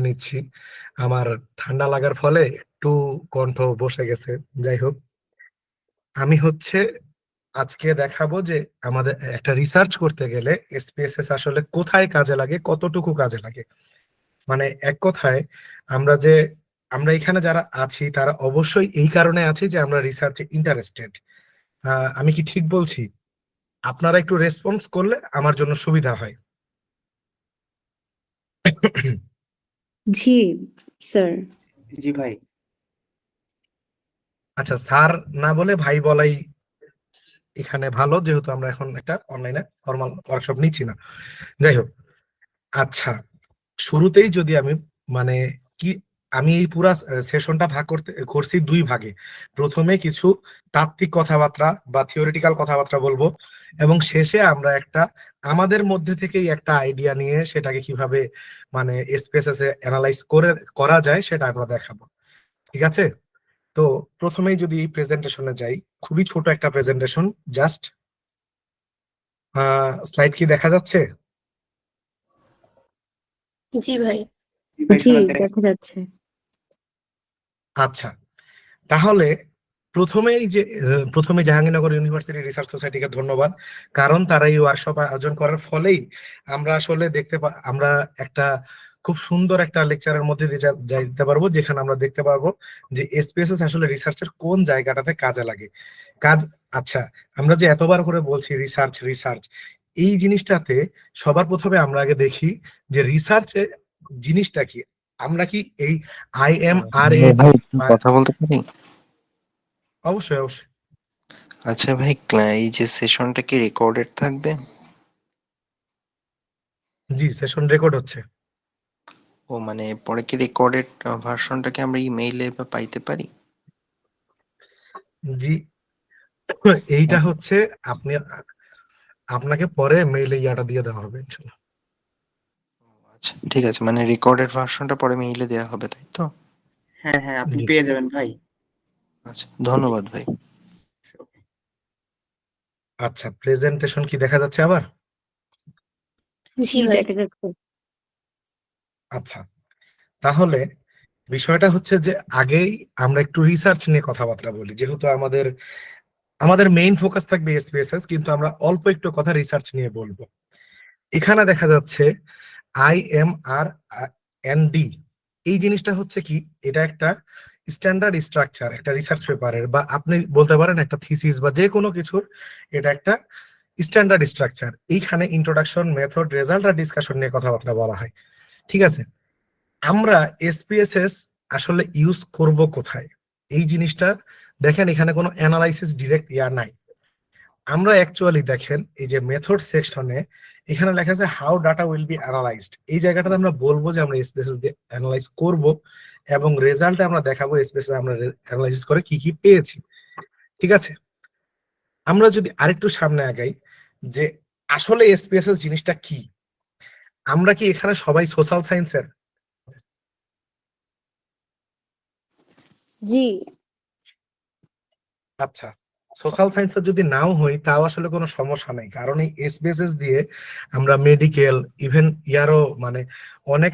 নিচ্ছি। আমার ঠান্ডা লাগার ফলে একটু কণ্ঠ বসে গেছে। যাই হোক, আমি আজকে দেখাবো যে আমাদের একটা রিসার্চ করতে গেলে এসপিএসএস আসলে কোথায় কাজে লাগে, কতটুকু কাজে লাগে। মানে এক কথায় আমরা যে আমরা এখানে যারা আছি তারা অবশ্যই এই কারণে আছি যে আমরা রিসার্চে ইন্টারেস্টেড। আমি কি ঠিক বলছি? আপনারা একটু রেসপন্স করলে আমার জন্য সুবিধা হয়। জি স্যার। জি ভাই। আচ্ছা, স্যার না বলে ভাই বলাই এখানে ভালো, যেহেতু আমরা এখন একটা অনলাইনে ফর্মাল ওয়ার্কশপ নিচ্ছি না। যাই হোক, আচ্ছা, শুরুতেই যদি আমি মানে কি আমি এই পুরা সেশনটা ভাগ করছি দুই ভাগে। প্রথমে কিছু তাত্ত্বিক কথাবার্তা বা থিওরিটিক্যাল কথাবার্তা বলবো, এবং শেষে আমরা আমাদের মধ্যে থেকেই একটা আইডিয়া নিয়ে সেটাকে কিভাবে মানে স্পেসেস এ অ্যানালাইজ করা যায় সেটা আমরা দেখাবো। ঠিক আছে? তো প্রথমেই যদি প্রেজেন্টেশনে যাই, খুবই ছোট একটা প্রেজেন্টেশন, জাস্ট স্লাইড কি দেখা যাচ্ছে? জি ভাই। জি ভাই, জি স্যার দেখা যাচ্ছে। আচ্ছা, তাহলে প্রথমে জাহাঙ্গীরনগর ইউনিভার্সিটি রিসার্চ সোসাইটিকে ধন্যবাদ, কারণ তারা এই ওয়ার্কশপ আয়োজন করার ফলেই আমরা আসলে আমরা একটা খুব সুন্দর একটা লেকচারের মধ্যে দিয়ে যাইতে পারবো, যেখানে আমরা দেখতে পারবো যে এসপিএসএস আসলে রিসার্চের কোন জায়গাটাতে কাজে লাগে। কাজ আচ্ছা, আমরা যে এতবার করে বলছি রিসার্চ রিসার্চ, এই জিনিসটাতে সবার প্রথমে আমরা আগে দেখি যে রিসার্চ জিনিসটা কি। আমরা কি এই IMRA ভাই একটু কথা বলতে পারি? অবশ্যই অবশ্যই। আচ্ছা ভাই, এই যে সেশনটা কি রেকর্ডেড থাকবে? জি, সেশন রেকর্ড হচ্ছে। ও মানে পরে কি রেকর্ডেড ভার্সনটাকে আমরা ইমেইলে বা পাইতে পারি? জি, এইটা হচ্ছে আপনি আপনাকে পরে মেইলে ইয়াটা দিয়ে দেওয়া হবে ইনশাল্লাহ। আচ্ছা ঠিক আছে, মানে রেকর্ডেড ভার্সনটা পরে মেইলে দেওয়া হবে, তাই তো? হ্যাঁ হ্যাঁ, আপনি জি, পেয়ে যাবেন ভাই। আচ্ছা ধন্যবাদ ভাই। আচ্ছা, প্রেজেন্টেশন কি দেখা যাচ্ছে আবার? জি দেখা যাচ্ছে। আচ্ছা, তাহলে বিষয়টা হচ্ছে যে আগেই আমরা একটু রিসার্চ নিয়ে কথাবার্তা বলি, যেহেতু আমাদের মেইন ফোকাস থাকবে এসপিএসএস, কিন্তু আমরা অল্প একটু কথা রিসার্চ নিয়ে বলবো। এখানে দেখা যাচ্ছে IMR&D, এই জিনিসটা হচ্ছে কি, এটা একটা স্ট্যান্ডার্ড স্ট্রাকচার একটা রিসার্চ পেপারের, বা আপনি বলতে পারেন একটা থিসিস বা যে কোনো কিছুর এটা একটা স্ট্যান্ডার্ড স্ট্রাকচার। এইখানে ইন্ট্রোডাকশন, মেথড, রেজাল্ট আর ডিসকাশন নিয়ে কথাবার্তা বলা হয়। ঠিক আছে? আমরা এসপিএসএস আসলে ইউজ করব কোথায়, এই জিনিসটা দেখেন, এখানে কোনো অ্যানালাইসিস ডিরেক্ট নাই। আমরা অ্যাকচুয়ালি দেখেন এই যে মেথড সেকশনে এখানে লেখা আছে how data will be analysed. এই জায়গাটাতে আমরা বলবো যে আমরা এসপিএসএস দিয়ে অ্যানালাইজ করব, এবং রেজাল্টে আমরা দেখাবো এসপিএসএস আমরা অ্যানালাইসিস করে কি কি পেয়েছি। ঠিক আছে? আমরা যদি আরেকটু সামনে আগাই যে আসলে এসপিএসএস জিনিসটা কি, আমরা কি এখানে সবাই সোশ্যাল সায়েন্সের? জি। আচ্ছা, সোশ্যাল সায়েন্সের যদি নাও হই তাও আসলে কোনো সমস্যা নাই, কারণ এই এসবিএসএস দিয়ে আমরা মেডিকেল, ইভেন ইয়ারও মানে অনেক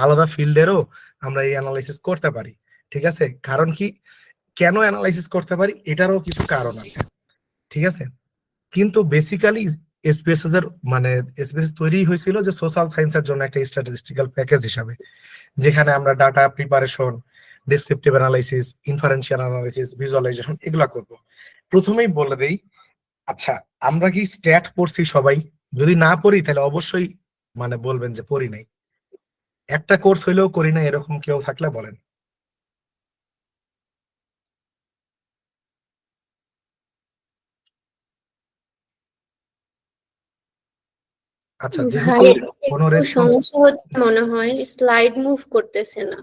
আলাদা ফিল্ডেরও আমরা এই অ্যানালাইসিস করতে পারি। ঠিক আছে? কারণ কি, কেন অ্যানালাইসিস করতে পারি এটারও কিছু কারণ আছে। ঠিক আছে? কিন্তু বেসিক্যালি এসপিএসএস এর মানে এসপিএসএস তৈরি হয়েছিল যে সোশ্যাল সায়েন্সের জন্য একটা স্ট্যাটিস্টিক্যাল প্যাকেজ হিসাবে, যেখানে আমরা data preparation, descriptive analysis, inferential analysis, visualisation এগুলা করব। প্রথমেই বলে দেই, আচ্ছা, আমরা কি স্ট্যাট পড়ছি সবাই? যদি না পড়ি তাহলে অবশ্যই মানে বলবেন যে পড়ি নাই। একটা কোর্স হইলেও করি না এরকম কেউ থাকলে বলেন। আচ্ছা, যেহেতু ভাই কোনো একটু রেসপন্স সমস্যা হচ্ছে মনে হয়, স্লাইড মুভ করতেছে না।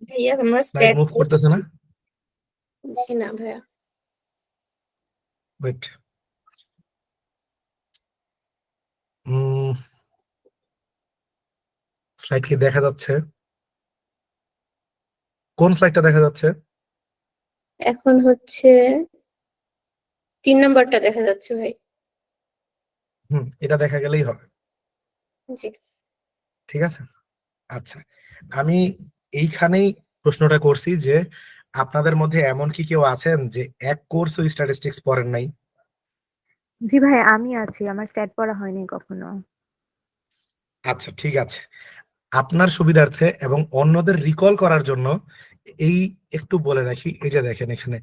ভাইয়া আমরা স্লাইড স্ট্যাট মুভ করতেছে না? জি না ভাইয়া। ওয়েট, স্লাইড কি দেখা যাচ্ছে? কোন স্লাইডটা দেখা যাচ্ছে? এখন হচ্ছে 3 নাম্বারটা দেখা যাচ্ছে ভাই। এটা দেখা গেলেই হবে। জি। ঠিক আছে? আচ্ছা, আমি এইখানেই প্রশ্নটা করছি যে আপনাদের মধ্যে এমন কি কেউ আছেন যে এক কোর্সও স্ট্যাটিস্টিক্স পড়েন নাই? জি ভাই, আমি আছি। আমার স্ট্যাট পড়া হয়নি কখনো। আচ্ছা, ঠিক আছে। আপনার সুবিধার্থে এবং অন্যদের রিকল করার জন্য এই একটু বলে রাখি, এই যে দেখেন এখানে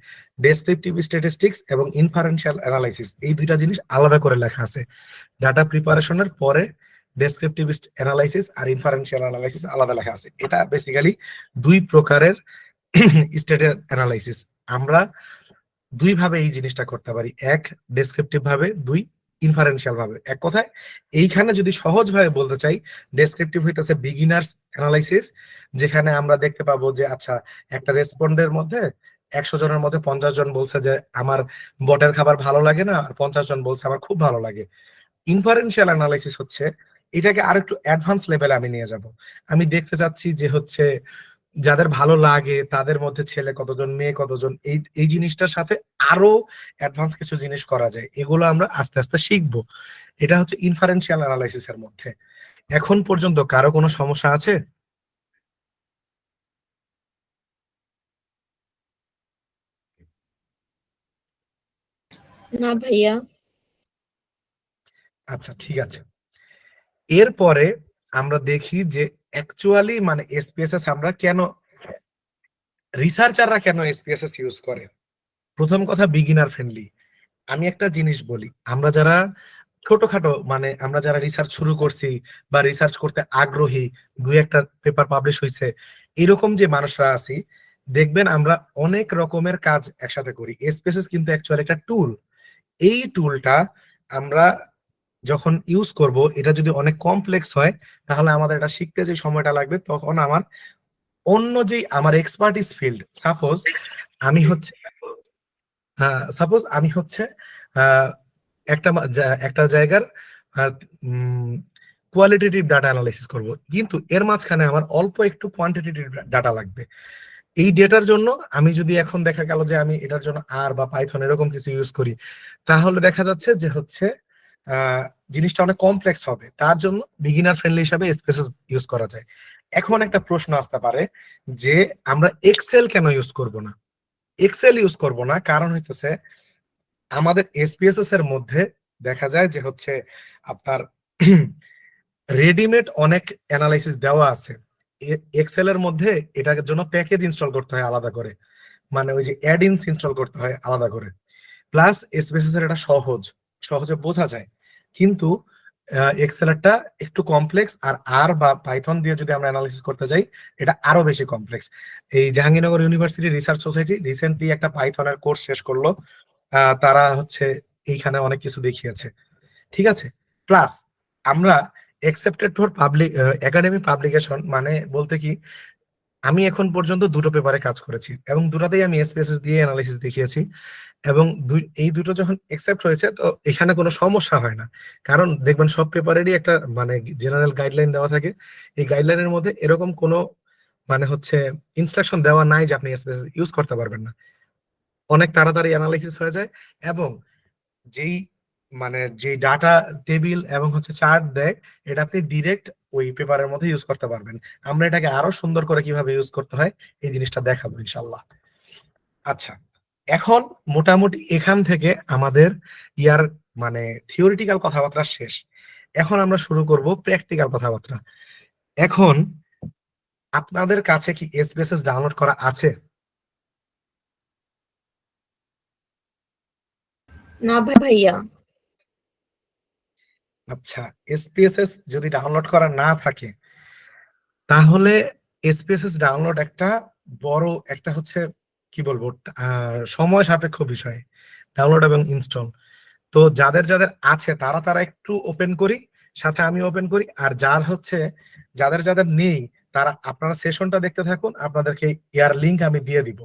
ডেসক্রিপটিভ স্ট্যাটিস্টিক্স এবং ইনফারেনশিয়াল অ্যানালাইসিস এই দুইটা জিনিস আলাদা করে লেখা আছে। ডাটা প্রিপারেশনের পরে ডেসক্রিপটিভ অ্যানালাইসিস আর ইনফারেনশিয়াল অ্যানালাইসিস আলাদা লেখা আছে। এটা বেসিক্যালি দুই প্রকারের স্ট্যাট অ্যানালাইসিস। আমরা দুই ভাবে এই জিনিসটা করতে পারি, এক ডেসক্রিপটিভ ভাবে, দুই ইনফারেনশিয়াল ভাবে। এক কথায় এইখানে যদি সহজ ভাবে বলতে চাই, ডেসক্রিপটিভ হইতেছে বিগিনার্স অ্যানালাইসিস, যেখানে আমরা দেখতে পাবো যে আচ্ছা একটা রেসপন্ডের মধ্যে 100 জনের মধ্যে 50 জন বলছে যে আমার বটের খাবার ভালো লাগে না, আর 50 জন বলছে আমার খুব ভালো লাগে। ইনফারেনশিয়াল অ্যানালাইসিস হচ্ছে এটাকে আরেকটু অ্যাডভান্স লেভেলে আমি নিয়ে যাব। আমি দেখতে চাচ্ছি যে হচ্ছে যাদের ভালো লাগে তাদের মধ্যে ছেলে কতজন মেয়ে কতজন, এই এই জিনিসটার সাথে আরো অ্যাডভান্স কিছু জিনিস করা যায়, এগুলো আমরা আস্তে আস্তে শিখবো। এটা হচ্ছে ইনফারেনশিয়াল অ্যানালাইসিস এর মধ্যে। এখন পর্যন্ত কারো কোনো সমস্যা আছে? না ভাইয়া। আচ্ছা, ঠিক আছে। এরপরে আমরা দেখি যে অ্যাকচুয়ালি মানে এসপিএসএস আমরা কেন, রিসার্চাররা কেন এসপিএসএস ইউজ করে। প্রথম কথা, বিগিনার ফ্রেন্ডলি। আমি একটা জিনিস বলি, আমরা যারা ছোটখাটো মানে আমরা যারা রিসার্চ শুরু করছি বা রিসার্চ করতে আগ্রহী, দুই একটা পেপার পাবলিশ হয়েছে, এরকম যে মানুষরা আছি, দেখবেন আমরা অনেক রকমের কাজ একসাথে করি। এসপিএসএস কিন্তু অ্যাকচুয়ালি একটা টুল। এই টুলটা আমরা যখন ইউজ করব, এটা যদি অনেক কমপ্লেক্স হয় তাহলে আমাদের এটা শিখতে যে সময়টা লাগবে, তখন আমার অন্য যে আমার এক্সপার্টিস ফিল্ড, সাপোজ আমি হচ্ছে সাপোজ আমি হচ্ছে আহ, একটা জায়গার কোয়ালিটেটিভ ডাটা অ্যানালাইসিস করব, কিন্তু এর মাঝখানে আমার অল্প একটু কোয়ান্টিটেটিভ ডাটা লাগবে। এই ডেটার জন্য আমি যদি এখন দেখা গেল যে আমি এটার জন্য আর বা পাইথন এরকম কিছু ইউজ করি, তাহলে দেখা যাচ্ছে যে হচ্ছে আহ, জিনিসটা অনেক কমপ্লেক্স হবে। তার জন্য বিগিনার ফ্রেন্ডলি হিসাবে স্পেসেস ইউজ করা যায়। এখন একটা প্রশ্ন আসতে পারে যে আমরা এক্সেল কেন ইউজ করব না। এক্সেল ইউজ করব না কারণ হইতেছে আমাদের এসপিএসএস এর মধ্যে দেখা যায় যে হচ্ছে আপনার রেডিমেড অনেক অ্যানালাইসিস দেওয়া আছে। এক্সেল এর মধ্যে এটার জন্য প্যাকেজ ইনস্টল করতে হয় আলাদা করে, মানে ওই যে অ্যাড ইনস ইনস্টল করতে হয় আলাদা করে। প্লাস এসপিএসএস এর এটা সহজে বোঝা যায়, কিন্তু এক্সেলেরটা একটু কমপ্লেক্স। আর আর বা পাইথন দিয়ে যদি আমরা অ্যানালাইসিস করতে যাই, এটা আরো বেশি কমপ্লেক্স। এই Jahangirnagar university research society recently একটা পাইথনের কোর্স শেষ করলো। তারা হচ্ছে এইখানে অনেক কিছু দেখিয়েছে, ঠিক আছে। প্লাস আমরা accepted for public academic publication, মানে বলতে কি আমি এখন পর্যন্ত দুটো পেপারে কাজ করেছি এবং দুটাতেই আমি এসপিএসএস দিয়ে অ্যানালাইসিস দেখিয়েছি, এবং এই দুটো যখন একসেপ্ট হয়েছে তো এখানে কোনো সমস্যা হয় না। কারণ দেখবেন সব পেপারেরই একটা মানে জেনারেল গাইডলাইন দেওয়া থাকে। এই গাইডলাইনের মধ্যে এরকম কোনো মানে হচ্ছে ইনস্ট্রাকশন দেওয়া নাই যে আপনি এসপিএসএস ইউজ করতে পারবেন না। অনেক তাড়াতাড়ি অ্যানালাইসিস হয়ে যায়, এবং যেই মানে যে ডাটা টেবিল এবং হচ্ছে চার্ট দেয়, এটা আপনি ডিরেক্ট ওই পেপারের মধ্যে ইউজ করতে পারবেন। আমরা এটাকে আরো সুন্দর করে কিভাবে ইউজ করতে হয় এই জিনিসটা দেখাবো ইনশাল্লাহ। আচ্ছা, এখন মোটামুটি এখান থেকে আমাদের ইয়ার মানে থিওরিটিক্যাল কথাবার্তা শেষ। এখন আমরা শুরু করব প্র্যাকটিক্যাল কথাবার্তা। এখন আপনাদের কাছে কি এসপিএসএস ডাউনলোড করা আছে? না ভাইয়া। আচ্ছা, এসপিএসএস যদি ডাউনলোড করা না থাকে তাহলে এসপিএসএস ডাউনলোড একটা বড় একটা হচ্ছে কি বলবো সময় সাপেক্ষ বিষয়, ডাউনলোড এবং ইনস্টল। তো যাদের যাদের আছে তারা তারা একটু ওপেন করি, সাথে আমি ওপেন করি। আর যার হচ্ছে যাদের যাদের নেই তারা আপনারা সেশনটা দেখতে থাকুন, আপনাদেরকে ইয়ার লিংক আমি দিয়ে দিব।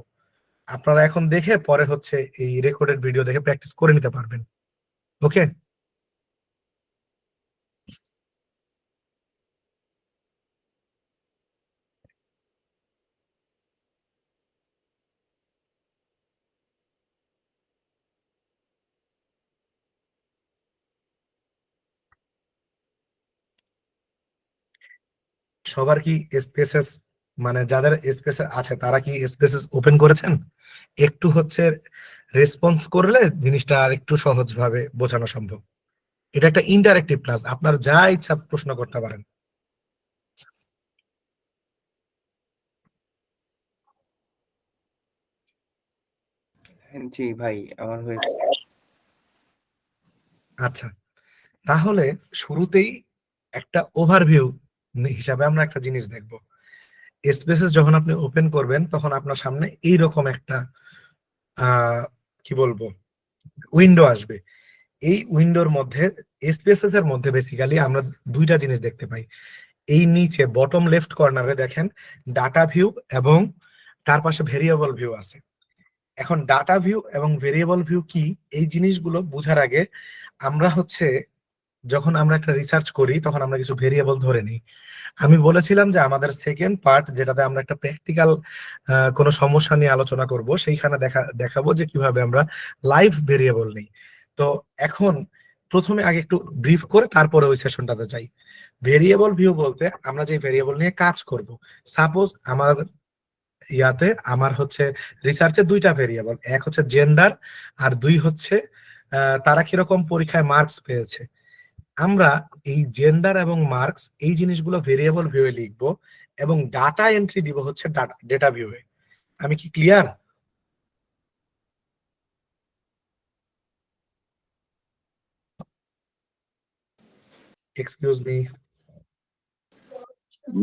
আপনারা এখন দেখে পরে হচ্ছে এই রেকর্ডেড ভিডিও দেখে প্র্যাকটিস করে নিতে পারবেন। ওকে, সবার কি স্পেসেস মানে যাদের স্পেসে আছে তারা কি স্পেসেস ওপেন করেছেন? একটু হচ্ছে রেসপন্স করলে জিনিসটা আর একটু সহজভাবে বোঝানো সম্ভব। এটা একটা ইন্টারেক্টিভ ক্লাস, আপনার যা ইচ্ছা প্রশ্ন করতে পারেন। জি ভাই, আমার হয়েছে। আচ্ছা, তাহলে শুরুতেই একটা ওভারভিউ হিসাবে আমরা একটা জিনিস দেখব। স্পেসেস যখন আপনি ওপেন করবেন তখন আপনার সামনে এইরকম একটা কি বলবো উইন্ডো আসবে। এই উইন্ডোর মধ্যে স্পেসেস এর মধ্যে বেসিক্যালি আমরা দুইটা জিনিস দেখতে পাই। এই নিচে বটম লেফট কর্নারে দেখেন ডাটা ভিউ এবং তার পাশে ভেরিয়েবল ভিউ আছে। এখন ডাটা ভিউ এবং ভেরিয়েবল ভিউ কি এই জিনিসগুলো বোঝার আগে আমরা হচ্ছে যখন আমরা একটা রিসার্চ করি তখন আমরা কিছু ভেরিয়েবল ধরে নিই। আমি বলেছিলাম যে আমাদের সেকেন্ড পার্ট যেটাতে আমরা একটা প্র্যাকটিক্যাল কোনো সমস্যা নিয়ে আলোচনা করব, সেইখানে দেখাবো যে কিভাবে আমরা লাইভ ভেরিয়েবল নিই। তো এখন প্রথমে আগে একটু ব্রিফ করে তারপরে ওই সেশনটাতে যাই। ভেরিয়েবল ভিউ বলতে আমরা যে ভেরিয়েবল নিয়ে কাজ করব, সাপোজ আমার আমার হচ্ছে রিসার্চে দুইটা ভেরিয়েবল, এক হচ্ছে জেন্ডার আর দুই হচ্ছে তারা কিরকম পরীক্ষায় মার্কস পেয়েছে। আমরা এই জেন্ডার এবং মার্কস এই জিনিসগুলো ভেরিয়েবল ভিউয়ে লিখবো এবং ডাটা এন্ট্রি দিব হচ্ছে ডেটা ভিউয়ে। আমি কি ক্লিয়ার? এক্সকিউজ মি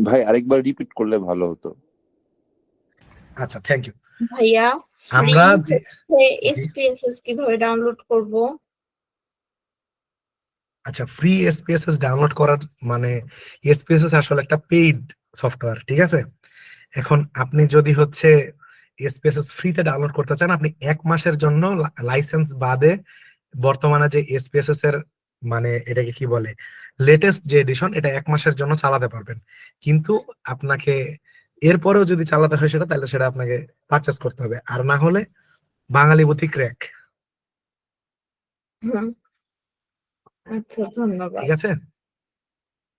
ভাই আরেকবার রিপিট করলে ভালো হতো। আচ্ছা, থ্যাংক ইউ। ভাইয়া আমরা এসপিএসএস কিভাবে ডাউনলোড করব? আচ্ছা, ফ্রি এসপিএসএস ডাউনলোড করার মানে এসপিএসএস আসলে একটা পেইড সফটওয়্যার, ঠিক আছে? এখন আপনি যদি হচ্ছে এসপিএসএস ফ্রিতে ডাউনলোড করতে চান, আপনি 1 মাসের জন্য লাইসেন্স বাদে বর্তমানে যে এসপিএসএস এর মানে এটাকে কি বলে লেটেস্ট যে এডিশন, এটা 1 মাসের জন্য চালাতে পারবেন। কিন্তু আপনাকে এরপরেও যদি চালাতে হয় সেটা, তাহলে সেটা আপনাকে পারচেস করতে হবে, আর না হলে বাঙালি বুদ্ধি ক্র্যাক। আচ্ছা, ধন্যবাদ। ঠিক আছে?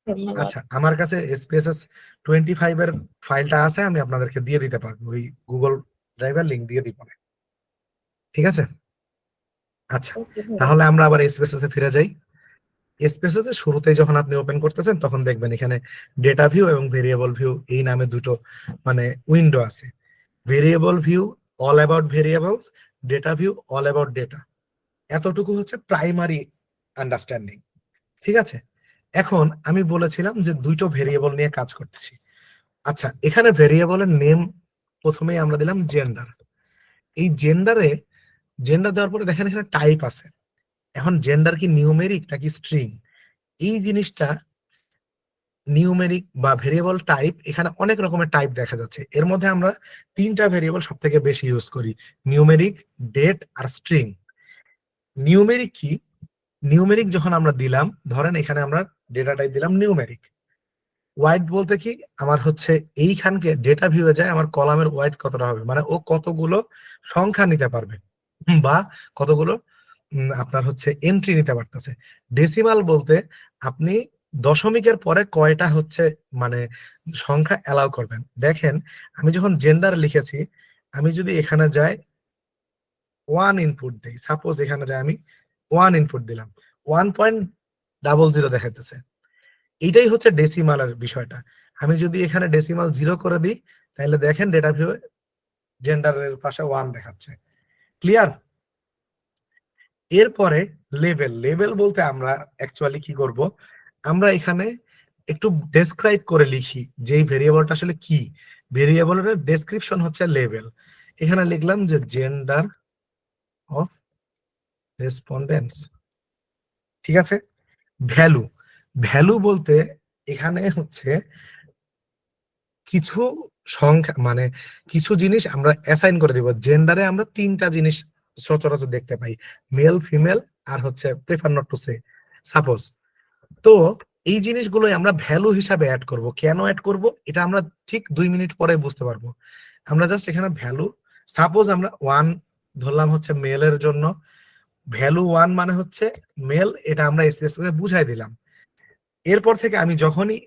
ধন্যবাদ। আচ্ছা, আমার কাছে এসপিএসএস 25 এর ফাইলটা আছে, আমি আপনাদেরকে দিয়ে দিতে পারবো, ওই গুগল ড্রাইভের লিংক দিয়ে দিব। ঠিক আছে? আচ্ছা, ওকে ভাইয়া। তাহলে আমরা আবার এসপিএসএস এ ফিরে যাই। এসপিএসএস এর শুরুতেই যখন আপনি ওপেন করতেছেন তখন দেখবেন এখানে ডেটা ভিউ এবং ভেরিয়েবল ভিউ এই নামে দুটো মানে উইন্ডো আছে। Variable view all about variables, data view all about data. এতটুকু হচ্ছে প্রাইমারি আন্ডারস্ট্যান্ডিং। ঠিক আছে? এখন আমি বলেছিলাম যে দুটো ভেরিয়েবল নিয়ে কাজ করতেছি। আচ্ছা, এখানে ভেরিয়েবলের নেম প্রথমেই আমরা দিলাম জেন্ডার। এই জেন্ডার দেওয়ার পরে দেখেন এখানে টাইপ আছে। এখন জেন্ডার কি নিউমেরিক নাকি স্ট্রিং, এই জিনিসটা নিউমেরিক বা ভেরিয়েবল টাইপ, এখানে অনেক রকমের টাইপ দেখা যাচ্ছে। এর মধ্যে আমরা 3টা ভেরিয়েবল সব থেকে বেশি ইউজ করি, নিউমেরিক, ডেট আর স্ট্রিং। নিউমেরিক কি? নিউমেরিক যখন আমরা দিলাম, ধরেন এখানে আমরা ডেটা টাইপ দিলাম নিউমেরিক। ওয়াইড বলতে কি আমার হচ্ছে এইখানকে ডেটা ভিউয়ে যায় আমার কলামের ওয়াইড কতটা হবে, মানে ও কতগুলো সংখ্যা নিতে পারবে বা কতগুলো আপনার হচ্ছে এন্ট্রি নিতে পারতেছে। ডেসিমাল বলতে আপনি দশমিকের পরে কয়টা হচ্ছে মানে সংখ্যা অ্যালাউ করবেন। দেখেন আমি যখন জেন্ডার লিখেছি, আমি যদি এখানে যাই 1 ইনপুট দেই, সাপোজ এখানে যাই আমি 1 ইনপুট দিলাম, 1.00 দেখাইতেছে। এইটাই হচ্ছে ডেসিমালের বিষয়টা। আমি যদি এখানে ডেসিমাল 0 করে দিই, তাহলে দেখেন ডেটা ভিউ জেন্ডারের পাশে 1 দেখাচ্ছে। ক্লিয়ার? এরপরে লেভেল বলতে আমরা অ্যাকচুয়ালি কি করব, আমরা এখানে একটু ডেসক্রাইব করে লিখি যে এই ভেরিয়েবলটা আসলে কি। ভেরিয়েবলের ডেসক্রিপশন হচ্ছে লেভেল। এখানে লিখলাম যে জেন্ডার অফ রেসপন্ডেন্টস। ঠিক আছে? ভ্যালু বলতে এখানে হচ্ছে কিছু সংখ্যা মানে কিছু জিনিস আমরা অ্যাসাইন করে দিব। জেন্ডারে আমরা 3টা জিনিস সচরাচর দেখতে পাই, মেল, ফিমেল আর হচ্ছে prefer not to say, suppose. তো এই জিনিসগুলোই আমরা ভ্যালু হিসাবে অ্যাড করব। কেন অ্যাড করব এটা আমরা ঠিক 2 মিনিট পরে বুঝতে পারবো। আমরা জাস্ট এখানে ভ্যালু, সাপোজ আমরা 1 ধরলাম হচ্ছে মেলের জন্য, ভ্যালু 1 মানে হচ্ছে মেল, এটা আমরা এসপিএস বুঝাই দিলাম। এরপর থেকে আমি যখনই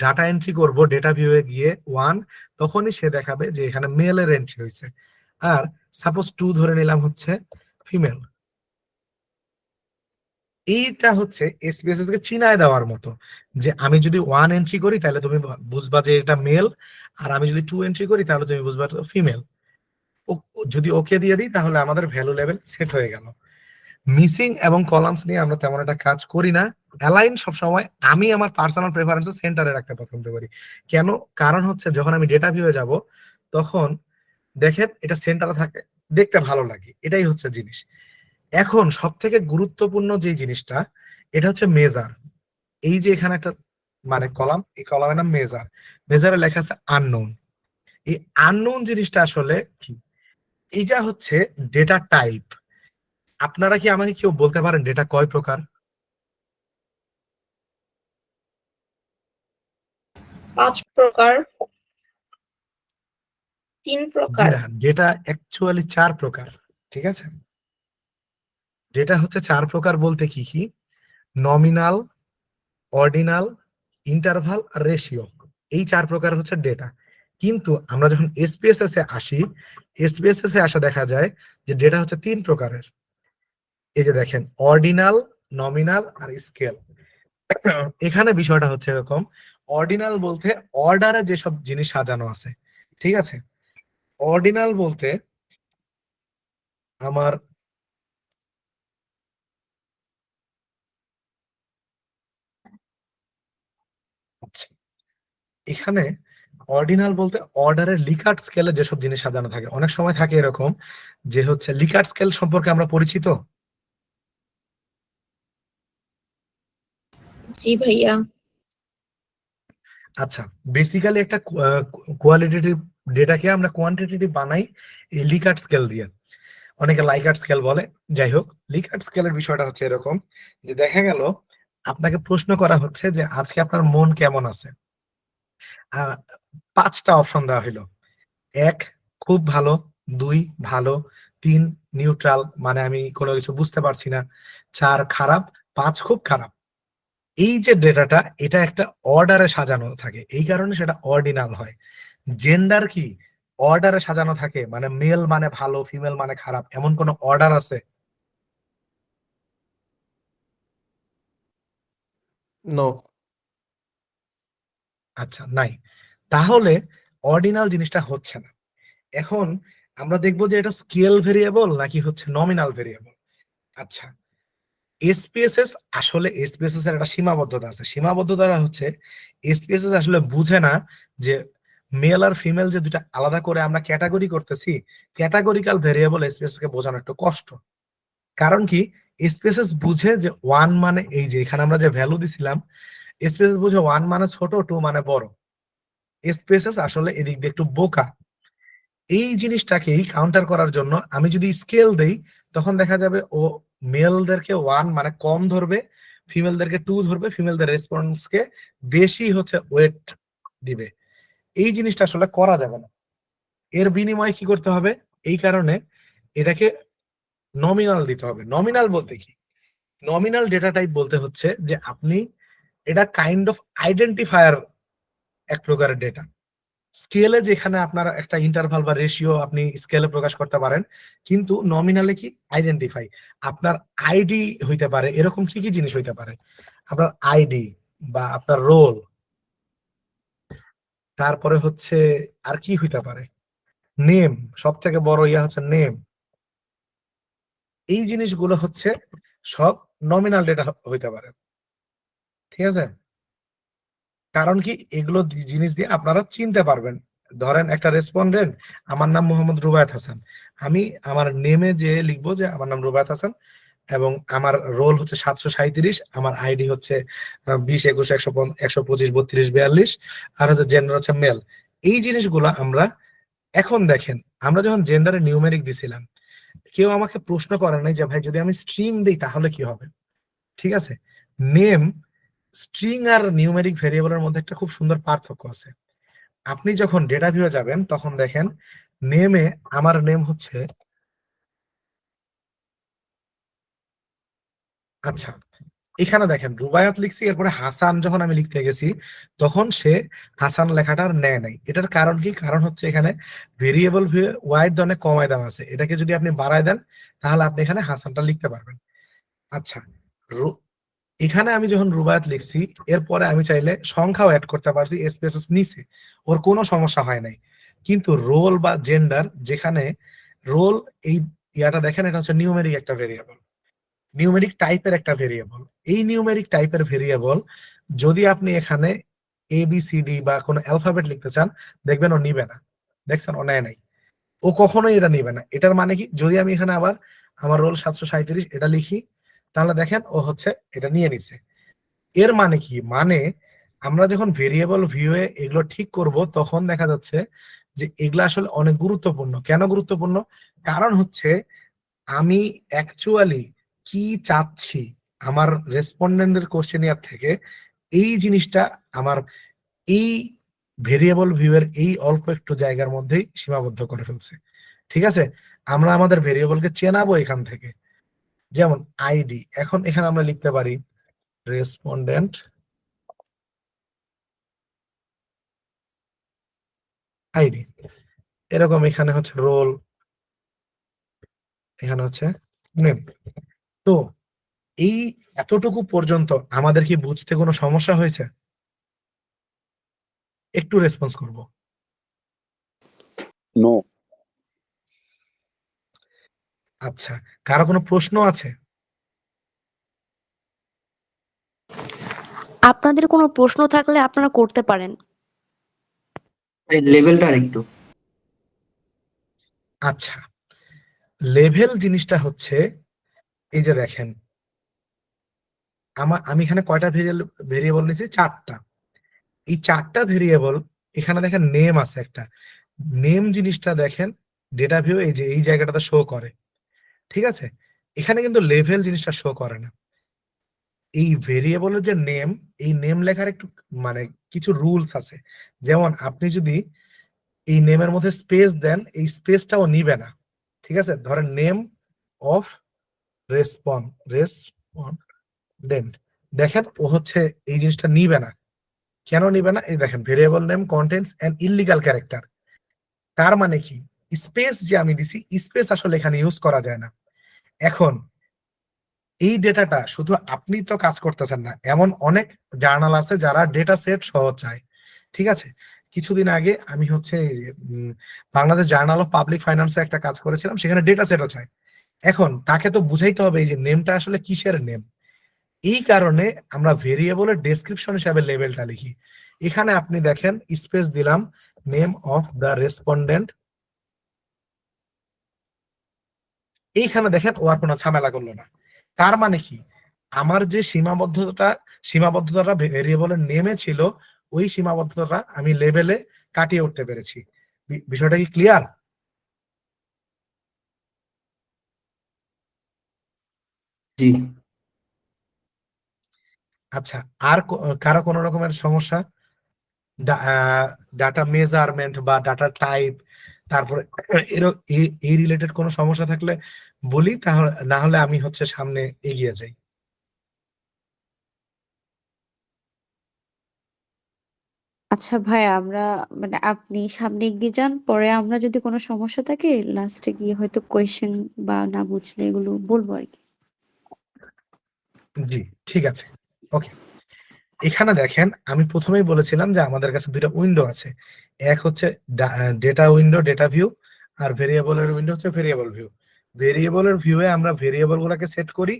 ডাটা এন্ট্রি করব ডেটা ভিউয়ে গিয়ে 1, তখনই সে দেখাবে যে এখানে মেলের এন্ট্রি হয়েছে। আর সাপোজ 2 ধরে নিলাম হচ্ছে ফিমেল। এইটা হচ্ছে এসপিএসএস কে চিনায় দেওয়ার মতো, যে আমি যদি 1 এন্ট্রি করি তাহলে তুমি বুঝবা যে এটা মেল, আর আমি যদি 2 এন্ট্রি করি তাহলে তুমি বুঝবা ফিমেল। যদি ওকে দিয়ে দিই তাহলে আমাদের ভ্যালু লেভেল সেট হয়ে গেল। মিসিং এবং কলামস নিয়ে আমরা তেমন একটা কাজ করি না। অ্যালাইন সবসময় আমি আমার পার্সোনাল প্রেফারেন্স সেন্টারে রাখতে পছন্দ করি। কেন? কারণ হচ্ছে যখন আমি ডেটা ভিউয়ে যাব তখন দেখেন এটা সেন্টারে থাকে, দেখতে ভালো লাগে, এটাই হচ্ছে জিনিস। এখন সব থেকে গুরুত্বপূর্ণ যে জিনিসটা, এটা হচ্ছে মেজার। এই যে এখানে একটা মানে কলাম, এই কলামের নাম মেজার। মেজারে লেখা আছে আননোন। এই আননোন জিনিসটা আসলে কি? এটা হচ্ছে ডেটা টাইপ। আপনারা কি আমাকে কেউ বলতে পারেন ডেটা কয় প্রকার? 5 প্রকার, 3 জি প্রকার। না, ডেটা অ্যাকচুয়ালি 4 প্রকার। ঠিক আছে, ডেটা হচ্ছে 4 প্রকার বলতে কি কি? নমিনাল, অর্ডিনাল, ইন্টারভাল আর রেশিও। এই 4 প্রকার হচ্ছে ডেটা। কিন্তু আমরা যখন এসপিএসএস এ আসি, এসপিএসএস এ আসা দেখা যায় যে ডেটা হচ্ছে 3 প্রকারের। এই যে দেখেন, অর্ডিনাল, নমিনাল আর স্কেল। এখানে বিষয়টা হচ্ছে এরকম, অর্ডিনাল বলতে অর্ডারে যেসব জিনিস সাজানো আছে। ঠিক আছে, অর্ডিনাল বলতে আমার আচ্ছা, এখানে অর্ডিনাল বলতে অর্ডারের লিকার্ট স্কেলে যেসব জিনিস সাজানো থাকে। অনেক সময় থাকে এরকম যে হচ্ছে লিকার্ট স্কেল সম্পর্কে আমরা পরিচিত। জি ভাইয়া। আচ্ছা, বেসিক্যালি একটা কোয়ালিটেটিভ ডেটাকে আমরা কোয়ান্টিটেটিভ বানাই এই লিকার্ট স্কেল দিয়ে। অনেকে লাইকার্ট স্কেল বলে। যাই হোক, লিকার্ট স্কেলের বিষয়টা হচ্ছে এরকম যে দেখা গেল আপনাকে প্রশ্ন করা হচ্ছে যে আজকে আপনার মন কেমন আছে। 5টা অপশন দেওয়া হইলো। 1 খুব ভালো, 2 ভালো, 3 নিউট্রাল মানে আমি কোনো কিছু বুঝতে পারছি না, 4 খারাপ, 5 খুব খারাপ। এই যে ডেটাটা, এটা একটা অর্ডারে সাজানো থাকে, এই কারণে সেটা অর্ডিনাল হয়। জেন্ডার কি? অর্ডারে সাজানো থাকে, মানে মেল মানে ভালো, ফিমেল মানে খারাপ, এমন কোন অর্ডার আছে? নো। আচ্ছা, নাই। তাহলে অর্ডিনাল জিনিসটা হচ্ছে না। এখন আমরা দেখবো যে এটা স্কেল ভেরিয়েবল নাকি হচ্ছে নমিনাল ভেরিয়েবল। আচ্ছা, এসপিএসএস আসলে এসপিএসএস এর একটা সীমাবদ্ধতা আছে। সীমাবদ্ধতা হচ্ছে এসপিএসএস আসলে বুঝে না যে মেল আর ফিমেল যে দুটা আলাদা করে আমরা ক্যাটাগরি করতেছি, ক্যাটাগরিক্যাল ভেরিয়েবল এসপিএসএস কে বোঝানো একটু কষ্ট। কারণ কি? এসপিএসএস বুঝে যে 1 মানে এই যে এখানে আমরা যে ভ্যালু দিছিলাম, এসপিএসএস বুঝে 1 মানে ছোট, 2 মানে বড়। এসপিএসএস আসলে এদিক দিয়ে একটু বোকা। এই জিনিসটাকেই কাউন্টার করার জন্য আমি যদি স্কেল দেই, তখন দেখা যাবে ও মেলদেরকে 1 মানে কম ধরবে, ফিমেলদেরকে 2 ধরবে, ফিমেলদের রেসপন্সকে বেশি হচ্ছে ওয়েট দিবে। এই জিনিসটা আসলে করা যাবে না। এর বিনিময়ে কি করতে হবে? এই কারণে এটাকে নমিনাল দিতে হবে। নমিনাল বলতে কি? নমিনাল ডেটা টাইপ বলতে হচ্ছে যে আপনি এটা কাইন্ড অফ আইডেন্টিফায়ার এক প্রকারের ডেটা। স্কেলে যেখানে আপনার একটা ইন্টারভাল বা রেশিও আপনি স্কেলে প্রকাশ করতে পারেন, কিন্তু নমিনালে কি? আইডেন্টিফাই। আপনার আইডি হইতে পারে, এরকম কি কি জিনিস হইতে পারে? আপনার আইডি বা আপনার রোল, তারপরে হচ্ছে আর কি হইতে পারে? নেম, সব থেকে বড় ইয়া হচ্ছে নেম। এই জিনিসগুলো হচ্ছে সব নমিনাল ডেটা হইতে পারে। ঠিক আছে, কারণ কি? এগুলো জিনিস দিয়ে আপনারা চিনতে পারবেন। ধরেন একটা রেসপন্ডেন্ট, আমার নাম মোহাম্মদ রুবায়েত হাসান, আমি আমার নেমে যে লিখবো যে আমার নাম রুবায়েত হাসান এবং আমার রোল হচ্ছে 737, আমার আইডি হচ্ছে 20 21 125 32 42, আর হচ্ছে জেন্ডার হচ্ছে মেল। এই জিনিসগুলো আমরা এখন দেখেন, আমরা যখন জেন্ডারে নিউমেরিক দিছিলাম, কেউ আমাকে প্রশ্ন করে নাই যে ভাই যদি আমি স্ট্রিং দিই তাহলে কি হবে। ঠিক আছে, নেম, স্ট্রিং আর নিউমেরিক ভেরিয়েবলের মধ্যে একটা খুব সুন্দর পার্থক্য আছে। আপনি যখন ডেটা ভিউয়ে যাবেন তখন দেখেন নেমে আমার নেম হচ্ছে, আচ্ছা এখানে দেখেন রুবায়াত লিখছি, এরপরে হাসান যখন আমি লিখতে গেছি তখন সে হাসান লেখাটার নেয় নাই। এটার কারণ কি? কারণ হচ্ছে এখানে ভেরিয়েবল ওয়াইড ধরনের কমায় দেওয়া আছে, এটাকে যদি আপনি বাড়ায় দেন তাহলে আপনি এখানে হাসানটা লিখতে পারবেন। আচ্ছা, এখানে আমি যখন রুবায়াত লিখছি এরপরে আমি চাইলে সংখ্যাও অ্যাড করতে পারছি স্পেসেস নিচে, ওর কোনো সমস্যা হয় নাই। কিন্তু রোল বা জেন্ডার, যেখানে রোল এই ইয়াটা দেখেন, এটা হচ্ছে নিউমেরিক একটা ভেরিয়েবল, নিউমেরিক টাইপের একটা ভেরিয়েবল। এই নিউমেরিক টাইপের ভেরিয়েবল যদি আপনি এখানে ABCD বা কোনো অ্যালফাবেট লিখতে চান, দেখবেন ও নিবে না। দেখছেন, ও নেয় নাই, ও কখনোই এটা নিবে না। এটার মানে কি? যদি আমি এখানে আবার আমার রোল 737 এটা লিখি, তাহলে দেখেন ও হচ্ছে এটা নিয়ে নিছে। এর মানে কি? মানে আমরা যখন ভেরিয়েবল ভিউয়ে এগুলো ঠিক করব তখন দেখা যাচ্ছে যে এগুলো আসলে অনেক গুরুত্বপূর্ণ। কেন গুরুত্বপূর্ণ? কারণ হচ্ছে আমি অ্যাকচুয়ালি কি চাচ্ছি আমার রেসপন্ডেন্টের কোশ্চেনিয়ার থেকে, এই জিনিসটা আমার এই ভেরিয়েবল ভিউয়ের এই অল্প একটু জায়গার মধ্যেই সীমাবদ্ধ করে ফেলছে। ঠিক আছে, আমরা আমাদের ভেরিয়েবলকে চেনাবো এখান থেকে। যেমন আইডি, এখন এখানে আমরা লিখতে পারি রেসপন্ডেন্ট আইডি, এরকম এখানে হচ্ছে রোল, এখানে হচ্ছে নেম। তো এই এতটুকু পর্যন্ত আমাদের কি বুঝতে কোনো সমস্যা হয়েছে? একটু রেসপন্স করব। নো। আচ্ছা, কারো কোনো প্রশ্ন আছে? আপনাদের কোনো প্রশ্ন থাকলে আপনারা করতে পারেন। লেভেলটা আরেকটু। আচ্ছা, লেভেল জিনিসটা হচ্ছে এই যে দেখেন, আমি এখানে কয়টা ভেরিয়েবল নিয়েছি? 4টা। এই 4টা ভেরিয়েবল, এখানে দেখেন নেম আছে একটা, নেম জিনিসটা দেখেন ডেটা ভিউ এই যে এই জায়গাটাতে শো করে। ঠিক আছে, এখানে কিন্তু লেভেল জিনিসটা শো করে না। এই ভেরিয়েবলের যে নেম, এই নেম লেখার একটু মানে কিছু রুলস আছে। যেমন আপনি যদি এই নেমের মধ্যে স্পেস দেন, এই স্পেসটাও নিবে না। ঠিক আছে, ধরেন নেম অফ রেসপন্ডেন্ট, দেখেন ও হচ্ছে এই জিনিসটা নিবে না। কেন নিবে না? এই দেখেন, variable name contents an illegal character. তার মানে কি? স্পেস যে আমি দিছি, স্পেস আসলে এখানে ইউজ করা যায় না। এখন এই ডেটাটা শুধু আপনি তো কাজ করতেছেন না, এমন অনেক জার্নাল আছে যারা ডেটা সেট সহ চায়। ঠিক আছে, কিছুদিন আগে আমি হচ্ছে বাংলাদেশ জার্নাল অফ পাবলিক ফাইন্যান্সে একটা কাজ করেছিলাম, সেখানে ডেটা সেটও চায়। এখন তাকে তো বুঝাইতে হবে এই যে নেমটা আসলে কিসের নেম। এই কারণে আমরা ভেরিয়েবলের ডেসক্রিপশন হিসাবে লেভেলটা লিখি। এখানে আপনি দেখেন স্পেস দিলাম, নেম অফ দ্য রেসপন্ডেন্ট, এইখানে দেখেন ও আর কোনো ঝামেলা করলো না। তার মানে কি? আমার যে সীমাবদ্ধতাটা ভেরিয়েবলের নেমে ছিল, ওই সীমাবদ্ধতাটা আমি লেভেলে কাটিয়ে উঠতে পেরেছি। বিষয়টা কি ক্লিয়ার? জি। আচ্ছা, আর কারো কোনো রকমের সমস্যা? ডাটা মেজারমেন্ট বা ডাটা টাইপ, তারপরে এই রিলেটেড কোনো সমস্যা থাকলে বলি, তাহলে না হলে আমি হচ্ছে সামনে এগিয়ে যাই। আচ্ছা ভাই, আমরা মানে আপনি সামনে এগিয়ে যান, পরে আমরা যদি কোনো সমস্যা থাকে লাস্টে গিয়ে হয়তো কোয়েশ্চেন বা না বুঝলে এগুলো বলবো আর কি। জি, ঠিক আছে, ওকে। এখানে দেখেন, আমি প্রথমেই বলেছিলাম যে আমাদের কাছে দুইটা উইন্ডো আছে। এক হচ্ছে ডেটা উইন্ডো, ডেটা ভিউ, আর ভেরিয়েবলের উইন্ডো হচ্ছে ভেরিয়েবল ভিউ। ভেরিয়েবলের ভিউয়ে আমরা ভেরিয়েবল গুলাকে সেট করি,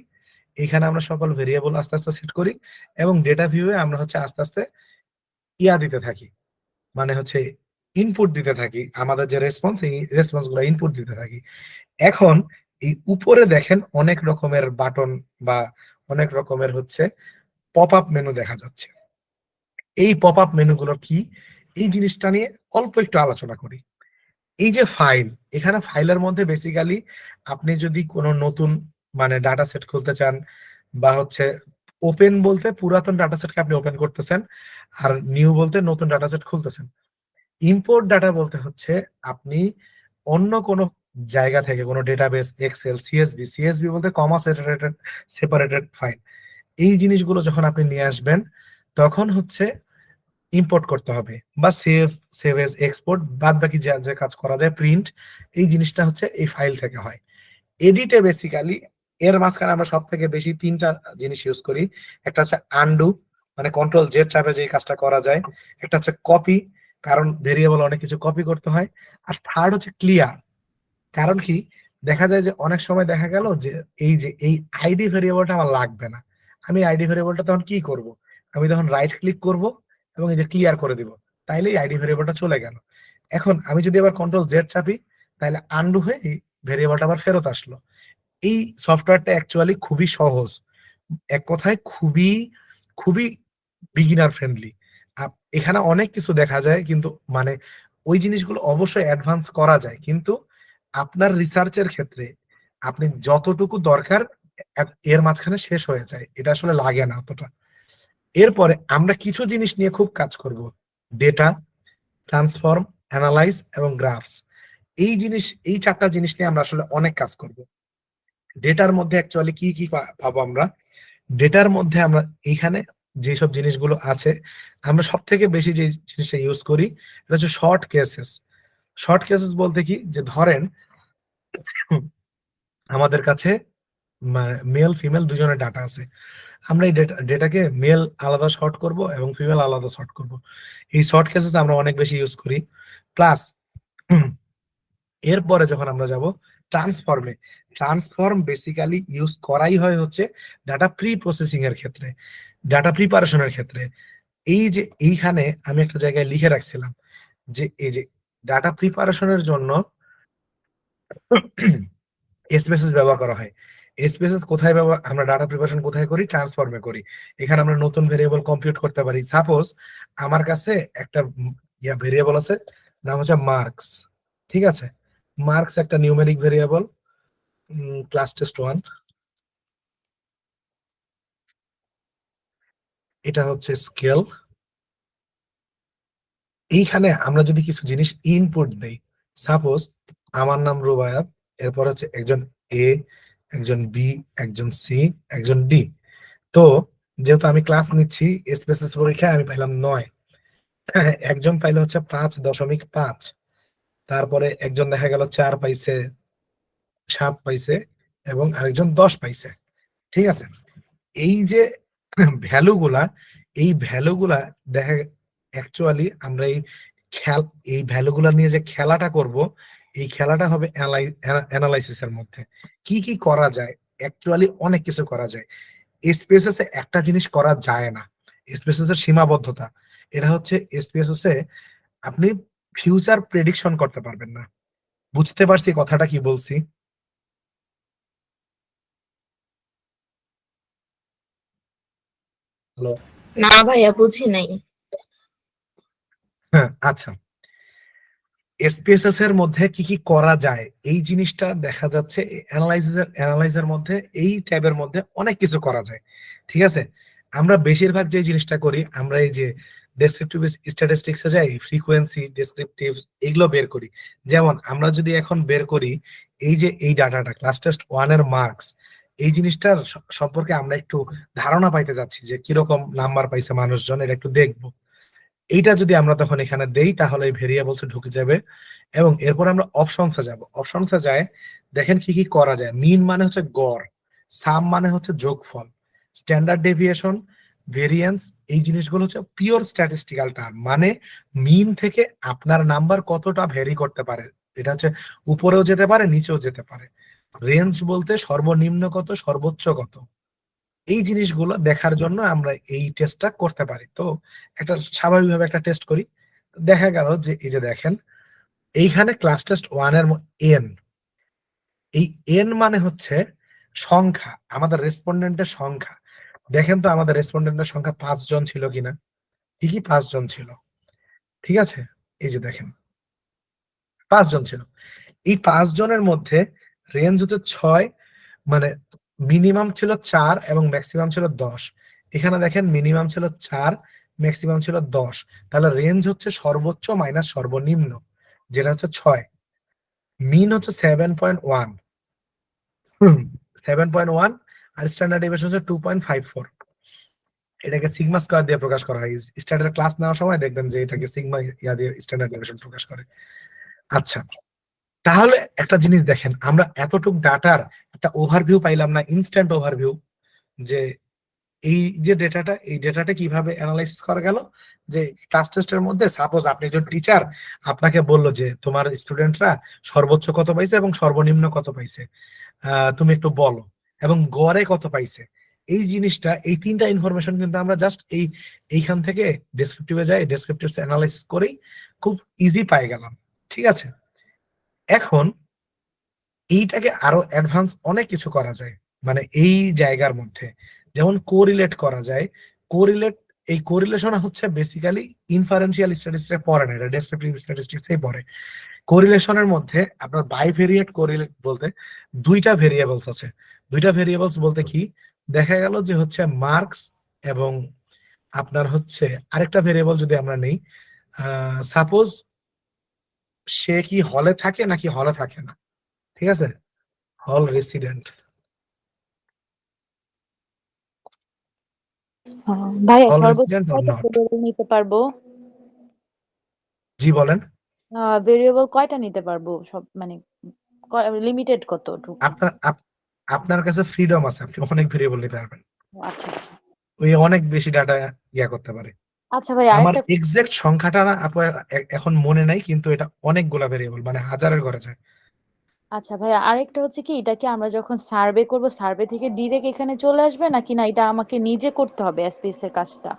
এখানে আমরা সকল ভেরিয়েবল আস্তে আস্তে সেট করি, এবং ডেটা ভিউয়ে আমরা হচ্ছে আস্তে আস্তে ইয়া দিতে থাকি, মানে হচ্ছে ইনপুট দিতে থাকি, আমাদের যে রেসপন্স, এই রেসপন্স গুলো ইনপুট দিতে থাকি। এখন এই উপরে দেখেন অনেক রকমের বাটন বা অনেক রকমের হচ্ছে পপ আপ মেনু দেখা যাচ্ছে। এই পপ আপ মেনুগুলো কি, এই জিনিসটা নিয়ে অল্প একটু আলোচনা করি। এই যে ফাইল, এখানে ফাইলের মধ্যে বেসিক্যালি আপনি যদি কোনো নতুন মানে ডাটা সেট খুলতে চান, বা হচ্ছে ওপেন বলতে পুরাতন ডাটা সেটকে আপনি ওপেন করতেছেন, আর নিউ বলতে নতুন ডাটা সেট খুলতেছেন। ইম্পোর্ট ডাটা বলতে হচ্ছে আপনি অন্য কোনো জায়গা থেকে কোনো ডেটাবেস, এক্সেল, সিএসভি বলতে কমা সেপারেটেড ফাইল, এই জিনিসগুলো যখন আপনি নিয়ে আসবেন তখন হচ্ছে ইম্পোর্ট করতে হবে, বা সেভ এজ এক্সপোর্ট, বাদ বাকি যে যে কাজ করা যায়, প্রিন্ট, এই জিনিসটা হচ্ছে এই ফাইল থেকে হয়। এডিটে বেসিক্যালি এর মাঝখানে আমরা সব থেকে বেশি তিনটা জিনিস ইউজ করি। একটা হচ্ছে আনডু, মানে কন্ট্রোল জেড চাপে যে কাজটা করা যায়। একটা হচ্ছে কপি, কারণ ভেরিয়েবল অনেক কিছু কপি করতে হয়। আর থার্ড হচ্ছে ক্লিয়ার। কারণ কি, দেখা যায় যে অনেক সময় দেখা গেল যে এই আইডি ভেরিয়েবলটা আমার লাগবে না, আমি আইডি ভেরিয়েবলটা তখন কি করব, আমি তখন রাইট ক্লিক করব এবং এই যে ক্লিয়ার করে দিব, তাইলে আইডি ভেরিয়েবলটা চলে গেল। এখন আমি যদি আবার কন্ট্রোল জেড চাপি, তাহলে আনডু হয়ে এই ভেরিয়েবলটা আবার ফেরত আসলো। এই সফটওয়্যারটা অ্যাকচুয়ালি খুবই সহজ, এক কথায় খুবই খুবই বিগিনার ফ্রেন্ডলি। এখানে অনেক কিছু দেখা যায়, কিন্তু মানে ওই জিনিসগুলো অবশ্যই অ্যাডভান্স করা যায়, কিন্তু আপনার রিসার্চের ক্ষেত্রে আপনি যতটুকু দরকার এর মাঝখানে শেষ হয়ে যায়, এটা আসলে লাগে না অতটা। এরপরে আমরা কিছু জিনিস নিয়ে খুব কাজ করব, ডেটা, ট্রান্সফর্ম, অ্যানালাইজ এবং গ্রাফস। এই চারটা জিনিস নিয়ে আমরা আসলে অনেক কাজ করব। ডেটার মধ্যে অ্যাকচুয়ালি কি কি পাবো আমরা? ডেটার মধ্যে আমরা এইখানে যেসব জিনিসগুলো আছে, আমরা সব থেকে বেশি যে জিনিসটা ইউজ করি এটা হচ্ছে শর্ট কেসেস। শর্ট কেসেস বলতে কি, যে ধরেন আমাদের কাছে মেল ফিমেল দুজনের ডাটা আছে, আমরা এই ডেটাকে মেল আলাদা শর্ট করব এবং ফিমেল আলাদা শর্ট করব। এই শর্ট কেসেস আমরা অনেক বেশি ইউজ করি। প্লাস এরপরে যখন আমরা যাব ট্রান্সফর্মে, ট্রান্সফর্ম বেসিক্যালি ইউজ করাই হয় হচ্ছে ডাটা প্রি প্রসেসিং এর ক্ষেত্রে, ডাটা প্রিপারেশনের ক্ষেত্রে। এই যে এইখানে আমি একটা জায়গায় লিখে রাখছিলাম যে এই যে ডাটা প্রিপারেশনের জন্য এসপিএসএস ব্যবহার করা হয়। এসপিএসএস কোথায় ব্যবহার, আমরা ডাটা প্রিপারেশন কোথায় করি? ট্রান্সফর্মে করি। এখানে আমরা নতুন ভেরিয়েবল কম্পিউট করতে পারি। সাপোজ আমার কাছে একটা ভেরিয়েবল আছে, নাম হচ্ছে মার্কস, ঠিক আছে? মার্কস একটা নিউমেরিক ভেরিয়েবল, ক্লাস টেস্ট 1, এটা হচ্ছে স্কেল। এইখানে আমরা যদি কিছু জিনিস ইনপুট দেই, সাপোজ আমার নাম রুবায়াত, এরপর হচ্ছে একজন এ, একজন বি, একজন সি, একজন ডি। তো যেহেতু আমি ক্লাস নিচ্ছি, এসপিএসএস পরীক্ষায় আমি পাইলাম 9, একজন পাইলে হচ্ছে 5.5, তারপরে একজন দেখা গেল 4 পাইছে, 7 পাইছে এবং আরেকজন 10 পাইছে, ঠিক আছে? এই যে ভ্যালুগুলা, এই ভ্যালুগুলা দেখা অ্যাকচুয়ালি আমরা এই ভ্যালুগুলা নিয়ে যে খেলাটা করব, এই খেলাটা হবে অ্যানালাইসিসের মধ্যে। কি কি করা যায়? অ্যাকচুয়ালি অনেক কিছু করা যায়। এসপিএসএস এ একটা জিনিস করা যায় না, এসপিএসএস এর সীমাবদ্ধতা। এটা হচ্ছে এসপিএসএস এ আপনি ফিউচার প্রেডিকশন করতে পারবেন না। বুঝতে পারছি কথাটা কি বলছি? হ্যালো? না ভাইয়া বুঝি নাই। হ্যাঁ, আচ্ছা। এসপিএসএস এর মধ্যে কি কি করা যায়, এই জিনিসটা দেখা যাচ্ছে অ্যানালাইজার মধ্যে, এই ট্যাবের মধ্যে অনেক কিছু করা যায়, ঠিক আছে? আমরা বেশিরভাগ যে জিনিসটা করি, আমরা এই যে ডেসক্রিপটিভ স্ট্যাটিস্টিক্সে যাই, ফ্রিকোয়েন্সি, ডেসক্রিপটিভ, এগুলো বের করি। যেমন আমরা যদি এখন বের করি এই যে এই ডাটাটা ক্লাস টেস্ট 1 এর মার্কস, এই জিনিসটার সম্পর্কে আমরা একটু ধারণা পাইতে যাচ্ছি যে কিরকম নাম্বার পাইছে মানুষজন, এটা একটু দেখবো। এইটা যদি আমরা তখন এখানে দেই, তাহলে এই ভেরিয়েবলসে ঢুকে যাবে এবং এরপর আমরা অপশনসে যাব। অপশনসে যায় দেখেন কি কি করা যায়। মিন মানে হচ্ছে গড়, সাম মানে হচ্ছে যোগফল, স্ট্যান্ডার্ড ডেভিয়েশন, ভেরিয়েন্স, এই জিনিসগুলো হচ্ছে পিওর স্ট্যাটিস্টিক্যাল টার্ম, মানে মিন থেকে আপনার নাম্বার কতটা ভেরি করতে পারে, এটা হচ্ছে উপরেও যেতে পারে, নিচেও যেতে পারে। রেঞ্জ বলতে সর্বনিম্ন কত, সর্বোচ্চ কত, এই জিনিসগুলো দেখার জন্য আমরা এই টেস্টটা করতে পারি। তো একটা স্বাভাবিকভাবে একটা টেস্ট করি, দেখা গেল যে এই যে দেখেন এইখানে ক্লাস টেস্ট 1 এর এন, এই এন মানে হচ্ছে সংখ্যা, আমাদের রেসপন্ডেন্টের সংখ্যা। দেখেন তো আমাদের রেসপন্ডেন্টের সংখ্যা 5 জন ছিল কিনা? ঠিকই 5 জন ছিল, ঠিক আছে? এই যে দেখেন 5 জন ছিল। এই 5 জনের মধ্যে রেঞ্জ হচ্ছে 6, মানে মিনিমাম ছিল 4 এবং ম্যাক্সিমাম ছিল 10। এখানে দেখেন মিনিমাম ছিল 4, ম্যাক্সিমাম ছিল 10, তাহলে রেঞ্জ হচ্ছে সর্বোচ্চ মাইনাস সর্বনিম্ন, যেটা হচ্ছে 6। মিন হচ্ছে 7.1, 7.1, আর স্ট্যান্ডার্ড ডেভিয়েশন হচ্ছে 2.54। এটাকে সিগমা স্কয়ার দিয়ে প্রকাশ করা হয়। স্ট্যান্ডার্ড ক্লাস নেওয়ার সময় দেখবেন যে এটাকে সিগমা ইয়া দিয়ে স্ট্যান্ডার্ড ডেভিয়েশন প্রকাশ করে। আচ্ছা, তাহলে একটা জিনিস দেখেন, আমরা এতটুক ডাটার একটা ওভারভিউ পাইলাম না, ইনস্ট্যান্ট ওভারভিউ, যে এই ডেটাটা কিভাবে অ্যানালাইসিস করা গেল। যে ক্লাস টেস্টের মধ্যে সাপোজ আপনি একজন টিচার, আপনাকে বললো যে তোমার স্টুডেন্টরা সর্বোচ্চ কত পাইছে এবং সর্বনিম্ন কত পাইছে, তুমি একটু বলো, এবং গড়ে কত পাইছে। এই জিনিসটা, এই তিনটা ইনফরমেশন কিন্তু আমরা জাস্ট এইখান থেকে ডেসক্রিপটিভে যাই, ডেসক্রিপটিভ অ্যানালাইসিস করেই খুব ইজি পাই গেলাম। ঠিক আছে, এখন এইটাকে আরো অ্যাডভান্স অনেক কিছু করা যায়, মানে এই জায়গার মধ্যে যেমন কোরিলেট করা যায়। এই কোরিলেশন হচ্ছে বেসিক্যালি ইনফারেন্সিয়াল স্ট্যাটিস্টিক্স পড়ে না, এটা ডেসক্রিপটিভ স্ট্যাটিস্টিক্সে পড়ে। কোরিলেশনের মধ্যে আপনার বাইভেরিয়েট কোরিলেট বলতে দুইটা ভেরিয়েবলস আছে। দুইটা ভেরিয়েবলস বলতে কি, দেখা গেল যে হচ্ছে মার্কস এবং আপনার হচ্ছে আরেকটা ভেরিয়েবল যদি আমরা নেই, সাপোজ সে কি হলে থাকে নাকি হলে থাকে না। ঠিক আছে, হল রেসিডেন্ট। ভাইয়া হল সর্বোচ্চ রেসিডেন্ট অর কয়টা নট। ভেরিয়েবল নিতে পারবো? জি বলেন। ভেরিয়েবল কয়টা নিতে পারবো? সব মানে লিমিটেড কতটুকু? আপনার কাছে ফ্রিডম আছে, আপনি অনেক ভেরিয়েবল নিতে পারবেন, আচ্ছা আচ্ছা ওই অনেক বেশি ডাটা ইয়া করতে পারে। আচ্ছা ভাই, আমার আরেকটা এক্সাক্ট সংখ্যাটা না আপু এখন মনে নাই, কিন্তু এটা অনেকগুলা ভেরিয়েবল, মানে হাজারের ঘরে যায়। আচ্ছা ভাই, আরেকটা হচ্ছে কি, এটা কি আমরা যখন সার্ভে করব, সার্ভে থেকে ডিরেক্ট এখানে চলে আসবে নাকি না এটা আমাকে নিজে করতে হবে এসপিএস এর কাজটা?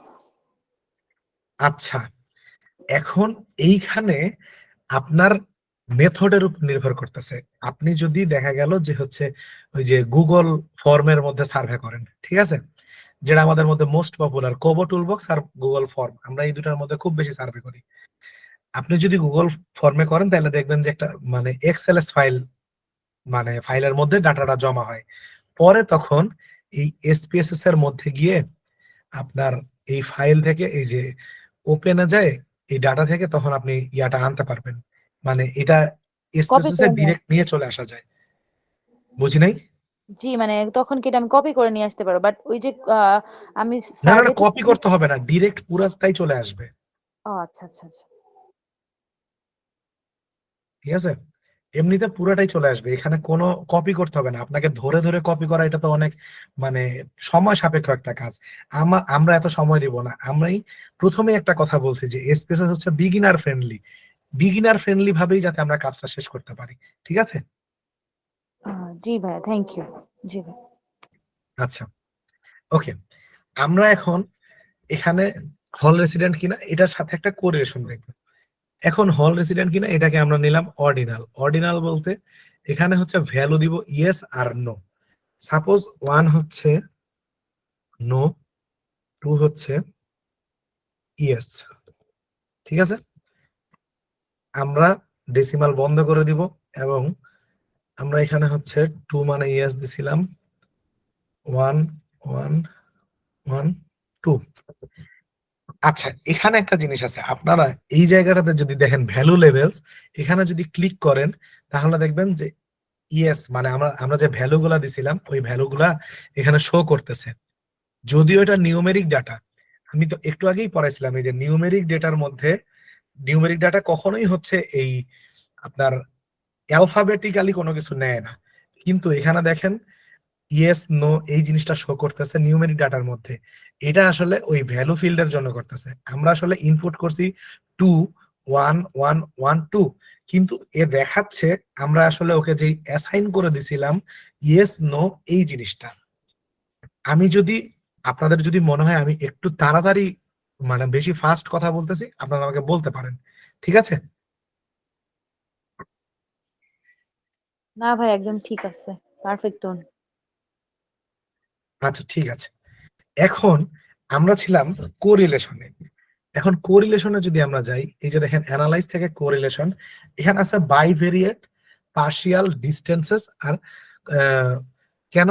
আচ্ছা, এখন এইখানে আপনার মেথডের উপর নির্ভর করতেছে। আপনি যদি দেখা গেল যে হচ্ছে ওই যে গুগল ফর্মের মধ্যে সার্ভে করেন, ঠিক আছে, যেটা আমাদের মধ্যে মোস্ট পপুলার, কোবো টুলবক্স আর গুগল ফর্ম, আমরা এই দুটার মধ্যে খুব বেশি সার্ভে করি। আপনি যদি গুগল ফর্মে করেন তাহলে দেখবেন যে একটা মানে এক্সএলএস ফাইল, মানে ফাইলের মধ্যে ডাটাটা জমা হয়। পরে তখন এই এসপিএসএস এর মধ্যে গিয়ে আপনার এই ফাইল থেকে এই যে ওপেনে যায় এই ডাটা থেকে, তখন আপনি ইয়াটা আনতে পারবেন, মানে এটা কপি এসপিএসএস এ করে নিয়ে ডিরেক্ট নিয়ে চলে আসা যায়। বুঝি নাই? জি, মানে তখন কি এটা আমি কপি করে নিয়ে আসতে পারবো? বাট ওই যে আমি না না না, সার্ভে থেকে কপি করতে হবে না, ডিরেক্ট পুরাটাই চলে আসবে। ও আচ্ছা আচ্ছা আচ্ছা ঠিক আছে, এমনিতে পুরাটাই চলে আসবে, এখানে কোনো কপি করতে হবে না আপনাকে। ধরে ধরে কপি করা এটা তো অনেক মানে সময় সাপেক্ষ একটা কাজ। আমরা এত সময় দিব না। আমরাই প্রথমে একটা কথা বলছি যে এসপিএসএস হচ্ছে বিগিনার ফ্রেন্ডলি ভাবেই যাতে আমরা কাজটা শেষ করতে পারি। ঠিক আছে, জি ভাইয়া, থ্যাংক ইউ। জি ভাই। আচ্ছা, ওকে। আমরা এখন এখানে হল রেসিডেন্ট কিনা এটার সাথে একটা কোরিলেশন দেখবো। এখন হল রেসিডেন্ট কিনা এটাকে আমরা নিলাম অর্ডিনাল। অর্ডিনাল বলতে এখানে হচ্ছে ভ্যালু দিব ইয়েস আর নো। সাপোজ 1 হচ্ছে নো, 2 হচ্ছে ইয়েস। ঠিক আছে, আমরা ডেসিমাল বন্ধ করে দিব এবং আমরা এখানে হচ্ছে 2 মানে ইয়েস দিছিলাম, 1 1 1 2। আচ্ছা, এখানে একটা জিনিস আছে, আপনারা এই জায়গাটাতে যদি দেখেন ভ্যালু লেভেলস, এখানে যদি ক্লিক করেন তাহলে দেখবেন যে ইয়েস মানে আমরা যে ভ্যালুগুলা দিছিলাম ওই ভ্যালুগুলা এখানে শো করতেছে। যদিও এটা নিউমেরিক ডাটা, আমি তো একটু আগেই পড়াইছিলাম এই যে নিউমেরিক ডাটা কখনোই হচ্ছে এই আপনার অ্যালফাবেটিক্যালি কোনো কিছু নেয় না, কিন্তু এখানে দেখেন ইয়েস নো এই জিনিসটা শো করতেছে নিউমেরিক ডাটার মধ্যে। এটা আসলে ওই ভ্যালু ফিল্ডের জন্য করতেছে। আমরা আসলে ইনপুট করছি 2 1 1 1 2, কিন্তু এ দেখাচ্ছে আমরা আসলে ওকে যেই অ্যাসাইন করে দিছিলাম ইয়েস নো এই জিনিসটা। আপনাদের যদি মনে হয় আমি একটু তাড়াতাড়ি মানে বেশি ফাস্ট কথা বলতেছি, আপনারা আমাকে বলতে পারেন। ঠিক আছে, না ভাই, একদম ঠিক আছে, পারফেক্ট টোন। আচ্ছা ঠিক আছে। এখন আমরা ছিলাম কোরিলেশনে। এখন কোরিলেশনে যদি আমরা যাই, এই যে দেখেন অ্যানালাইজ থেকে কোরিলেশন, এখানে আছে বাইভেরিয়েট, পার্শিয়াল, ডিস্টেন্সেস আর কেন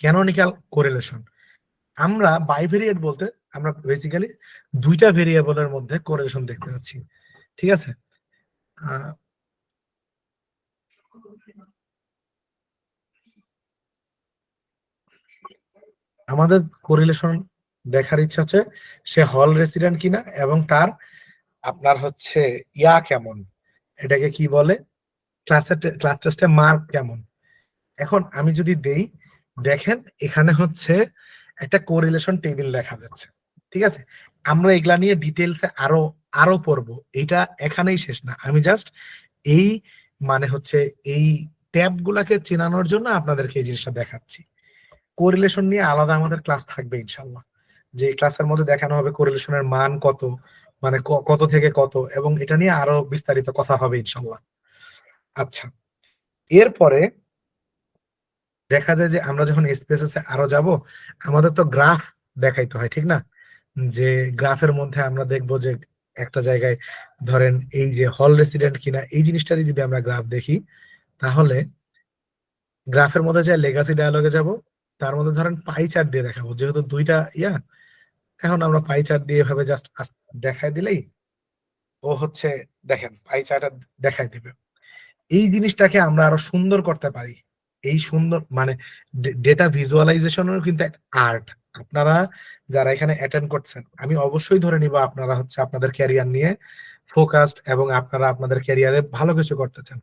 ক্যানোনিক্যাল কোরিলেশন। আমরা বাইভেরিয়েট বলতে আমরা বেসিক্যালি দুইটা ভেরিয়েবলের মধ্যে কোরিলেশন দেখতে যাচ্ছি। ঠিক আছে, আমাদের কোরিলেশন দেখার ইচ্ছা হচ্ছে সে হল রেসিডেন্ট কিনা এবং তার আপনার হচ্ছে ইয়া কেমন, এটাকে কি বলে, ক্লাস টেস্টে মার্ক কেমন। এখন আমি যদি দেই, দেখেন এখানে হচ্ছে একটা কোরিলেশন টেবিল দেখা যাচ্ছে, ঠিক আছে। আমরা এগুলা নিয়ে ডিটেলসে আরো পড়বো, এটা এখানেই শেষ না। আমি জাস্ট এই মানে হচ্ছে এই ট্যাব গুলাকে চেনানোর জন্য আপনাদেরকে এই জিনিসটা দেখাচ্ছি। কোরিলেশন নিয়ে আলাদা আমাদের ক্লাস থাকবে ইনশাল্লাহ, যে ক্লাসের মধ্যে দেখানো হবে কোরিলেশনের মান কত, মানে কত থেকে কত, এবং এটা নিয়ে আরো বিস্তারিত কথা হবে ইনশাল্লাহ। আচ্ছা, এরপরে দেখা যায় যে আমরা যখন স্পেসেসে আরো যাব, আমাদের তো গ্রাফ দেখাইতে হয়, ঠিক না? যে গ্রাফের মধ্যে আমরা দেখব যে একটা জায়গায় ধরেন এই যে হল রেসিডেন্ট কিনা, এই জিনিসটারই যদি আমরা গ্রাফ দেখি, তাহলে গ্রাফের মধ্যে যে লেগাসি ডায়ালগে যাব, তার মধ্যে ধরেন পাই চার্ট দিয়ে দেখাবো, যেহেতু দুইটা ইয়া। এখন আমরা পাই চার্ট দিয়ে এভাবে জাস্ট দেখাই দিলেই ও হচ্ছে দেখেন পাই চার্ট দেখাই দিবে। এই জিনিসটাকে আমরা আরো সুন্দর করতে পারি। এই সুন্দর মানে ডেটা ভিজুয়ালাইজেশনের কিন্তু একটা আর্ট। আপনারা যারা এখানে অ্যাটেন্ড করছেন, আমি অবশ্যই ধরে নিব আপনারা হচ্ছে আপনাদের ক্যারিয়ার নিয়ে ফোকাসড এবং আপনারা আপনাদের ক্যারিয়ারে ভালো কিছু করতে চান।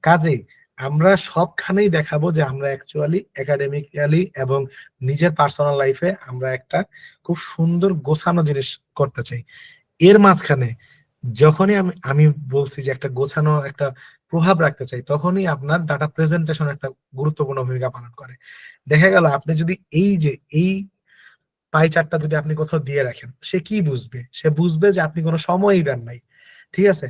কাজেই আমরা সবখানেই দেখাবো যে আমরা অ্যাকচুয়ালি একাডেমিক্যালি এবং নিজের পার্সোনাল লাইফে আমরা একটা খুব সুন্দর গোছানো জিনিস করতে চাই। এর মাঝখানে যখনই আমি বলছি যে একটা গোছানো একটা প্রভাব রাখতে চাই, তখনই আপনার ডাটা প্রেজেন্টেশন একটা গুরুত্বপূর্ণ ভূমিকা পালন করে। দেখা গেল আপনি যদি এই পাই চার্টটা যদি আপনি কোথাও দিয়ে রাখেন, সে কি বুঝবে? সে বুঝবে যে আপনি কোনো সময়ই দেন নাই, ঠিক আছে,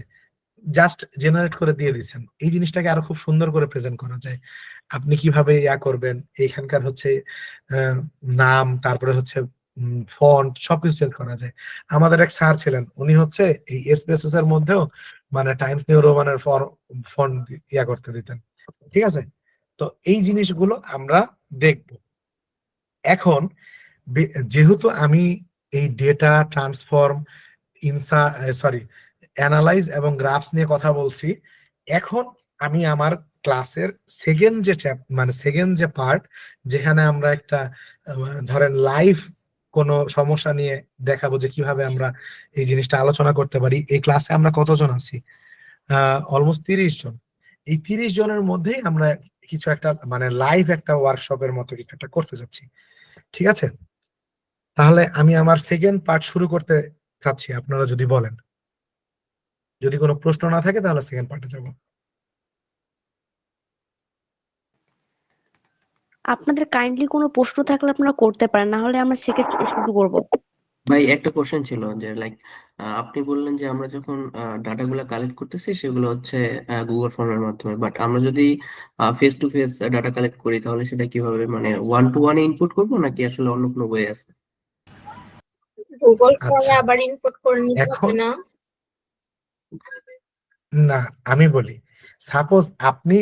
জাস্ট জেনারেট করে দিয়ে দিচ্ছেন। এই জিনিসটাকে আরো খুব সুন্দর করে প্রেজেন্ট করা যায়। আপনি কিভাবে ইয়া করবেন, এইখানকার হচ্ছে নাম, তারপরে হচ্ছে ফন্ট, সবকিছু চেঞ্জ করা যায়। আমাদের এক স্যার ছিলেন, উনি হচ্ছে এই এসপিএসএস এর মধ্যেও মানে টাইমস নিউ রোমানের ফন্ট ইয়া করতে দিতেন, ঠিক আছে। তো এই জিনিসগুলো আমরা দেখব। এখন যেহেতু আমি এই ডেটা ট্রান্সফর্ম অ্যানালাইজ এবং গ্রাফস নিয়ে কথা বলছি, এখন আমি আমার ক্লাসের সেকেন্ড যে পার্ট, যেখানে আমরা একটা ধরেন লাইভ কোনো সমস্যা নিয়ে দেখাবো যে কিভাবে আমরা এই জিনিসটা আলোচনা করতে পারি। এই ক্লাসে আমরা কতজন আছি? অলমোস্ট 30 জন। এই 30 জনের মধ্যেই আমরা কিছু একটা মানে লাইভ একটা ওয়ার্কশপের মতো কিছু একটা করতে যাচ্ছি, ঠিক আছে। তাহলে আমি আমার সেকেন্ড পার্ট শুরু করতে চাচ্ছি, আপনারা যদি বলেন। যদি কোনো প্রশ্ন না থাকে তাহলে সেকেন্ড পার্টে যাব। আপনাদের কাইন্ডলি কোনো প্রশ্ন থাকলে আপনারা করতে পারেন, না হলে আমরা সেকেন্ড শুরু করব। ভাই একটা কোশ্চেন ছিল যে লাইক আপনি বললেন যে আমরা যখন ডাটাগুলো কালেক্ট করতেছি সেগুলো হচ্ছে গুগল ফর্মের মাধ্যমে, বাট আমরা যদি face to face data collect করি তাহলে সেটা কিভাবে, মানে ওয়ান টু ওয়ান ইনপুট করবো নাকি আসলে অন্য কোনো ওয়ে আছে? গুগল ফর্মে আচ্ছা, আবার ইনপুট করে নিতে হবে এখন না? না, আমি বলি, সাপোজ আপনি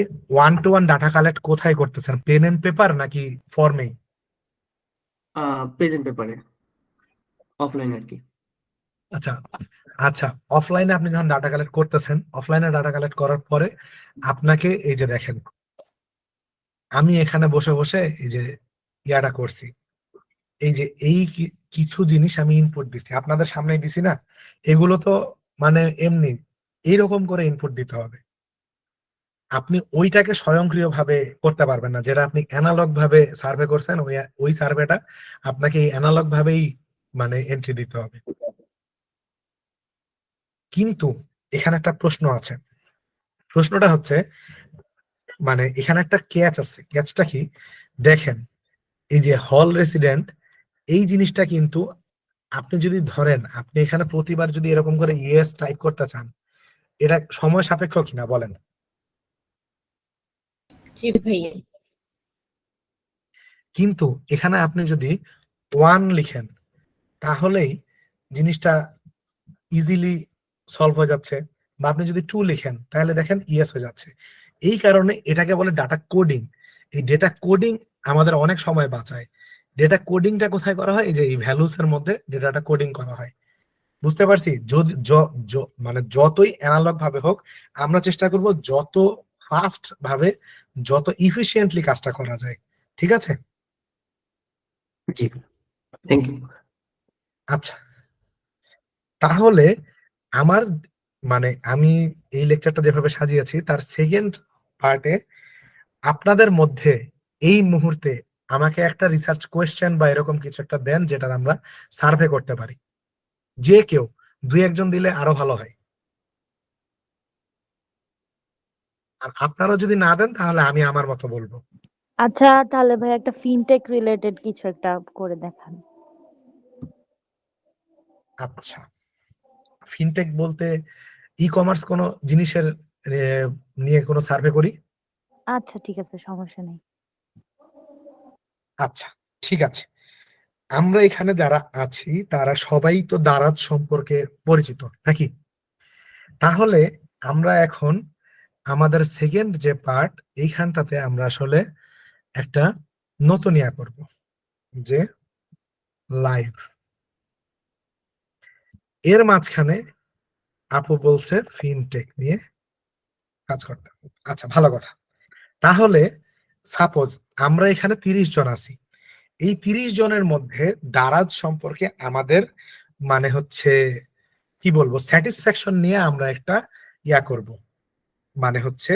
1-to-1 ডাটা কালেক্ট কোথায় করতেছেন, পেন এন্ড পেপার নাকি ফর্মেই? প্রেজেন্ট পেপারে, অফলাইন আর কি। আচ্ছা আচ্ছা, অফলাইনে আপনি যখন ডাটা কালেক্ট করতেছেন, অফলাইনে ডাটা কালেক্ট করার পরে আপনাকে এই যে দেখেন, আমি এখানে বসে বসে এই যে ইয়াটা করছি, এই যে কিছু জিনিস আমি ইনপুট দিছি, আপনাদের সামনেই দিছি না? এগুলো তো মানে এমনি এইরকম করে ইনপুট দিতে হবে। আপনি ওইটাকে স্বয়ংক্রিয়ভাবে করতে পারবেন না, যেটা আপনি অ্যানালগ ভাবে সার্ভে করছেন, ওই সার্ভেটা আপনাকে অ্যানালগ ভাবেই মানে এন্ট্রি দিতে হবে। কিন্তু এখানে একটা প্রশ্ন আছে। প্রশ্নটা হচ্ছে মানে এখানে একটা ক্যাচ আছে। ক্যাচটা কি? দেখেন, এই যে হল রেসিডেন্ট, এই জিনিসটা কিন্তু আপনি যদি ধরেন আপনি এখানে প্রতিবার যদি এরকম করে ইয়েস টাইপ করতে চান, এটা সময় সাপেক্ষ কিনা বলেন? জি ভাইয়া। কিন্তু এখানে আপনি যদি 1 লিখেন তাহলেই জিনিসটা ইজিলি সলভ হয়ে যাচ্ছে, বা আপনি যদি 2 লিখেন তাহলে দেখেন ইয়েস হয়ে যাচ্ছে। এই কারণে এটাকে বলে ডাটা কোডিং। এই ডেটা কোডিং আমাদের অনেক সময় বাঁচায়। ডেটা কোডিংটা কোথায় করা হয়? এই যে এই ভ্যালুস এর মধ্যে ডেটাটা কোডিং করা হয়। বুঝতে পারছি? যদি মানে যতই অ্যানালগ ভাবে হোক, আমরা চেষ্টা করব যত ফাস্ট ভাবে, যত ইফিশিয়েন্টলি কাজটা করা যায়, ঠিক আছে? জি, থ্যাংক ইউ। আচ্ছা, তাহলে আমার মানে আমি এই লেকচারটা যেভাবে সাজিয়েছি তার সেকেন্ড পার্টে আপনাদের মধ্যে এই মুহূর্তে আমাকে একটা রিসার্চ কোয়েশ্চেন বা এরকম কিছু একটা দেন যেটা আমরা সার্ভে করতে পারি। যে কেউ 2-1 জন দিলে আরো ভালো হয়। আর আপনারা যদি না দেন তাহলে আমি আমার মতো বলবো। আচ্ছা তাহলে ভাই একটা ফিনটেক রিলেটেড কিছু একটা করে দেখান। আচ্ছা, ফিনটেক বলতে ই কমার্স কোনো জিনিসের নিয়ে কোনো সার্ভে করি। আচ্ছা ঠিক আছে, সমস্যা নেই। আচ্ছা, ঠিক আছে। আমরা এখানে যারা আছি তারা সবাই তো দারাজ সম্পর্কে পরিচিত নাকি? তাহলে আমরা এখন আমাদের সেকেন্ড যে পার্ট এইখানটাতে আমরা আসলে একটা নতুন ইয়া করব, যে লাইভ। এর মাঝখানে আপু বলছে ফিনটেক নিয়ে কাজ করতে। আচ্ছা, ভালো কথা। তাহলে সাপোজ আমরা এখানে 30 জন আছি। এই 30 জনের মধ্যে দারাজ সম্পর্কে আমাদের মানে হচ্ছে কি বলবো স্যাটিসফ্যাকশন নিয়ে আমরা একটা ইয়া করব, মানে হচ্ছে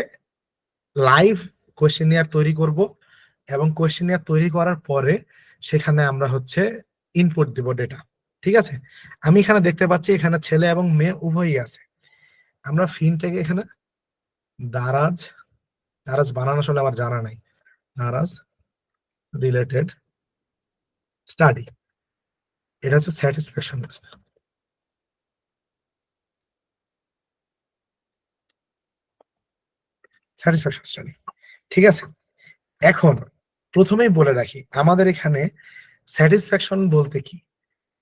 লাইভ কোয়েশ্চেনিয়ার তৈরি করব এবং কোয়েশ্চেনিয়ার তৈরি করার পরে সেখানে আমরা হচ্ছে ইনপুট দিব ডেটা। ঠিক আছে, আমি এখানে দেখতে পাচ্ছি এখানে ছেলে এবং মেয়ে উভয়ই আছে। আমরা ফিনটেকে এখানে দারাজ দারাজ বানানো আসলে আমার জানা নাই। দারাজ রিলেটেড স্টাডি, এটা হচ্ছে স্যাটিসফ্যাকশন স্টাডি। ঠিক আছে, এখন প্রথমেই বলে রাখি আমাদের এখানে স্যাটিসফ্যাকশন বলতে কি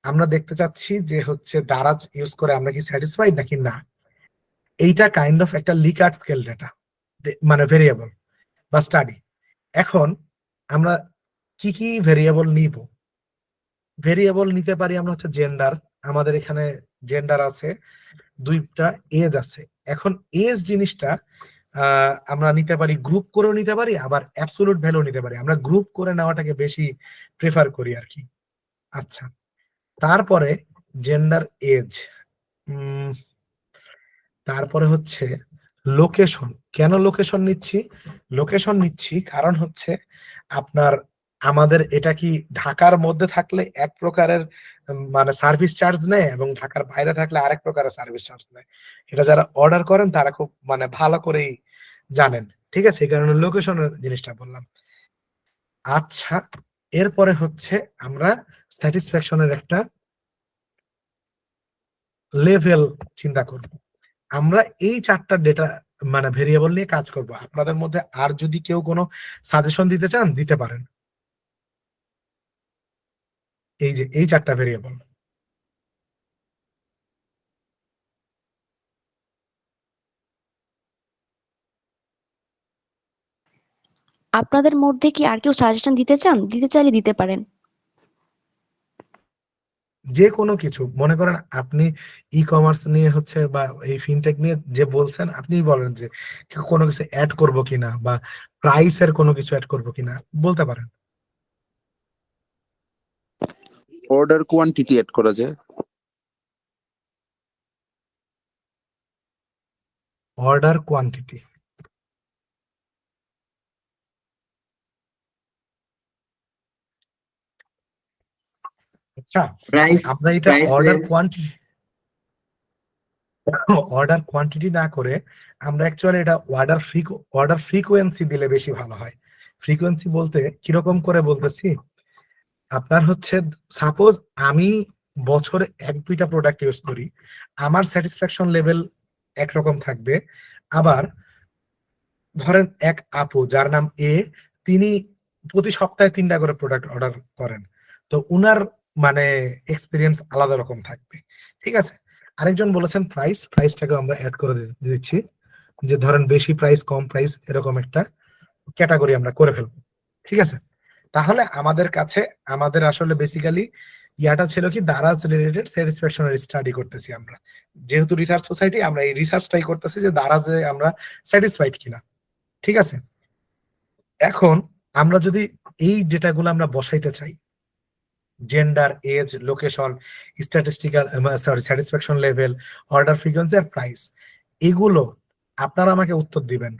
আমরা দেখতে চাচ্ছি যে হচ্ছে দারাজ ইউজ করে আমরা কি স্যাটিসফাইড নাকি না। এইটা কাইন্ড অফ একটা লিকার্ট স্কেল ডেটা, মানে ভেরিয়েবল বা স্টাডি। এখন আমরা কি কি ভেরিয়েবল নিব? ভেরিয়েবল নিতে পারি আমরা হচ্ছে জেন্ডার, আমাদের এখানে জেন্ডার আছে, 2টা এজ আছে। এখন এজ জিনিসটা আমরা নিতে পারি, গ্রুপ করেও নিতে পারি, আবার অ্যাবসোলুট ভ্যালু নিতে পারি। আমরা গ্রুপ করে নেওয়াটাকে বেশি প্রেফার করি আর কি। আচ্ছা, তারপরে জেন্ডার এজ, তারপরে হচ্ছে লোকেশন। কেন লোকেশন নিচ্ছি? লোকেশন নিচ্ছি কারণ হচ্ছে আপনার আমাদের এটা কি ঢাকার মধ্যে থাকলে এক প্রকারের মানে সার্ভিস চার্জ নেয় এবং ঢাকার বাইরে থাকলে আরেক প্রকারের সার্ভিস চার্জ নেয়। এটা যারা অর্ডার করেন তারা খুব মানে ভালো করেই জানেন। ঠিক আছে, এই কারণে লোকেশনের জিনিসটা বললাম। আচ্ছা, এরপরে হচ্ছে আমরা স্যাটিসফ্যাকশনের একটা লেভেল চিন্তা করব। আমরা এই 4টা ডেটা মানে ভেরিয়েবল নিয়ে কাজ করব। আপনাদের মধ্যে আর যদি কেউ কোনো সাজেশন দিতে চান দিতে পারেন। এই যে এই 4টা ভেরিয়েবল, আপনাদের মধ্যে কি আর কেউ সাজেশন দিতে চান? দিতে চাইলে দিতে পারেন। যে কোনো কিছু মনে করেন আপনি ই কমার্স নিয়ে হচ্ছে বা এই ফিনটেক নিয়ে যে বলছেন, আপনি বলেন যে কোনো কিছু অ্যাড করব কিনা বা প্রাইসের কোনো কিছু অ্যাড করব কিনা বলতে পারেন। অর্ডার কোয়ান্টিটি এড করা যায়। অর্ডার কোয়ান্টিটি, আচ্ছা প্রাইস আমরা এটা প্রাইস অর্ডার রেঞ্জ। কোয়ান্টিটি না করে আমরা অ্যাকচুয়ালি এটা অর্ডার ফ্রিকোয়েন্সি দিলে বেশি ভালো হয়। ফ্রিকোয়েন্সি বলতে কিরকম করে বলতেছি, আপনার হচ্ছে সাপোজ আমি বছরে 1-2টা প্রোডাক্ট ইউজ করি, আমার স্যাটিসফ্যাকশন লেভেল একরকম থাকবে। আবার ধরেন এক আপু যার নাম এ, তিনি প্রতি সপ্তাহে 3টা করে প্রোডাক্ট অর্ডার করেন, তো উনার মানে এক্সপিরিয়েন্স আলাদা রকম থাকবে। ঠিক আছে, আরেকজন বলেছেন প্রাইসটাকে আমরা অ্যাড করে দিচ্ছি, যে ধরেন বেশি প্রাইস কম প্রাইস এরকম একটা ক্যাটাগরি আমরা করে ফেলবো। ঠিক আছে, তাহলে আমাদের কাছে আমাদের আসলে বেসিক্যালি ইয়াটা ছিল কি দারাজ রিলেটেড স্যাটিসফ্যাকশনের স্টাডি করতেছি আমরা। যেহেতু রিসার্চ সোসাইটি, আমরা এই রিসার্চটাই করতেছি যে দারাজে আমরা স্যাটিসফাইড কিনা। ঠিক আছে, এখন আমরা যদি এই ডেটাগুলো আমরা বসাইতে চাই, gender, age, location, statistical satisfaction level, order frequency আর প্রাইস। এগুলো আপনারা আমাকে উত্তর দিবেন,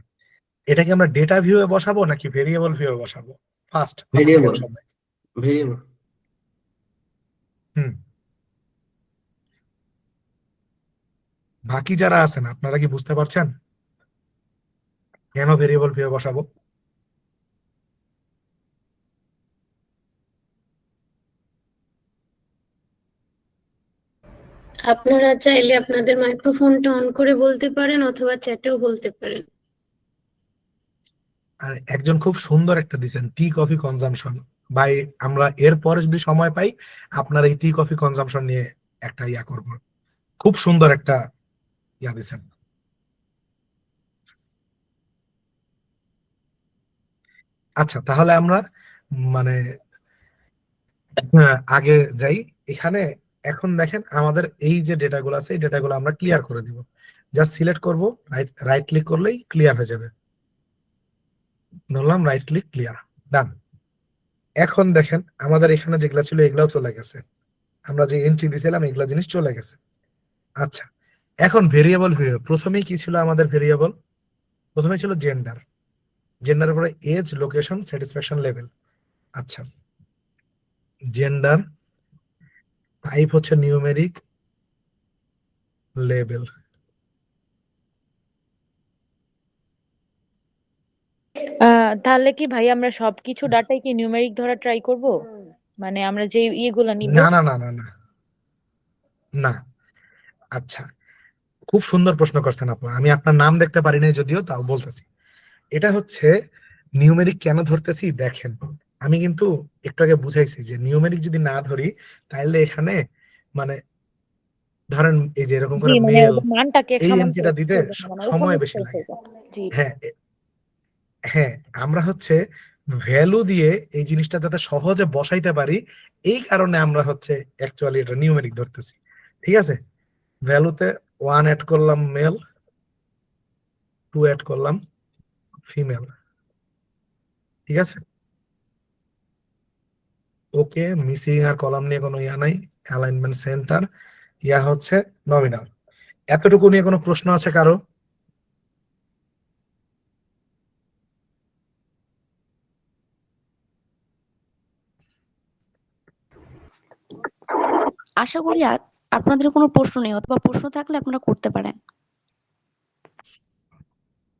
এটাকে আমরা ডেটা ভিউয়ে বসাবো নাকি ভেরিয়েবল ভিউয়ে বসাবো? ফার্স্ট 5 সেকেন্ড ভেরিয়েবল সময়। ভেরিয়েবল হুম, বাকি যারা আছেন আপনারা কি বুঝতে পারছেন কেন ভেরিয়েবল ভিউয়ে বসাবো? আপনারা চাইলে আপনাদের মাইক্রোফোনটা অন করে বলতে পারেন অথবা চ্যাটেও বলতে পারেন। আর একজন খুব সুন্দর একটা দিছেন, টি কফি কনজাম্পশন। ভাই আমরা এরপরে যদি সময় পাই আপনার এই টি কফি কনজাম্পশন নিয়ে একটা ইয়া করব। খুব সুন্দর একটা ইয়া দিছেন। আচ্ছা তাহলে আমরা মানে আগে যাই। এখানে এখন দেখেন আমাদের এই যে ডেটাগুলো আছে এই ডেটাগুলো আমরা ক্লিয়ার করে দিব। জাস্ট সিলেক্ট করব, রাইট ক্লিক করলেই ক্লিয়ার হয়ে যাবে। ধরলাম রাইট ক্লিক, ক্লিয়ার, ডান। এখন দেখেন আমাদের এখানে যেগুলো ছিল এগুলাও চলে গেছে, আমরা যে এন্ট্রি দিয়েছিলাম এগুলো জিনিস চলে গেছে। আচ্ছা এখন ভেরিয়েবল ভিউ প্রথমেই কি ছিল আমাদের ভেরিয়েবল? প্রথমে ছিল জেন্ডার, জেন্ডারের পরে এজ, লোকেশন, স্যাটিসফ্যাকশন লেভেল। আচ্ছা জেন্ডার, টাইপ হচ্ছে নিউমেরিক, লেভেল। তাহলে কি ভাই আমরা সবকিছু ডাটাই কি নিউমেরিক ধরা ট্রাই করব? মানে আমরা যে ইয়েগুলা নিব। না না না না না না। আচ্ছা খুব সুন্দর প্রশ্ন করছেন আপু, আমি আপনার নাম দেখতে পারি নাই যদিও, তাও বলতেছি। এটা হচ্ছে নিউমেরিক কেন ধরতেছি দেখেন, আমি কিন্তু একটু আগে বুঝাইছি যে নিউমেরিক যদি না ধরি তাহলে এখানে মানে ধরেন এই যে এরকম জি করে মানে মেল, ওদের মানটাকে এই সামঞ্জস্য এন্ট্রিটা দিতে করবে না, মানে সময় উপন্যাস বেশি টাইপ লাগে। হয়ে যায়। জি হ্যাঁ হ্যাঁ, আমরা হচ্ছে ভ্যালু দিয়ে এই জিনিসটা যাতে সহজে বসাইতে পারি এই কারণে আমরা হচ্ছে অ্যাকচুয়ালি এটা নিউমেরিক ধরতেছি। ঠিক আছে, ভ্যালুতে 1 অ্যাড করলাম মেল, 2 অ্যাড করলাম ফিমেল। ঠিক আছে, ওকে, মিসিং আর কলাম নিয়ে কোনো ইয়া নাই, অ্যালাইনমেন্ট সেন্টার, ইয়া হচ্ছে নমিনাল। এতটুকু নিয়ে কোনো প্রশ্ন আছে কারো? আশা করি আপনাদের কোনো প্রশ্ন নেই, অথবা প্রশ্ন থাকলে আপনারা করতে পারেন।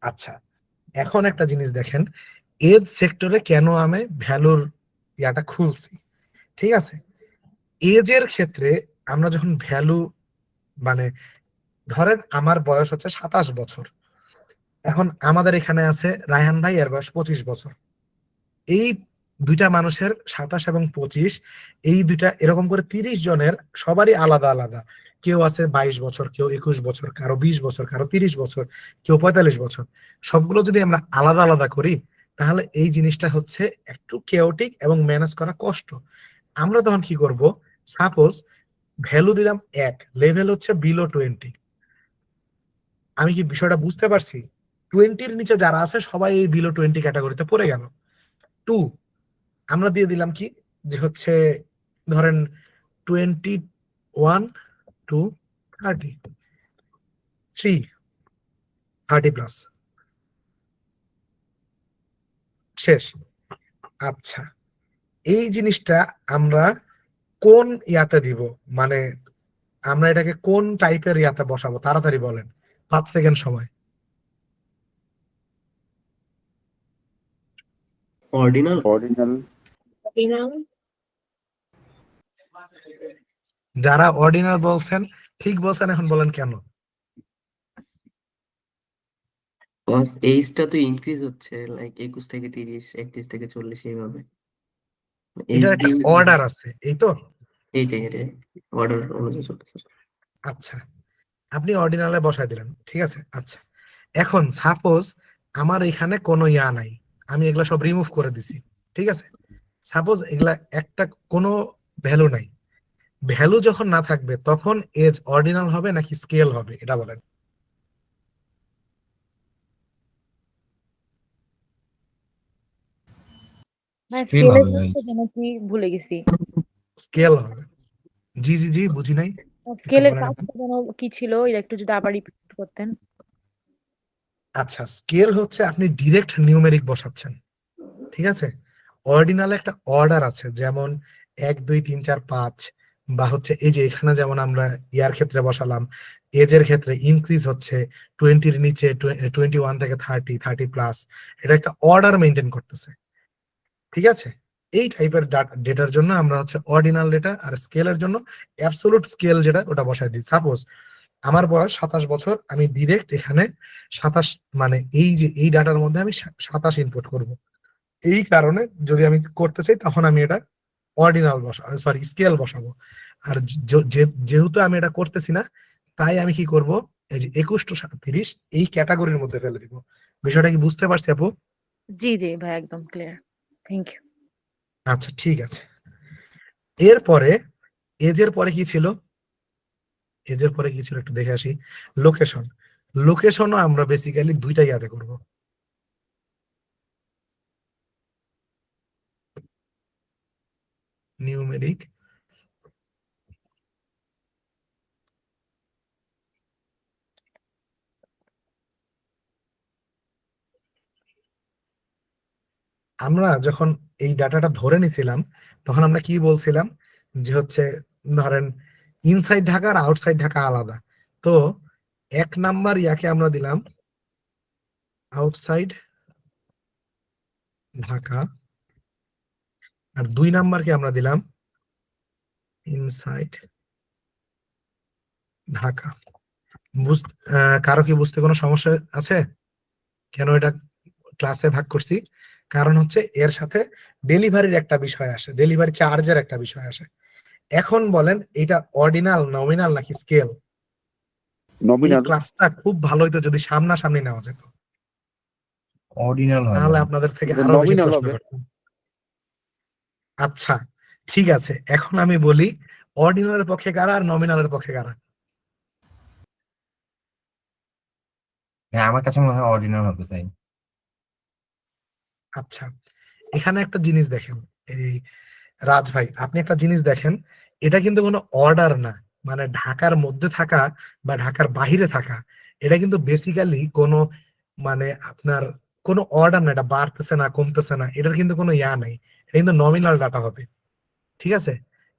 আচ্ছা এখন একটা জিনিস দেখেন, এজ সেক্টরে কেন আমি ভ্যালুর ইয়াটা খুলছি। ঠিক আছে, এজের ক্ষেত্রে আমরা যখন ভ্যালু মানে ধরেন আমার বয়স হচ্ছে 27 বছর, এখন আমাদের এখানে আছে রায়হান ভাই, এর বয়স 25 বছর। এই দুইটা মানুষের 27 এবং 25, এই দুইটা এরকম করে 30 জনের সবারই আলাদা আলাদা। কেউ আছে 22 বছর, কেউ 21 বছর, কারো 20 বছর, কারো 30 বছর, কেউ 45 বছর। সবগুলো যদি আমরা আলাদা আলাদা করি তাহলে এই জিনিসটা হচ্ছে একটু কেওটিক এবং ম্যানেজ করা কষ্ট। আমরা তখন কি করব, সাপোজ ভ্যালু দিলাম 1, লেভেল হচ্ছে বিলো 20। আমি কি বিষয়টা বুঝতে পারছি? 20-র নিচে যারা আছে সবাই এই বিলো 20 ক্যাটাগরিতে পড়ে গেল। 2 আমরা দিয়ে দিলাম কি যে হচ্ছে ধরেন 21 টু 30, 30 প্লাস, শেষ। আচ্ছা এই জিনিসটা আমরা কোন ইয়াতে দিব, মানে আমরা এটাকে কোন টাইপের ইয়াতে বসাবো তাড়াতাড়ি বলেন, 5 সেকেন্ড সময়। অর্ডিনাল অর্ডিনাল যারা অর্ডিনাল বলছেন ঠিক বলছেন, এখন বলেন কেন? এইজটা তো ইনক্রিজ হচ্ছে, লাইক 21 থেকে 30, 31 থেকে 40 এইভাবে। এটার একটা অর্ডার আছে, এই তো। এইটাই অর্ডার অনুযায়ী চলতেছে। আচ্ছা আপনি অর্ডিনালে বসাই দিলেন, ঠিক আছে। আচ্ছা এখন সাপোজ আমার এখানে কোনো ইয়া নাই, আমি এগুলা সব রিমুভ করে দিছি। ঠিক আছে, সাপোজ এগুলা একটা কোনো ভ্যালু নাই। ভ্যালু যখন না থাকবে তখন এজ অর্ডিনাল হবে নাকি স্কেল হবে এটা বলেন। স্কেলের জিনিসটা যেন কি ভুলে গেছি। স্কেল হবে। জি জি জি, বুঝি নাই, একটু স্কেলের বলেন আপনি। কাজটা যেন কি ছিল এটা একটু যদি আবার রিপিট করতেন। আচ্ছা, স্কেল হচ্ছে আপনি ডিরেক্ট নিউমেরিক বসাচ্ছেন, ঠিক আছে। অর্ডিনালে একটা অর্ডার আছে, যেমন 1 2 3 4 5, বা হচ্ছে এই যে এখানে যেমন আমরা ইয়ার ক্ষেত্রে বসালাম, এজের ক্ষেত্রে ইনক্রিজ হচ্ছে 20 এর নিচে 21 থেকে 30, 30 প্লাস। এটা একটা অর্ডার মেনটেন করতেছে, ঠিক আছে। এই টাইপের ডেটার জন্য আমরা হচ্ছে অর্ডিনাল ডেটা, আর স্কেলের জন্য অ্যাবসোলুট স্কেল যেটা ওটা বসাই দিই। সাপোজ আমার বয়স 27 বছর, আমি ডিরেক্ট এখানে 27, মানে এই যে এই ডাটার মধ্যে আমি 27 ইনপুট করব। এই কারণে যদি আমি করতে চাই তখন আমি এটা অর্ডিনাল স্কেল বসাবো। আর যেহেতু আমি এটা করতেছি না, তাই আমি কি করব, এই যে 21 to 37 এই ক্যাটাগরির মধ্যে ফেলে দিব। বিষয়টা কি বুঝতে পারছি আপু? জি জি ভাই, একদম ক্লিয়ার। Thank you. আচ্ছা ঠিক আছে। এরপরে এজের পরে কি ছিল? এজের পরে কি ছিল একটু দেখে আসি। লোকেশন। লোকেশনও আমরা বেসিক্যালি দুইটা ইয়াতে করব। নিউমেরিক আমরা যখন এই ডাটাটা ধরে নিছিলাম তখন আমরা কি বলছিলাম যে হচ্ছে ধরেন ইনসাইড ঢাকা আর আউটসাইড ঢাকা আলাদা। তো 1 নাম্বার ইয়াকে আমরা দিলাম আউটসাইড ঢাকা, আর 2 নাম্বারকে আমরা দিলাম ইনসাইড ঢাকা। কারো কি বুঝতে কোনো সমস্যা আছে কেন এটা ক্লাসে ভাগ করছি? কারণ হচ্ছে এর সাথে ডেলিভারির একটা বিষয় আসে, ডেলিভারি চার্জের একটা বিষয় আসে। এখন বলেন এটা অর্ডিনাল, নমিনাল নাকি স্কেল? এই নমিনাল। ক্লাসটা খুব ভালো হইতো যদি সামনাসামনি নেওয়া যেত, অর্ডিনাল হয় তাহলে না। আপনাদের থেকে এটা আরো বেশি নমিনাল প্রশ্ন হবে। করতাম। আচ্ছা ঠিক আছে, এখন আমি বলি অর্ডিনালের পক্ষে কারা আর নমিনালের পক্ষে কারা? হ্যাঁ, আমার কাছে মনে হয় অর্ডিনাল হবে তাই। আচ্ছা, এখানে একটা জিনিস দেখেন, এই রাজ ভাই আপনি একটা জিনিস দেখেন, এটা কিন্তু কোনো অর্ডার না, মানে ঢাকার মধ্যে থাকা বা ঢাকার বাহিরে থাকা, এটা কিন্তু বেসিক্যালি কোনো মানে আপনার কোনো অর্ডার না, এটা বাড়তেছে না কমতেছে না, এটার কিন্তু কোনো ইয়া নাই, এটা কিন্তু নমিনাল ডাটা হবে, ঠিক আছে।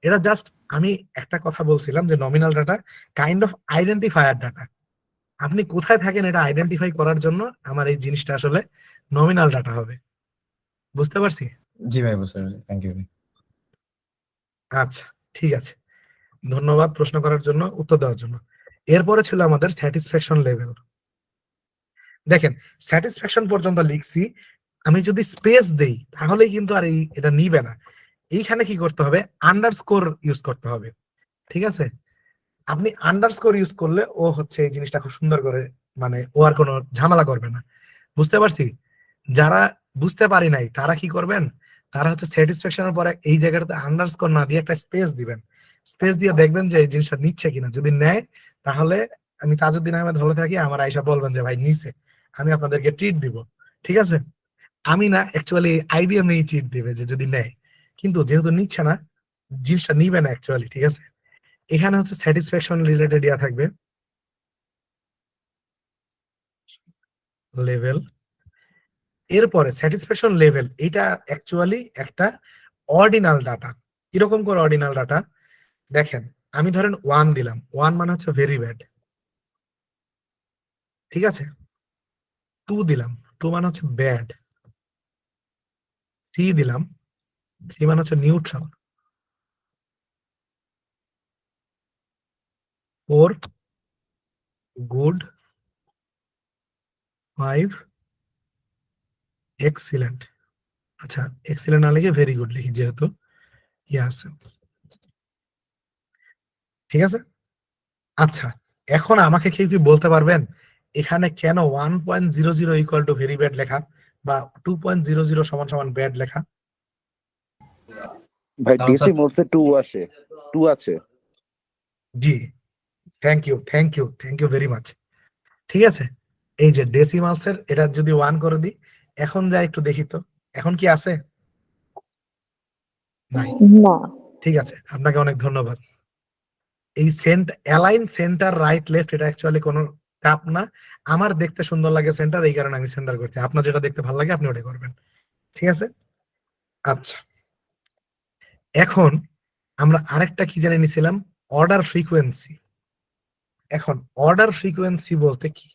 এটা জাস্ট আমি একটা কথা বলছিলাম যে nominal data kind of identifier data. আপনি কোথায় থাকেন এটা আইডেন্টিফাই করার জন্য আমার এই জিনিসটা আসলে নমিনাল ডাটা হবে। বুঝতে পারছি? জি ভাই, বুঝতে পারছি। থ্যাংক ইউ ভাই। আচ্ছা ঠিক আছে, ধন্যবাদ প্রশ্ন করার জন্য, উত্তর দেওয়ার জন্য। এরপরে ছিল আমাদের স্যাটিসফ্যাকশন লেভেল। দেখেন স্যাটিসফ্যাকশন পর্যন্ত লিখছি, আমি যদি স্পেস দেই তাহলেই কিন্তু আর এটা নিবে না। এইখানে কি করতে হবে, আন্ডারস্কোর ইউজ করতে হবে, ঠিক আছে। আপনি আন্ডারস্কোর ইউজ করলে ও হচ্ছে এই জিনিসটা খুব সুন্দর করে, মানে ও আর কোনো ঝামেলা করবে না। বুঝতে পারছি? যারা বুঝতে পারি নাই তারা কি করবেন, তারা হচ্ছে স্যাটিসফ্যাকশনের পরে এই জায়গাটাতে আন্ডারস্কোর না দিয়ে একটা স্পেস দিবেন। স্পেস দিয়ে দেখবেন যে এই জিনিসটা নিচ্ছে কিনা, যদি নেয় তাহলে আমি তাজউদ্দিন আহমেদ হলে থাকি, আমার আয়সা বলবেন যে ভাই নিছে, আমি আপনাদেরকে ট্রিট দিব, ঠিক আছে। আমি না, অ্যাকচুয়ালি আইবিএম এই ট্রিট দিবে যে যদি নেয়, কিন্তু যেহেতু নিচ্ছে না জিনিসটা নিবে না অ্যাকচুয়ালি, ঠিক আছে। এখানে হচ্ছে স্যাটিসফ্যাকশন রিলেটেড ইয়া থাকবে লেভেল। এরপরে স্যাটিসফ্যাকশন লেভেল এটা অ্যাকচুয়ালি একটা অর্ডিনাল ডাটা। কিরকম করে অর্ডিনাল ডাটা দেখেন, আমি ধরেন 1 দিলাম, 1 মানে হচ্ছে ভেরি ব্যাড, ঠিক আছে। 2 দিলাম, 2 মানে হচ্ছে ব্যাড। 3 দিলাম, 3 মানে হচ্ছে নিউট্রাল। 4 good, 5 excellent. আচ্ছা, এক্সিলেন্ট না লিখে ভেরি গুড লিখি যেহেতু ইয়ে আছে, ঠিক আছে। আচ্ছা, এখন আমাকে কেউ কি বলতে পারবেন এখানে কেন 1.00 ইকুয়াল টু ভেরি ব্যাড লেখা বা 2.00 সমান সমান ব্যাড লেখা? ভাই ডেসিমালসে 2 আসে, 2 আছে। জি, থ্যাংক ইউ ভেরি মাচ, ঠিক আছে। এই যে ডেসিমালসের এটা যদি 1 করে দিই, এখন যা একটু দেখি তো এখন কি আছে? নাই, না। ঠিক আছে, আপনাকে অনেক ধন্যবাদ। এই অ্যালাইন সেন্টার রাইট লেফট এটা অ্যাকচুয়ালি কোনো কাপ না, আমার দেখতে সুন্দর লাগে সেন্টার, এই কারণে আমি সেন্টার করছি। আপনার যেটা দেখতে ভালো লাগে আপনি ওটা করবেন, ঠিক আছে? আচ্ছা, এখন আমরা আরেকটা কি জানি নিছিলাম, অর্ডার ফ্রিকোয়েন্সি। এখন অর্ডার ফ্রিকোয়েন্সি বলতে কি?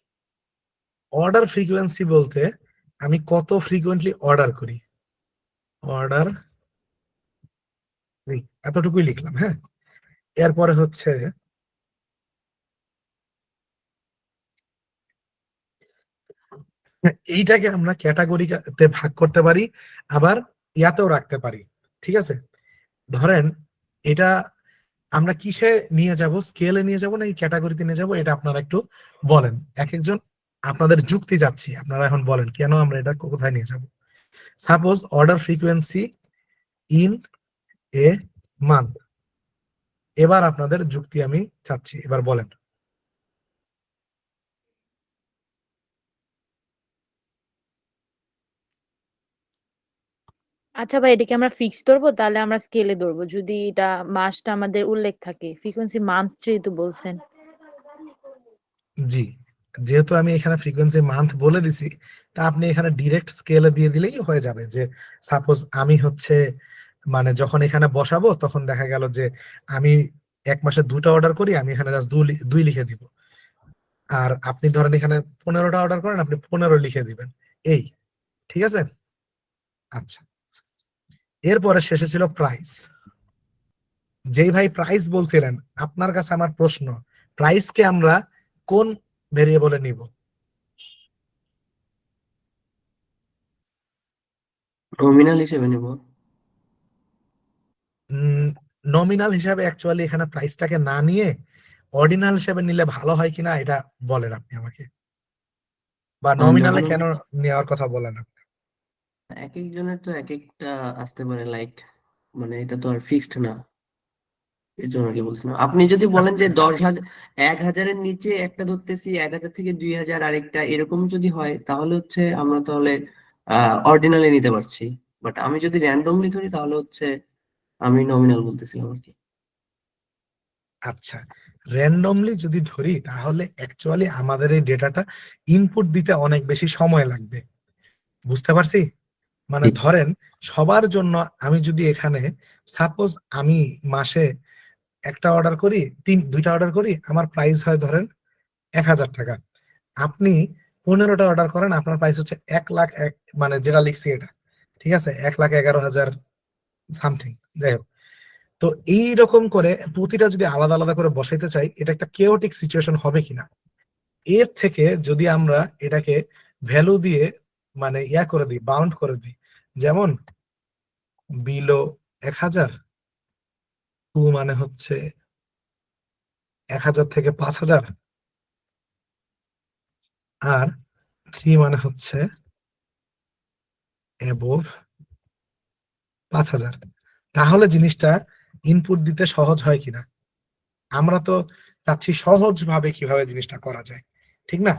অর্ডার ফ্রিকোয়েন্সি বলতে আমি কত ফ্রিকোয়েন্টলি অর্ডার করি, অর্ডার এতটুকুই লিখলাম। হ্যাঁ, এরপরে হচ্ছে এইটাকে আমরা ক্যাটাগরিতে ভাগ করতে পারি, আবার ইয়াতেও রাখতে পারি, ঠিক আছে? ধরেন এটা আমরা কিসে নিয়ে যাব, স্কেলে নিয়ে যাব নাকি ক্যাটাগরিতে নিয়ে যাব, এটা আপনারা একটু বলেন। এক একজন আপনাদের যুক্তি যাচ্ছি, আপনারা এখন বলেন কেন আমরা এটা কোথায় নিয়ে যাব। Suppose order frequency in a month, এবার আপনাদের যুক্তি আমি চাচ্ছি, এবার বলেন। আচ্ছা ভাই, এটাকে আমরা ফিক্স ধরবো, তাহলে আমরা স্কেলে ধরবো যদি এটা মাসটা আমাদের উল্লেখ থাকে। ফ্রিকোয়েন্সি মান্থ যেহেতু বলছেন। জি, যেহেতু আমি এখানে ফ্রিকোয়েন্সি মান্থ বলে দিছি, তা আপনি এখানে ডিরেক্ট স্কেলে দিয়ে দিলেই হয়ে যাবে। যে সাপোজ আমি হচ্ছে মানে যখন এখানে বসাবো তখন দেখা গেল যে আমি এক মাসে 2টা অর্ডার করি, আমি এখানে জাস্ট 2 লিখে দিব। আর আপনি ধরেন এখানে 15টা অর্ডার করেন, আপনি 15 লিখে দিবেন, এই, ঠিক আছে? আচ্ছা, এরপরে শেষে ছিল প্রাইস। যেই ভাই প্রাইস বলছিলেন, আপনার কাছে আমার প্রশ্ন, প্রাইসকে আমরা কোন ভেরিয়েবলে নিব? নমিনাল হিসেবে নেব। নমিনাল হিসাবে অ্যাকচুয়ালি এখানে প্রাইসটাকে না নিয়ে অর্ডিনাল হিসেবে নিলে ভালো হয় কিনা এটা বলেন আপনি আমাকে, বা নমিনালে যেমন কেন নেওয়ার কথা বলেন আপনি। এক একজনের তো এক একটা আসতে পারে, লাইক মানে এটা তো আর ফিক্সড না, এর জন্য কি বলছিলাম। আপনি যদি বলেন যে 10,000, 1,000-এর নিচে একটা ধরতেছি, 1,000 থেকে 2,000 আরেকটা, এরকম যদি হয় তাহলে হচ্ছে আমরা তাহলে অর্ডিনালি নিতে পারছি। বাট আমি যদি র্যান্ডমলি ধরি তাহলে হচ্ছে আমি নমিনাল বলতেছিলাম আর কি। আচ্ছা, র্যান্ডমলি যদি ধরি তাহলে অ্যাকচুয়ালি আমাদের এই ডেটাটা ইনপুট দিতে অনেক বেশি সময় লাগবে, বুঝতে পারছি? মানে ধরেন সবার জন্য আমি যদি এখানে সাপোজ আমি মাসে একটা অর্ডার করি, 2টা অর্ডার করি, আমার প্রাইস হয় ধরেন 1,000 টাকা। আপনি 15টা অর্ডার করেন, আপনার প্রাইস হচ্ছে 1,00,000, মানে যেটা লিখছি এটা, ঠিক আছে, 1,11,000 সামথিং, যাই হোক। তো এইরকম করে প্রতিটা যদি আলাদা আলাদা করে বসাইতে চাই, এটা একটা কেওটিক সিচুয়েশন হবে কিনা। এর থেকে যদি আমরা এটাকে ভ্যালু দিয়ে মানে ইয়া করে দিই, বাউন্ড করে দিই, যেমন বিলো 1,000, 2 মানে হচ্ছে 1,000 থেকে 5,000, আর 3 মানে হচ্ছে অ্যাবোভ 5,000, তাহলে জিনিসটা ইনপুট দিতে সহজ হয় কিনা। আমরা তো চাচ্ছি সহজ ভাবে কিভাবে জিনিসটা করা যায়, ঠিক না?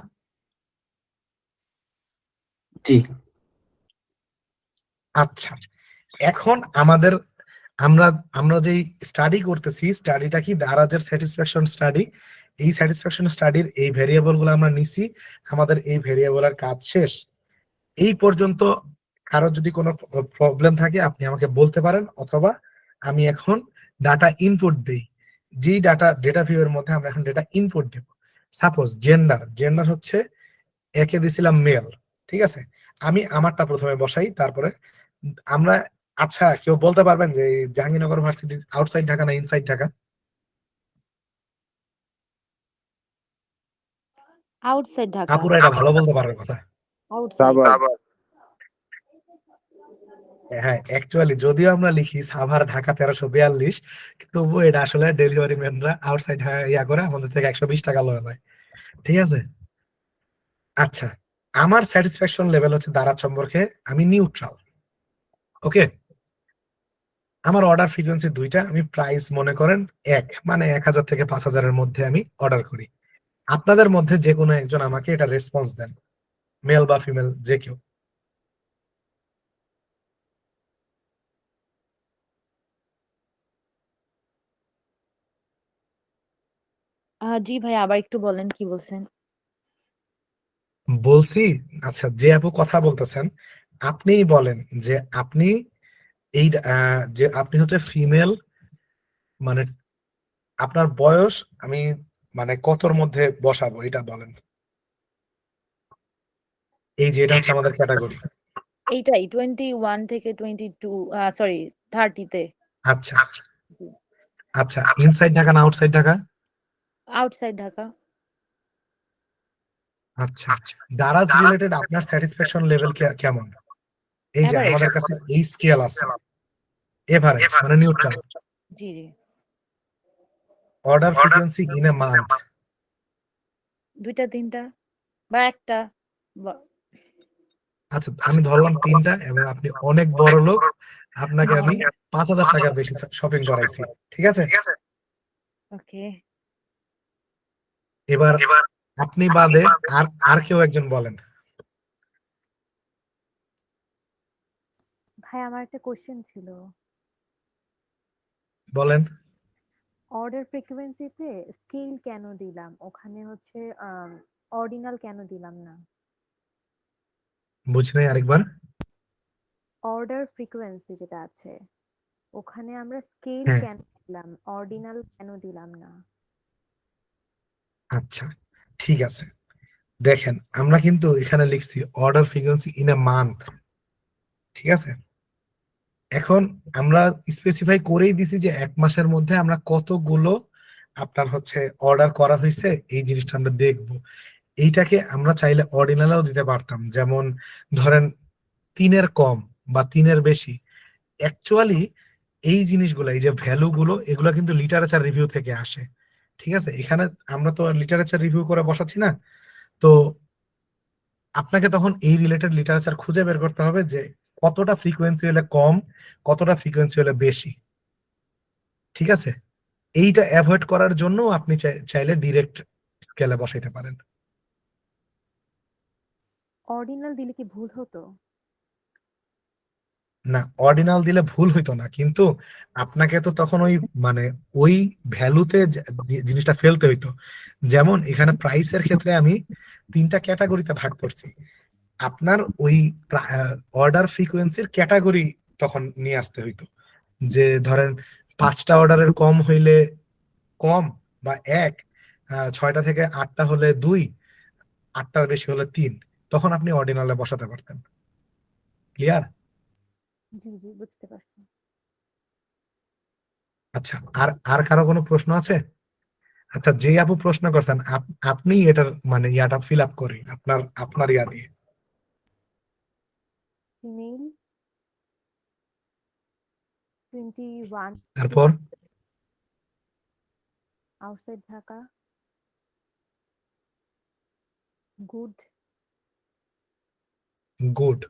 জি। আচ্ছা, এখন আমাদের আমরা আমরা যে স্টাডি করতেছি, স্টাডিটা কি দারাজের স্যাটিসফ্যাকশন স্টাডি। এই স্যাটিসফ্যাকশন স্টাডির এই ভেরিয়েবল গুলো আমরা নিছি, আমাদের এই ভেরিয়েবলের কাজ শেষ। এই পর্যন্ত কারো যদি কোনো প্রবলেম থাকে আপনি আমাকে বলতে পারেন, অথবা আমি এখন ডাটা ইনপুট দেই। যেই ডেটা ভিউ এর মধ্যে আমরা এখন ডেটা ইনপুট দেব। সাপোজ জেন্ডার হচ্ছে একে দিছিলাম মেল, ঠিক আছে, আমি আমারটা প্রথমে বসাই, তারপরে আমরা, আচ্ছা কেউ বলতে পারবেন যে এই জাহাঙ্গীরনগর ভার্সিটি আউটসাইড ঢাকা না ইনসাইড ঢাকা? আউটসাইড ঢাকা। আপুরা এটা ভালো বলতে পারার কথা। আউটসাইড। হ্যাঁ, অ্যাকচুয়ালি যদিও আমরা লিখি সাভার ঢাকা 1342, তবু এটা আসলে ডেলিভারি ম্যানরা আউটসাইড ইয়া করে আমাদের থেকে 120 টাকা লয় নেয়, ঠিক আছে? আচ্ছা, আমার স্যাটিসফ্যাকশন লেভেল হচ্ছে দারাজ সম্পর্কে আমি নিউট্রাল, ওকে। আমার অর্ডার ফ্রিকোয়েন্সি 2টা, আমি প্রাইস মনে করেন 1, মানে 1,000 থেকে 5,000-এর মধ্যে আমি অর্ডার করি। আপনাদের মধ্যে যে কোনো একজন আমাকে এটা রেসপন্স দেন, মেল বা ফিমেল যে কেউ। জি ভাই, আবার একটু বলেন কি বলছেন। বলছি, আচ্ছা যে আপু কথা বলতেছেন আপনিই বলেন যে আপনি এই যে আপনি হচ্ছে ফিমেল, মানে আপনার বয়স আমি মানে কতর মধ্যে বসাবো এটা বলেন। এই যে এটা হচ্ছে আমাদের ক্যাটাগরি। এইটাই 21 থেকে 22, সরি 30-তে। আচ্ছা আচ্ছা, ইনসাইড ঢাকা না আউটসাইড ঢাকা? আউটসাইড ঢাকা। আচ্ছা, দারাজ রিলেটেড আপনার স্যাটিসফ্যাকশন লেভেল কেমন? এই যে এভারেজ। আমাদের কাছে এই স্কেল আছে, এভারেজ মানে neutral. G G. Order frequency in a month? 2টা 3টা বা একটা বা- আচ্ছা আমি ধরলাম 3টা এবং আপনি অনেক বড় লোক, আপনাকে আমি 5,000 টাকার বেশি শপিং করাইছি, ঠিক আছে? ওকে। এবার আপনি বাদে আর আর কেউ একজন বলেন। ভাই আমার একটা কোশ্চেন ছিল। বলেন। অর্ডার ফ্রিকোয়েন্সিতে স্কেল কেন দিলাম? ওখানে হচ্ছে অর্ডিনাল কেন দিলাম না? বুঝি নাই, আরেকবার। অর্ডার ফ্রিকোয়েন্সি যেটা আছে ওখানে আমরা স্কেল হ্যাঁ, কেন দিলাম, অর্ডিনাল কেন দিলাম না? আচ্ছা ঠিক আছে। দেখেন আমরা কিন্তু এখানে লিখছি order frequency in a month, ঠিক আছে? এখন আমরা স্পেসিফাই করেই দিছি যে 1 মাসের মধ্যে আমরা কতগুলো আপনার হচ্ছে অর্ডার করা হয়েছে এই জিনিসটা আমরা দেখবো। এইটাকে আমরা চাইলে অর্ডিনালও দিতে পারতাম, যেমন ধরেন 3-এর কম বা 3-এর বেশি। অ্যাকচুয়ালি এই জিনিসগুলো, এই যে ভ্যালু গুলো, এগুলো কিন্তু লিটারেচার রিভিউ থেকে আসে, ঠিক আছে? এখানে আমরা তো লিটারেচার রিভিউ করে বসাচ্ছি না, তো আপনাকে তখন এই রিলেটেড লিটারেচার খুঁজে বের করতে হবে যে কতটা ফ্রিকোয়েন্সি হলে কম, কতটা ফ্রিকোয়েন্সি হলে বেশি, ঠিক আছে? এইটা অ্যাভয়েড করার জন্য আপনি চাইলে ডিরেক্ট স্কেলে বসাইতে পারেন। অর্ডিনাল দিলে কি ভুল হতো? না, অর্ডিনাল দিলে ভুল হইতো না, কিন্তু আপনাকে তো তখন ওই মানে ওই ভ্যালুতে জিনিসটা ফেলতে হইতো। যেমন এখানে প্রাইসের ক্ষেত্রে আমি 3টা ক্যাটাগরিতে ভাগ করছি, আপনার ওই অর্ডার ফ্রিকোয়েন্সির ক্যাটাগরি তখন নিয়ে আসতে হইতো। যে ধরেন 5টা অর্ডারের কম হইলে কম বা 1, 6টা থেকে 8টা হলে 2, 8টার বেশি হলে 3, তখন আপনি অর্ডিনালে বসাতে পারতেন। ক্লিয়ার? জি জি, বুঝতে পারছি। আচ্ছা, আর আর কারো কোনো প্রশ্ন আছে? আচ্ছা, যে আপু প্রশ্ন করছেন আপনি এটার মানে ইয়াটা ফিল আপ করি আপনার ইয়া দিয়ে। ফিমেল 21, তারপর outside Dhaka, good, good.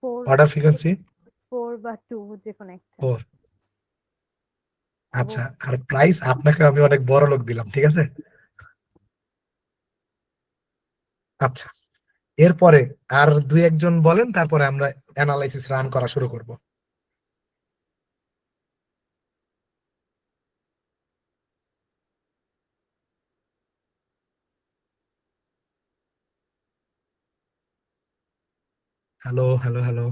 4 order frequency 4 বা 2 যে কোনো একটা। 4। এবং আচ্ছা, আর প্রাইস আপনাকে আমি অনেক বড় লোক দিলাম, ঠিক আছে? আচ্ছা, এরপরে আর 2-1 জন বলেন, তারপরে আমরা অ্যানালাইসিস রান করা শুরু করব। Hello hello hello.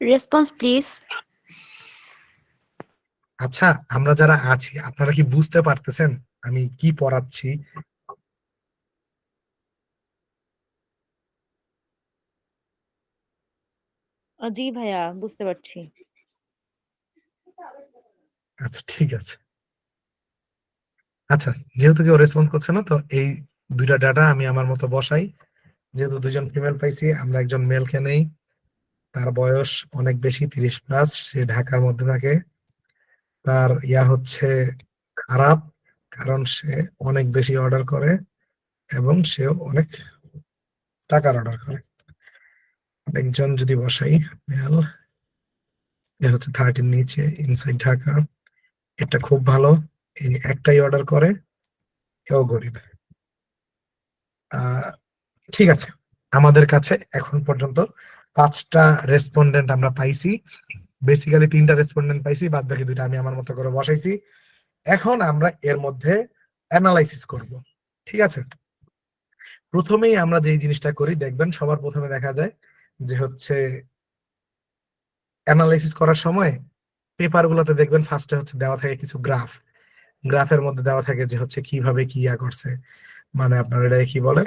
Response please. আচ্ছা, আমরা যারা আছি আপনারা কি বুঝতে পারতেছেন আমি কি পড়াচ্ছি? জি ভাইয়া, বুঝতে পারছি। আচ্ছা ঠিক আছে। আচ্ছা, যেহেতু কেউ রেসপন্স করছে না, তো এই 2টা ডাটা আমি আমার মতো বসাই। যেহেতু 2জন ফিমেল পাইছি, আমরা একজন মেলকে নেই। তার বয়স অনেক বেশি, 30+, সে ঢাকার মধ্যে থাকে। তার ইয়া হচ্ছে খারাপ, কারণ সে অনেক বেশি অর্ডার করে এবং সেও অনেক টাকার অর্ডার করে। একজন যদি বসাই, মেল, এ হচ্ছে 30 নিচে, ইনসাইড ঢাকা, এটা খুব ভালো, এই একটাই অর্ডার করে, এও গরিব। ঠিক আছে, আমাদের কাছে এখন পর্যন্ত 5টা রেসপন্ডেন্ট আমরা পাইছি বেসিক্যালি 3টা রেসপন্ডেন্ট পাইছি, বাদ বাকি 2টা আমি আমার মতো করে বসাইছি। এখন আমরা এর মধ্যে অ্যানালাইসিস করব, ঠিক আছে। প্রথমেই আমরা যেই জিনিসটা করি দেখবেন সবার প্রথমে দেখা যায় যে হচ্ছে অ্যানালাইসিস করার সময় পেপার গুলোতে দেখবেন ফার্স্টে হচ্ছে দেওয়া থাকে কিছু গ্রাফ, গ্রাফের মধ্যে দেওয়া থাকে যে হচ্ছে কিভাবে কি ইয়া করছে, মানে আপনার এটা কি বলে,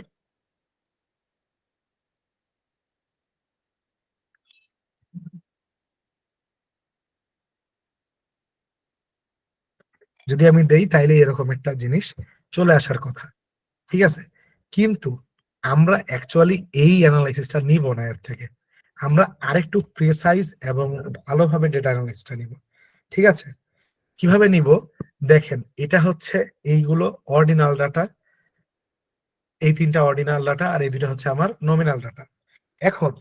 যদি আমি দেই তাইলে এরকম একটা জিনিস চলে আসার কথা, ঠিক আছে। কিন্তু আমরা অ্যাকচুয়ালি এই অ্যানালাইসিসটা নিব না, এর থেকে আমরা আরেকটু প্রেসাইজ এবং ভালোভাবে ডেটা অ্যানালাইসিসটা নিব, ঠিক আছে। কিভাবে নিব দেখেন, এটা হচ্ছে এইগুলো অর্ডিনাল ডাটা, এই 3টা অর্ডিনাল ডাটা আর এই 2টা হচ্ছে আমার নমিনাল ডাটা। এখন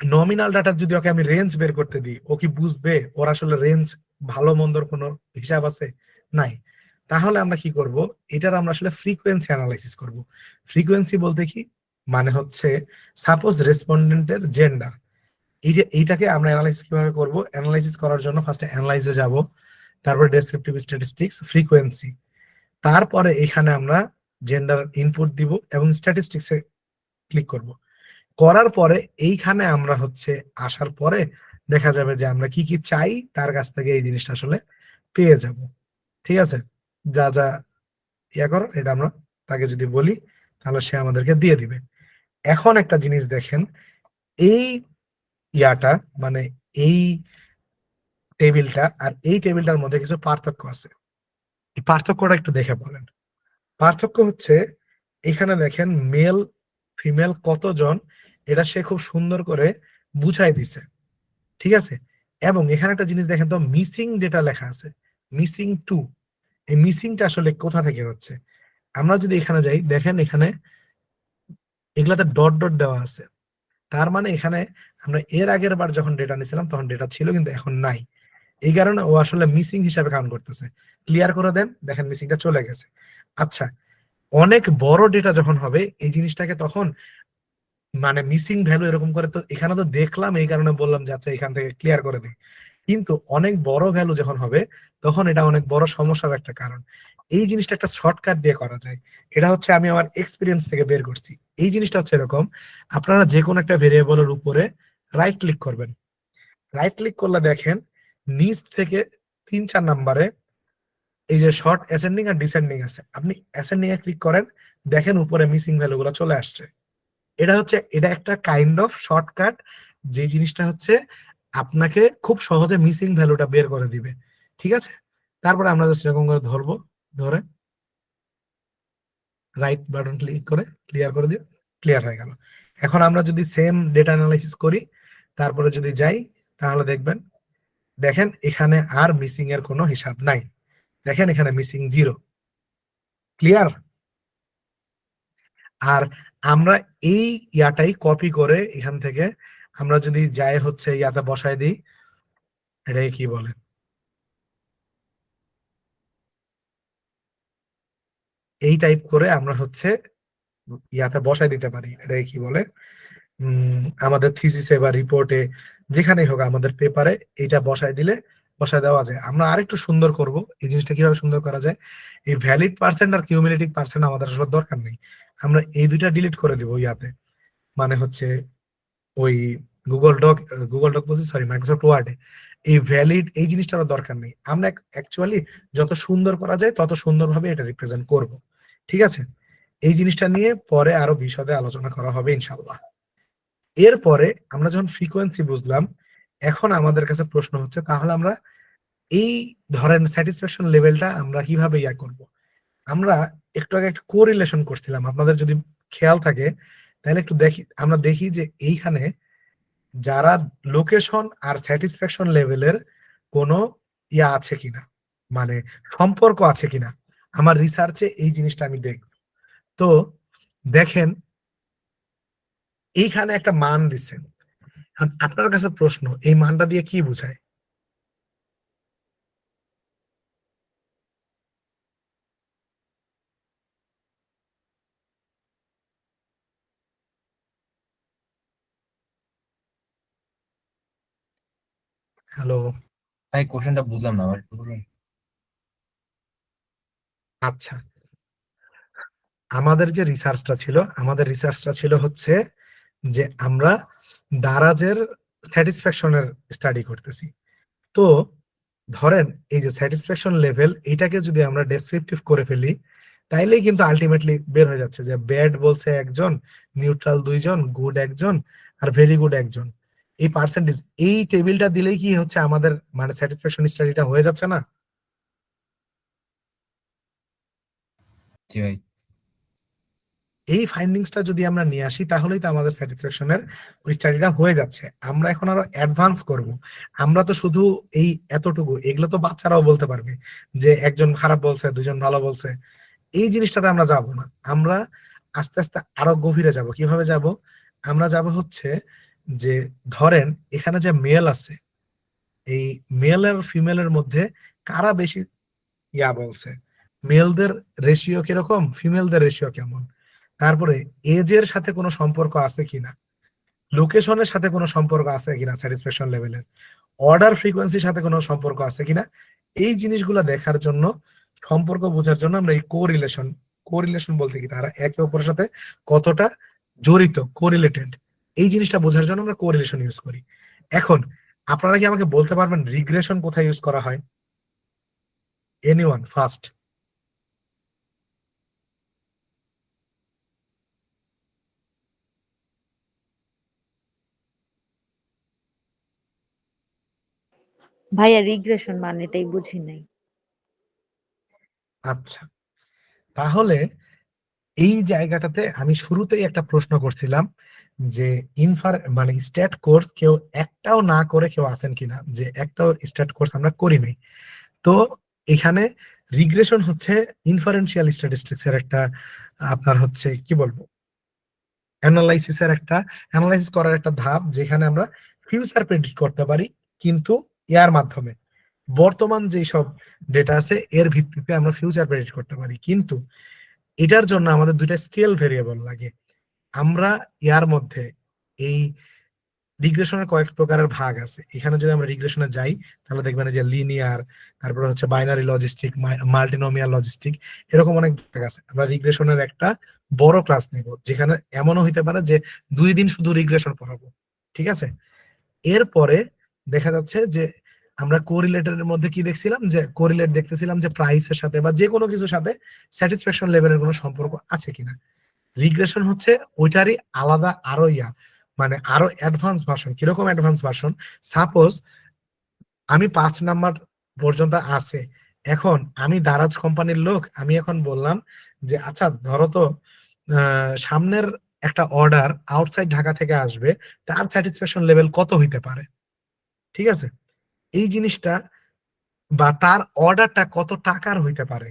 নমিনাল ডাটার যদি ওকে আমি রেঞ্জ বের করতে দিই, ও কি বুঝবে ওর আসলে রেঞ্জ ভালো মন্দর কোনো হিসাব আছে? নাই। তাহলে আমরা কি করব, এটার আমরা আসলে ফ্রিকোয়েন্সি অ্যানালাইসিস করব। ফ্রিকোয়েন্সি বলতে কি মানে হচ্ছে, সাপোজ রেসপন্ডেন্টের জেন্ডার, এইটাকে আমরা অ্যানালাইসিস কিভাবে করব, অ্যানালাইসিস করার জন্য ফার্স্টে অ্যানালাইজে যাব, তারপর ডেসক্রিপটিভ স্ট্যাটিস্টিক্স, ফ্রিকোয়েন্সি, তারপরে এখানে আমরা জেন্ডার ইনপুট দিব এবং স্ট্যাটিস্টিক্সে ক্লিক করব। করার পরে এইখানে আমরা হচ্ছে আসার পরে দেখা যাবে যে আমরা কি কি চাই তার কাছ থেকে এই জিনিসটা আসলে পেয়ে যাব, ঠিক আছে। যা যা ইয়া করো এটা আমরা তাকে যদি বলি তাহলে সে আমাদেরকে দিয়ে দিবে। এখন একটা জিনিস দেখেন, এই ইয়াটা মানে এই টেবিলটা আর এই টেবিলটার মধ্যে কিছু পার্থক্য আছে, এই পার্থক্যটা একটু দেখে বলেন। পার্থক্য হচ্ছে এখানে দেখেন মেল ফিমেল কতজন, এটা সে খুব সুন্দর করে বুঝাই দিছে, ঠিক আছে। এবং এখানে একটা জিনিস দেখেন তো, মিসিং ডেটা লেখা আছে, মিসিং 2। এই মিসিংটা আসলে কোথা থেকে হচ্ছে, আমরা যদি এখানে যাই দেখেন এখানে এগুলাতে ডট ডট দেওয়া আছে, তার মানে এখানে আমরা এর আগের বার যখন ডেটা নিছিলাম তখন ডেটা ছিল কিন্তু এখন নাই, এই কারণে ও আসলে মিসিং হিসাবে কাউন্ট করতেছে। ক্লিয়ার করে দেন, দেখেন মিসিংটা চলে গেছে। আচ্ছা, অনেক বড় ডেটা যখন হবে এই জিনিসটাকে তখন মানে মিসিং ভ্যালু এরকম করে, তো এখানে তো দেখলাম এই কারণে বললাম যে আচ্ছা এখান থেকে ক্লিয়ার করে দিই, কিন্তু অনেক বড় ভ্যালু যখন হবে তখন এটা অনেক বড় সমস্যার একটা কারণ। এই জিনিসটা একটা শর্টকাট দিয়ে করা যায়, এটা হচ্ছে আমি আমার এক্সপিরিয়েন্স থেকে বের করছি। এই জিনিসটা হচ্ছে এরকম, আপনারা যে কোনো একটা ভেরিয়েবলের উপরে রাইট ক্লিক করবেন, রাইট ক্লিক করলে দেখেন নিচ থেকে 3-4 নাম্বারে এই যে শর্ট অ্যাসেন্ডিং আর ডিসেন্ডিং আছে, আপনি অ্যাসেন্ডিং এ ক্লিক করেন, দেখেন উপরে মিসিং ভ্যালু গুলো চলে আসছে। এটা একটা কাইন্ড অফ শর্টকাট, যে জিনিসটা হচ্ছে আপনাকে খুব সহজে মিসিং ভ্যালুটা বের করে দিবে, ঠিক আছে। তারপরে আমরা জাস্ট এরকম করে ধরবো, ধরে রাইট বাটন ক্লিক করে ক্লিয়ার করে দিই, ক্লিয়ার হয়ে গেল। এখন আমরা যদি সেম ডেটা অ্যানালাইসিস করি, তারপরে যদি যাই তাহলে দেখেন এখানে আর মিসিং এর কোনো হিসাব নাই, দেখেন এখানে মিসিং 0, ক্লিয়ার। আর আমরা এই ইয়াটাই কপি করে এখান থেকে আমরা যদি যাই হচ্ছে ইয়াতে বসায় দিই, এটাকে কি বলে, এই টাইপ করে আমরা হচ্ছে ইয়াতে বসায় দিতে পারি, এটাকে কি বলে, আমাদের থিসিসে বা রিপোর্টে যেখানেই হোক আমাদের পেপারে এইটা বসায় দিলে বসায় দেওয়া যায়। আমরা আরেকটু সুন্দর করব, এই জিনিসটা কিভাবে সুন্দর করা যায়, এই ভ্যালিড পার্সেন্ট আর কিউমুলেটিভ পার্সেন্ট আমাদের আসলে দরকার নেই, আমরা এই দুইটা ডিলিট করে দিব ইয়াতে, মানে হচ্ছে ওই গুগল ডক বলছি, সরি মাইক্রোসফট ওয়ার্ডে এই ভ্যালিড এই জিনিসটার দরকার নেই, আমরা অ্যাকচুয়ালি যত সুন্দর করা যায় তত সুন্দরভাবে এটা রিপ্রেজেন্ট করব, ঠিক আছে। এই জিনিসটা নিয়ে পরে আরো বিশদে আলোচনা করা হবে ইনশাল্লাহ। এরপরে আমরা যখন ফ্রিকোয়েন্সি বুঝলাম, এখন আমাদের কাছে প্রশ্ন হচ্ছে তাহলে আমরা এই ধরেন স্যাটিসফ্যাকশন লেভেলটা আমরা কিভাবে ইয়া করব। আমরা একটু আগে একটা কোরিলেশন করছিলাম, আপনাদের যদি খেয়াল থাকে তাহলে একটু আমরা দেখি যে এইখানে যারা লোকেশন আর স্যাটিসফ্যাকশন লেভেলের কোনো ইয়া আছে কিনা, মানে সম্পর্ক আছে কিনা, আমার রিসার্চে এই জিনিসটা আমি দেখব। তো দেখেন এইখানে একটা মান দিচ্ছেন, আপনার কাছে প্রশ্ন এই মানটা দিয়ে কি বোঝায়? হ্যালো। ভাই কোশ্চেনটা বুঝলাম না, আবার একটু বলুন। আচ্ছা, আমাদের যে রিসার্চটা ছিল হচ্ছে যে আমরা দারাজের স্যাটিসফ্যাকশনের স্টাডি করতেছি। তো ধরেন এই যে স্যাটিসফ্যাকশন লেভেল, এটাকে যদি আমরা ডেসক্রিপটিভ করে ফেলি, তাইলেই কিন্তু আলটিমেটলি বের হয়ে যাচ্ছে যে ব্যাড বলছে একজন, নিউট্রাল দুইজন, গুড একজন, আর ভেরি গুড একজন। এই পার্সেন্টেজ, এই টেবিলটা দিলেই কি হচ্ছে আমাদের মানে স্যাটিসফ্যাকশন স্টাডিটা হয়ে যাচ্ছে না? জি ভাই। এই ফাইন্ডিংসটা যদি আমরা নিয়ে আসি তাহলেই তো আমাদের স্যাটিসফ্যাকশনের ওই স্টাডিটা হয়ে যাচ্ছে। আমরা এখন আরো অ্যাডভান্স করব। আমরা তো শুধু এই এতটুকু, এগুলো তো বাচ্চারাও বলতে পারবে যে একজন খারাপ বলছে, দুজন ভালো বলছে, এই জিনিসটাতে আমরা যাব না। আমরা আস্তে আস্তে আরো গভীরে যাব। কিভাবে যাব? আমরা যাব হচ্ছে যে ধরেন এখানে যে মেল আছে, এই মেল আর ফিমেলের মধ্যে কারা বেশি ইয়া বলছে, মেলদের রেশিও কিরকম, ফিমেলদের রেশিও কেমন, তারপরে এজের সাথে কোনো সম্পর্ক আছে কিনা, লোকেশনের সাথে কোনো সম্পর্ক আছে কিনা, স্যাটিসফ্যাকশন লেভেলের অর্ডার ফ্রিকোয়েন্সির সাথে কোনো সম্পর্ক আছে কিনা, এই জিনিসগুলো দেখার জন্য, সম্পর্ক বোঝার জন্য আমরা এই কোরিলেশন বলতে কি তারা একে অপরের সাথে কতটা জড়িত, কোরিলেটেড, এই জিনিসটা বোঝার জন্য আমরা কোরিলেশন ইউজ করি। এখন আপনারা কি আমাকে বলতে পারবেন রিগ্রেশন কোথায় ইউজ করা হয়? Anyone first? ভাইয়া রিগ্রেশন মানেটাই বুঝি নাই। আচ্ছা, তাহলে এই জায়গাটাতে আমি শুরুতেই একটা প্রশ্ন করছিলাম যে মানে স্ট্যাট কোর্স কেউ একটাও না করে কেউ আছেন কিনা, যে একটাও স্ট্যাট কোর্স আমরা করি নাই। তো এখানে রিগ্রেশন হচ্ছে ইনফারেন্সিয়াল স্ট্যাটিস্টিক্স এর একটা, আপনার হচ্ছে কি বলবো, অ্যানালাইসিস করার একটা ধাপ, যেখানে আমরা ফিউচার প্রেডিক্ট করতে পারি, কিন্তু এর মাধ্যমে বর্তমান যেই সব ডেটা আছে এর ভিত্তিতে আমরা ফিউচার প্রেডিক্ট করতে পারি। কিন্তু এটার জন্য আমাদের দুইটা স্কেল ভেরিয়েবল লাগে। আমরা এর মধ্যে এই রিগ্রেশনের কয়েক প্রকারের ভাগ আছে। এখানে যদি আমরা রিগ্রেশনে যাই তাহলে দেখবেন যে লিনিয়ার, তারপরে হচ্ছে বাইনারি লজিস্টিক, মাল্টিনোমিয়াল লজিস্টিক, এরকম অনেক ভাগ আছে। আমরা রিগ্রেশনের একটা বড় ক্লাস নিব, যেখানে এমনও হইতে পারে যে 2 দিন শুধু রিগ্রেশন পড়াবো, ঠিক আছে? এরপরে দেখা যাচ্ছে যে আমরা কোরিলেটের মধ্যে কি দেখছিলাম, যে কোরিলেট দেখতেছিলাম যে প্রাইসের সাথে বা যে কোনো কিছুর সাথে স্যাটিসফ্যাকশন লেভেলের কোনো সম্পর্ক আছে কিনা। রিগ্রেশন হচ্ছে ওইটারই আলাদা আরো মানে আরো অ্যাডভান্স ভার্সন। কিরকম অ্যাডভান্স ভার্সন? সাপোজ আমি 5 নাম্বার পর্যন্ত আছে, এখন আমি দারাজ কোম্পানির লোক, আমি এখন বললাম যে আচ্ছা ধরো তো সামনের একটা অর্ডার আউটসাইড ঢাকা থেকে আসবে, তার স্যাটিসফ্যাকশন লেভেল কত হইতে পারে, ঠিক আছে? এই জিনিসটা বা তার অর্ডারটা কত টাকার হইতে পারে,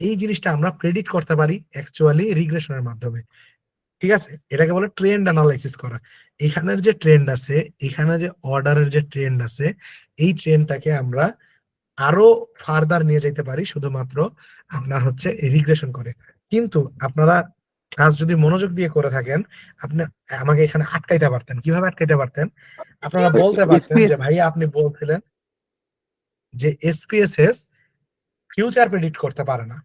এই জিনিসটা আমরা প্রেডিক্ট করতে পারি অ্যাকচুয়ালি রিগ্রেশনের মাধ্যমে, ঠিক আছে? এটাকে বলে ট্রেন্ড অ্যানালাইসিস করা। এখানের যে ট্রেন্ড আছে, এখানে যে অর্ডারের যে ট্রেন্ড আছে, এই ট্রেন্ডটাকে আমরা আরো ফার্দার নিয়ে যেতে পারি শুধুমাত্র আপনার হচ্ছে রিগ্রেশন করে। কিন্তু আপনারা কাজ যদি মনোযোগ দিয়ে করে থাকেন, আপনি আমাকে এখানে আটকাইতে পারতেন। কিভাবে আটকাইতে পারতেন? আপনারা বলতে পারতেন যে ভাইয়া আপনি বলছিলেন যে এসপিএসএস ফিউচার প্রেডিক্ট করতে পারে না,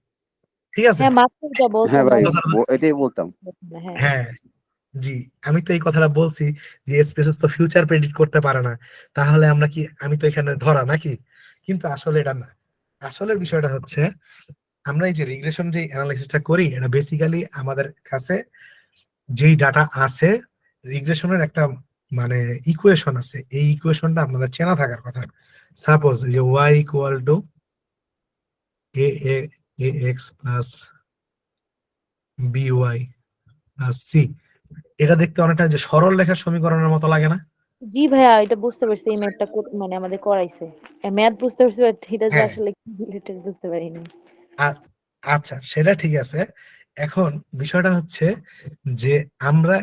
ঠিক আছে? হ্যাঁ মাত্র যা বলছেন হ্যাঁ ভাই, ভাই। এটাই বলতাম। হ্যাঁ হ্যাঁ জি, আমি তো এই কথাটা বলছি যে স্পেসেস তো ফিউচার প্রেডিক্ট করতে পারে না, তাহলে আমরা কি, আমি তো এখানে ধরা নাকি? কিন্তু আসলে এটা না। আসলের বিষয়টা হচ্ছে আমরা এই যে রিগ্রেশন যে অ্যানালাইসিসটা করি, এটা বেসিক্যালি আমাদের কাছে যেই ডাটা আছে, রিগ্রেশনের একটা মানে ইকুয়েশন আছে, এই ইকুয়েশনটা আপনাদের চেনা থাকার কথা। সাপোজ যে y equal to a x plus b y plus c, এটা দেখতে অনেকটা যে সরল রেখার সমীকরণের মতো লাগে না? জি ভাইয়া, এটা বুঝতে পারছি, এই ম্যাথটা মানে আমাদের করাইছে। ম্যাথ বুঝতে পারছি, বাট এটা যে হ্যাঁ, আসলে কি রিলেটেড বুঝতে পারিনি। আচ্ছা সেটা ঠিক আছে। এখন বিষয়টা হচ্ছে যে আমরা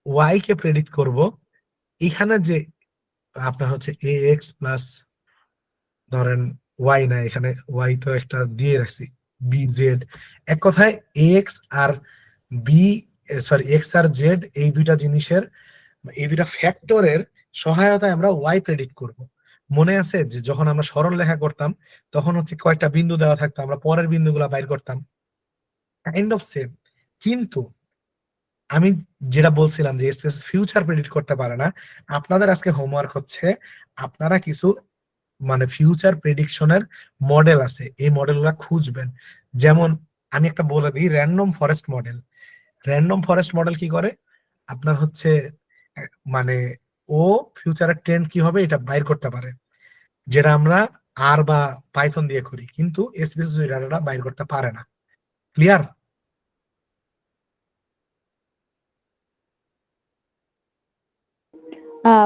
ওয়াই কে প্রেডিক্ট করব, এখানে যে আপনার হচ্ছে এ এক্স প্লাস, ধরেন ওয়াই না, এখানে ওয়াই তো একটা দিয়ে রাখছি, বি জেড, এক কথায় এক্স আর বি, সরি এক্স আর জেড, এই দুইটা জিনিসের, এই দুইটা ফ্যাক্টরের সহায়তায় আমরা ওয়াই প্রেডিক্ট করব। মনে আছে যে যখন আমরা সরল রেখা করতাম তখন হচ্ছে কয়েকটা বিন্দু দেওয়া থাকতো, আমরা পরের বিন্দুগুলা বাইর করতাম, কাইন্ড অফ সেম। কিন্তু আমি যেটা বলছিলাম যে স্পেস ফিউচার প্রেডিক্ট করতে পারে না, আপনাদের আজকে হোমওয়ার্ক হচ্ছে আপনারা কিছু মানে ফিউচার প্রেডিকশনের মডেল আছে, এই মডেলগুলো খুঁজবেন। যেমন আমি একটা বলে দিই, random forest model. Random forest model কি করে, আপনার হচ্ছে মানে ও ফিউচারের ট্রেন্ড কি হবে এটা বাইর করতে পারে, যেটা আমরা আর বা পাইথন দিয়ে করি, কিন্তু এসপিএস ওই ডাটাটা বাইর করতে পারে না। ক্লিয়ার?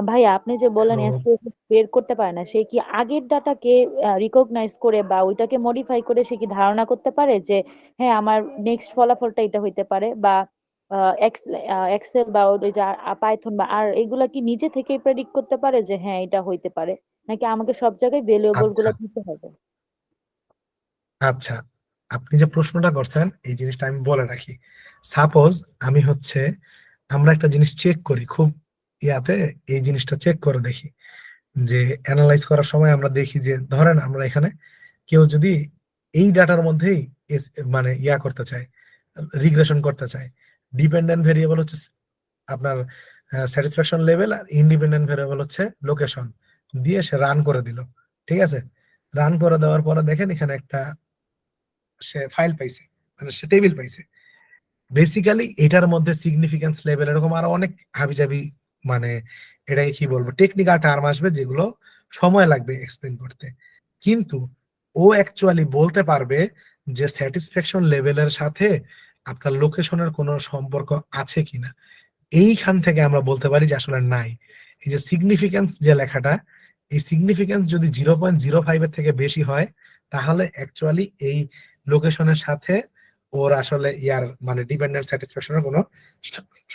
ভাইয়া আপনি যে বললেন হ্যালো। এসপিএস বের করতে পারে না, সে কি আগের ডাটাকে রিকগনাইজ করে বা ওইটাকে মডিফাই করে সে কি ধারণা করতে পারে যে হ্যাঁ আমার নেক্সট ফলাফলটা এটা হইতে পারে, বা এক্সেল বা ওই যে পাইথন বা আর এগুলা কি নিজে থেকেই প্রেডিক্ট করতে পারে যে হ্যাঁ এটা হইতে পারে, নাকি আমাকে সব জায়গায় ভ্যালুয়েবল আচ্ছা গুলা দিতে হবে? আচ্ছা, আপনি যে প্রশ্নটা করছেন এই জিনিসটা আমি বলে রাখি। সাপোজ আমি হচ্ছে আমরা একটা জিনিস চেক করি খুব ইয়াতে, এই জিনিসটা চেক করে দেখি যে অ্যানালাইজ করার সময় আমরা দেখি যে ধরেন আমরা এখানে কেউ যদি এই ডাটার মধ্যেই মানে ইয়া করতে চায়, রিগ্রেশন করতে চায়, ডিপেন্ডেন্ট ভেরিয়েবল হচ্ছে আপনার স্যাটিসফ্যাকশন লেভেল, আর ইন্ডিপেন্ডেন্ট ভেরিয়েবল হচ্ছে লোকেশন, দিয়ে সে রান করে দিল। ঠিক আছে, রান করে দেওয়ার পরে দেখেন এখানে একটা সে ফাইল পাইছে, মানে সে টেবিল পাইছে। বেসিক্যালি এটার মধ্যে সিগনিফিকেন্স লেভেল এরকম আরো অনেক হাবিজাবি মানে এটাকে কি বলবো টেকনিক্যাল টার্ম আসবে যেগুলো সময় লাগবে এক্সপ্লেন করতে। কিন্তু ও অ্যাকচুয়ালি বলতে পারবে যে স্যাটিসফ্যাকশন লেভেলের সাথে আপনার লোকেশনের কোনো সম্পর্ক আছে কিনা। এইখান থেকে আমরা বলতে পারি যে আসলে নাই। এই যে সিগনিফিকেন্স যে লেখাটা, এই সিগনিফিকেন্স যদি 0.05 এর থেকে বেশি হয় তাহলে অ্যাকচুয়ালি এই লোকেশনের সাথে ওর আসলে ইয়ার মানে ডিপেন্ডেন্ট স্যাটিসফ্যাকশনের কোনো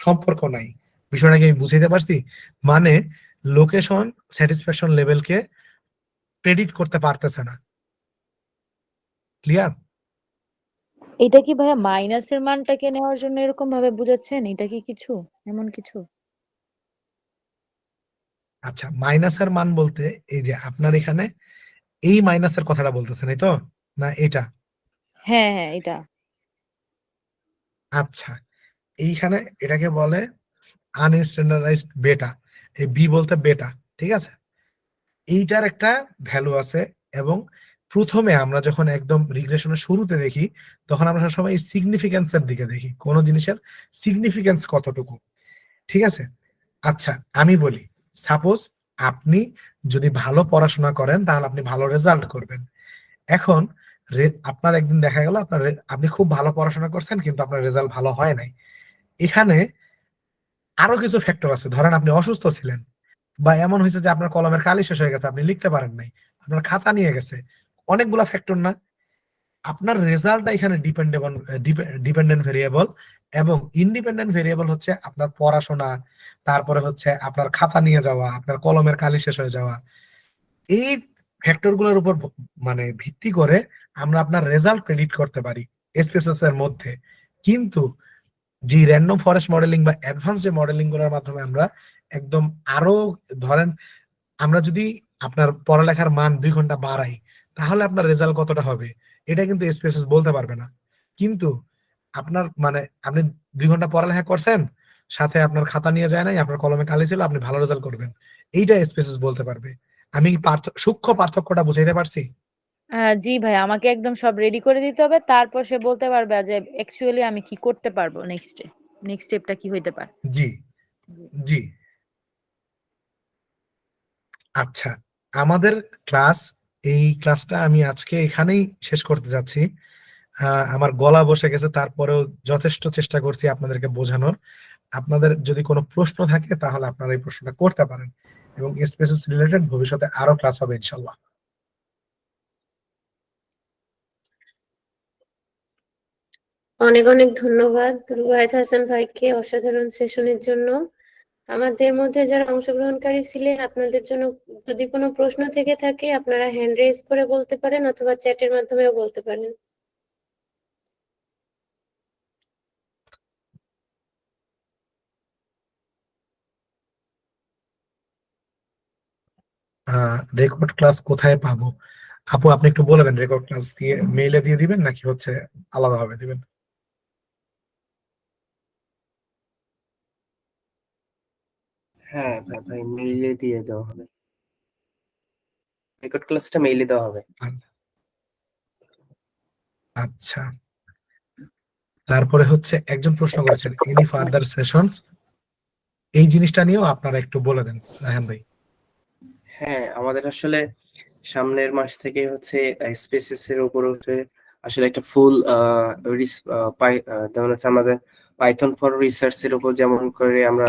সম্পর্ক নাই। বিষয়টা কি আমি বুঝাইতে পারছি? মানে লোকেশন স্যাটিসফ্যাকশন লেভেলকে প্রেডিক্ট করতে পারতেছে না। ক্লিয়ার? এটা কি ভাইয়া মাইনাসের মানটাকে নেওয়ার জন্য এরকম ভাবে বুঝাচ্ছেন? এটা কি কিছু এমন কিছু? আচ্ছা, মাইনাসের মান বলতে এই যে আপনার এখানে এই মাইনাসের কথাটা বলতেছেন, এই তো, না এটা? হ্যাঁ হ্যাঁ এটা। আচ্ছা, এইখানে এটাকে বলে আনস্ট্যান্ডার্ডাইজড বেটা, এই বি বলতে বেটা। ঠিক আছে, এইটার একটা ভ্যালু আছে, এবং প্রথমে আমরা যখন একদম রিগ্রেশনের শুরুতে দেখি তখন আমরা সবসময় এই সিগনিফিকেন্সের দিকে দেখি, কোন জিনিসের সিগনিফিকেন্স কতটুকু। ঠিক আছে, আচ্ছা আমি বলি, সাপোজ আপনি যদি ভালো পড়াশোনা করেন তাহলে আপনি ভালো রেজাল্ট করবেন। এখন আপনার একদিন দেখা গেল আপনার আপনি খুব ভালো পড়াশোনা করছেন কিন্তু আপনার রেজাল্ট ভালো হয় নাই। এখানে আরো কিছু ফ্যাক্টর আছে, ধরেন আপনি অসুস্থ ছিলেন, বা এমন হয়েছে যে আপনার কলমের কালি শেষ হয়ে গেছে, আপনি লিখতে পারেন নাই, আপনার খাতা নিয়ে গেছে, অনেকগুলা ফ্যাক্টর না? আপনার রেজাল্টটা এখানে ডিপেন্ডেন্ট ভেরিয়েবল, এবং ইন্ডিপেন্ডেন্ট ভেরিয়েবল হচ্ছে আপনার পড়াশোনা, তারপরে হচ্ছে আপনার খাতা নিয়ে যাওয়া, আপনার কলমের কালি শেষ হয়ে যাওয়া। এই ফ্যাক্টর গুলোর উপর মানে ভিত্তি করে আমরা আপনার রেজাল্ট প্রেডিক্ট করতে পারি এসপিএসএস এর মধ্যে। কিন্তু যে র্যান্ডম ফরেস্ট মডেলিং বা অ্যাডভান্স যে মডেলিং গুলোর মাধ্যমে আমরা একদম আরো ধরেন আমরা যদি আপনার পড়ালেখার মান 2 ঘন্টা বাড়াই তাহলে আপনার রেজাল্ট কতটা হবে এটা কিন্তু এসপিএসএস বলতে পারবে না। কিন্তু আপনার মানে আপনি 2 ঘন্টা পড়ালেখা করছেন, সাথে আপনার খাতা নিয়ে যায় নাই, আপনার কলমে কালি ছিল, আপনি ভালো রেজাল্ট করবেন, এইটা এসপিএসএস বলতে পারবে। আমি কি সূক্ষ্ম পার্থক্যটা বুঝাইতে পারছি? জি ভাই, আমাকে একদম সব রেডি করে দিতে হবে, তারপর সে বলতে পারবে যে অ্যাকচুয়ালি আমি কি করতে পারবো নেক্সট স্টেপটা কি হইতে পারে। জি জি। আচ্ছা, আমাদের ক্লাস, এই ক্লাসটা আমি আজকে এখানেই শেষ করতে যাচ্ছি। আমার গলা বসে গেছে, তারপরেও যথেষ্ট চেষ্টা করছি আপনাদেরকে বোঝানোর। আপনাদের যদি কোনো প্রশ্ন থাকে তাহলে আপনারা এই প্রশ্নটা করতে পারেন, এবং স্পেসেস রিলেটেড ভবিষ্যতে আরো ক্লাস হবে ইনশাল্লাহ। অনেক অনেক ধন্যবাদ রুবায়েত হাসান ভাইকে অসাধারণ সেশনের জন্য। আমাদের মধ্যে যারা অংশগ্রহণকারী ছিলেন আপনাদের জন্য যদি কোনো প্রশ্ন থেকে থাকে আপনারা হ্যান্ড রেজ করে বলতে পারেন অথবা চ্যাটের মাধ্যমেও বলতে পারেন। রেকর্ড ক্লাস কোথায় পাবো? আপু আপনি একটু বলে দেন, রেকর্ড ক্লাস কি মেইলে দিয়ে দিবেন নাকি হচ্ছে আলাদাভাবে দিবেন? হ্যাঁ ভাই ভাই মেইলে দিয়ে দেওয়া হবে, রেকর্ড ক্লাসটা মেইলে দেওয়া হবে। আচ্ছা, তারপরে হচ্ছে একজন প্রশ্ন করেছেন এনি ফার্দার সেশনস, এই জিনিসটা নিয়েও আপনারা একটু বলে দেন রায়হান ভাই। হ্যাঁ, আমাদের আসলে সামনের মাস থেকে হচ্ছে স্পেসিস এর উপর হচ্ছে আসলে একটা ফুল যেমন হচ্ছে আমাদের পাইথন ফর রিসার্চ এর উপর যেমন করে আমরা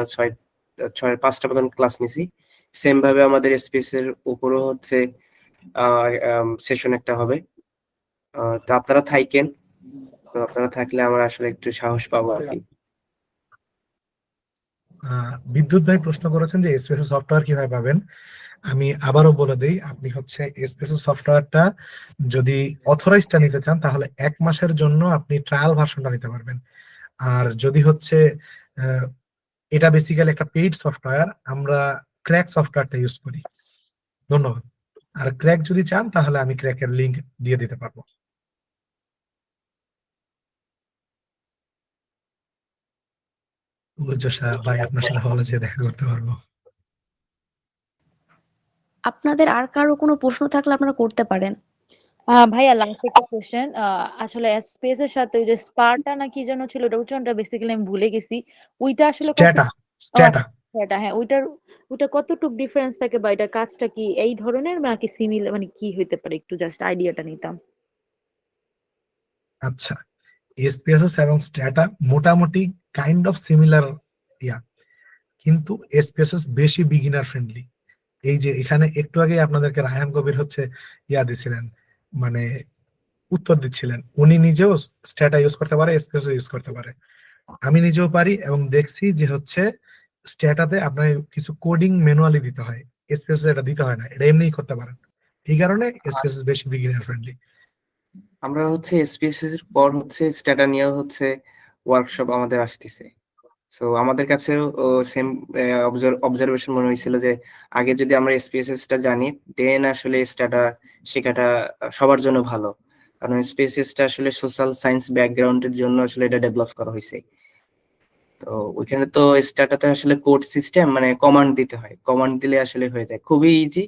পাঁচটা মতন ক্লাস নিছি, সেম ভাবে আমাদের স্পেস এর উপরও হচ্ছে সেশন একটা হবে। তো আপনারা থাকেন, তো আপনারা থাকলে আমরা আসলে একটু সাহস পাবো আর কি। বিদ্যুৎ ভাই প্রশ্ন করেছেন যে এসপিএস সফটওয়্যার কিভাবে পাবেন। আমি আবারও বলে দিই, আপনি হচ্ছে এসপিএস সফটওয়্যারটা যদি অথরাইজটা নিতে চান তাহলে 1 মাসের জন্য আপনি ট্রায়াল ভার্সনটা নিতে পারবেন। আর যদি হচ্ছে আহ, এটা বেসিক্যালি একটা পেইড সফটওয়্যার, আমরা ক্র্যাক সফটওয়্যারটা ইউজ করি। ধন্যবাদ। আর ক্র্যাক যদি চান তাহলে আমি ক্র্যাকের লিংক দিয়ে দিতে পারবো। উজ্জ্বল ভাই আপনার সাথে হলে যেয়ে দেখা করতে পারবো। আপনাদের আর কারো কোনো প্রশ্ন থাকলে আপনারা করতে পারেন। ভাইয়া লাস্ট একটা কোশ্চেন, আসলে স্পেস এর সাথে ওই যে স্পার্টা না কি যেন ছিল, ওটা উচ্চারণটা বেসিক্যালি আমি ভুলে গেছি। ওইটা আসলে কত? স্ট্যাটা স্ট্যাটা এটা হ্যাঁ, ওইটা কতটুক ডিফারেন্স থাকে বা এটা কাজটা কি এই ধরনের নাকি সিমিলার, মানে কি হইতে পারে, একটু জাস্ট আইডিয়াটা নিতাম। আচ্ছা, এসপিএসএস এবং স্ট্যাটা মোটামুটি কাইন্ড অফ সিমিলার ইয়া, কিন্তু এসপিএসএস বেশি বিগিনার ফ্রেন্ডলি। এই যে এখানে একটু আগে আপনাদেরকে রায়হান কবির হচ্ছে ইয়া দিছিলেন, মানে উত্তর দিচ্ছিলেন, উনি নিজেও স্ট্যাটা ইউজ করতে পারে, এসপিএসও ইউজ করতে পারে, আমি নিজেও পারি এবং দেখছি যে হচ্ছে স্ট্যাটাতে আপনার কিছু কোডিং ম্যানুয়ালি দিতে হয়, এসপিএস এটা দিতে হয় না, এটা এমনিই করতে পারেন। এই কারণে এসপিএস বেশি বিগিনার ফ্রেন্ডলি। আমরা হচ্ছে এসপিএস এর পর হচ্ছে স্ট্যাটা নিয়ে হচ্ছে ওয়ার্কশপ আমাদের আসতেছে। সো আমাদের কাছেও সেম অবজারভেশন মনে হয়েছিল যে আগে যদি আমরা এসপিএসএস টা জানি দেন আসলে স্ট্যাটা শেখাটা সবার জন্য ভালো, কারণ এসপিএসএস টা আসলে সোশ্যাল সায়েন্স ব্যাকগ্রাউন্ডের জন্য আসলে এটা ডেভেলপ করা হয়েছে। তো ওইখানে তো স্ট্যাটাতে আসলে কোড সিস্টেম মানে কমান্ড দিতে হয়, কমান্ড দিলে আসলে হয়ে যায়, খুবই ইজি,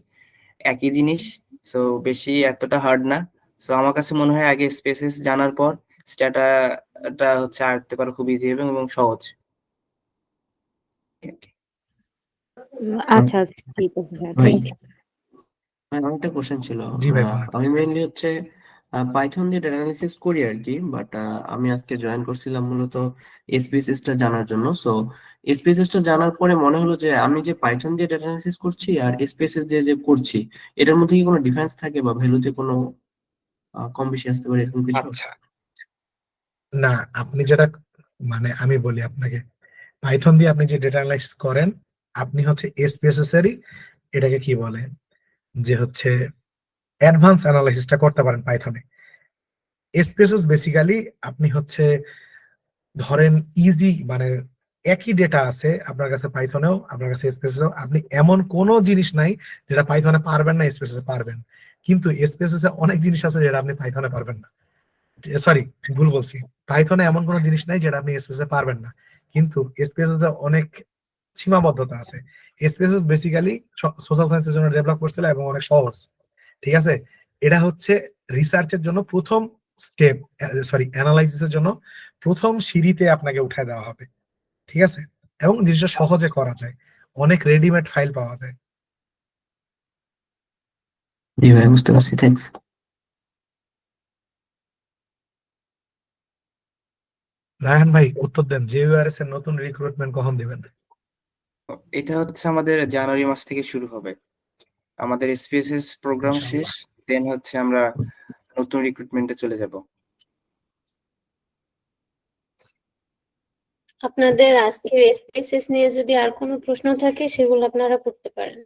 একই জিনিস। সো বেশি এতটা হার্ড না। সো আমার কাছে মনে হয় আগে স্পেসেস জানার পর স্ট্যাটাটা হচ্ছে আয়ত্ত করা খুব ইজি এবং সহজ। আচ্ছা আচ্ছা, ঠিক আছে ভাইয়া, ভাই থ্যাংক ইউ। আমার একটা কোশ্চেন ছিল। জি ভাই বলেন। আমি মেইনলি হচ্ছে পাইথন দিয়ে ডেটা অ্যানালিসিস করি আর কি, বাট আমি আজকে জয়েন করছিলাম মূলত এসপিএসএস টা জানার জন্য। সো এসপিএসএস টা জানার পরে মনে হলো যে আমি যে পাইথন দিয়ে ডেটা অ্যানালিসিস করছি আর এসপিএসএস দিয়ে যে করছি এটার মধ্যে কি কোনো ডিফারেন্স থাকে বা ভ্যালুতে কোনো কম বেশি আসতে পারে এরকম কিছু? আচ্ছা, না আপনি যেটা, মানে আমি বলি আপনাকে, পাইথন দিয়ে আপনি যে ডেটা অ্যানালাইসিস করেন, আপনি হচ্ছে এসপিএসএস এরই এটাকে কি বলে যে হচ্ছে অ্যাডভান্স অ্যানালাইসিসটা করতে পারেন পাইথনে। এসপিএসএস বেসিক্যালি আপনি হচ্ছে ধরেন ইজি, মানে একই ডেটা আছে আপনার কাছে পাইথনেও, আপনার কাছে এসপিএসএসও, আপনি এমন কোনো জিনিস নাই যেটা পাইথনে পারবেন না এসপিএসএস পারবেন, কিন্তু এসপিএসএস এ অনেক জিনিস আছে যেটা আপনি পাইথনে পারবেন না। সরি, ভুল বলছি, পাইথনে এমন কোনো জিনিস নাই যেটা আপনি এসপিএসএস এ পারবেন না, কিন্তু এসপিএসএস এ অনেক সীমাবদ্ধতা আছে। এসপিএসএস বেসিক্যালি সোশ্যাল সায়েন্সের জন্য ডেভেলপ করছিল এবং অনেক সহজ, ঠিক আছে। এটা হচ্ছে রিসার্চের জন্য প্রথম স্টেপ, সরি অ্যানালাইসিসের জন্য প্রথম সিঁড়িতে আপনাকে উঠায় দেওয়া হবে, ঠিক আছে, এবং জিনিসটা সহজে করা যায়, অনেক রেডিমেড ফাইল পাওয়া যায়। জি ভাই, বুঝতে পারছি, থ্যাঙ্কস। রায়হান ভাই উত্তর দেন, জেইউআরএস এর নতুন রিক্রুটমেন্ট কখন দিবেন? এটা হচ্ছে আমাদের জানুয়ারি মাস থেকে শুরু হবে, আমাদের এসপিএসএস প্রোগ্রাম শেষ, ইনশাআল্লাহ। দেন হচ্ছে আমরা নতুন রিক্রুটমেন্টে চলে যাব। আপনাদের আজকের স্পেসেস নিয়ে যদি আর কোনো প্রশ্ন থাকে সেগুলো আপনারা করতে পারেন।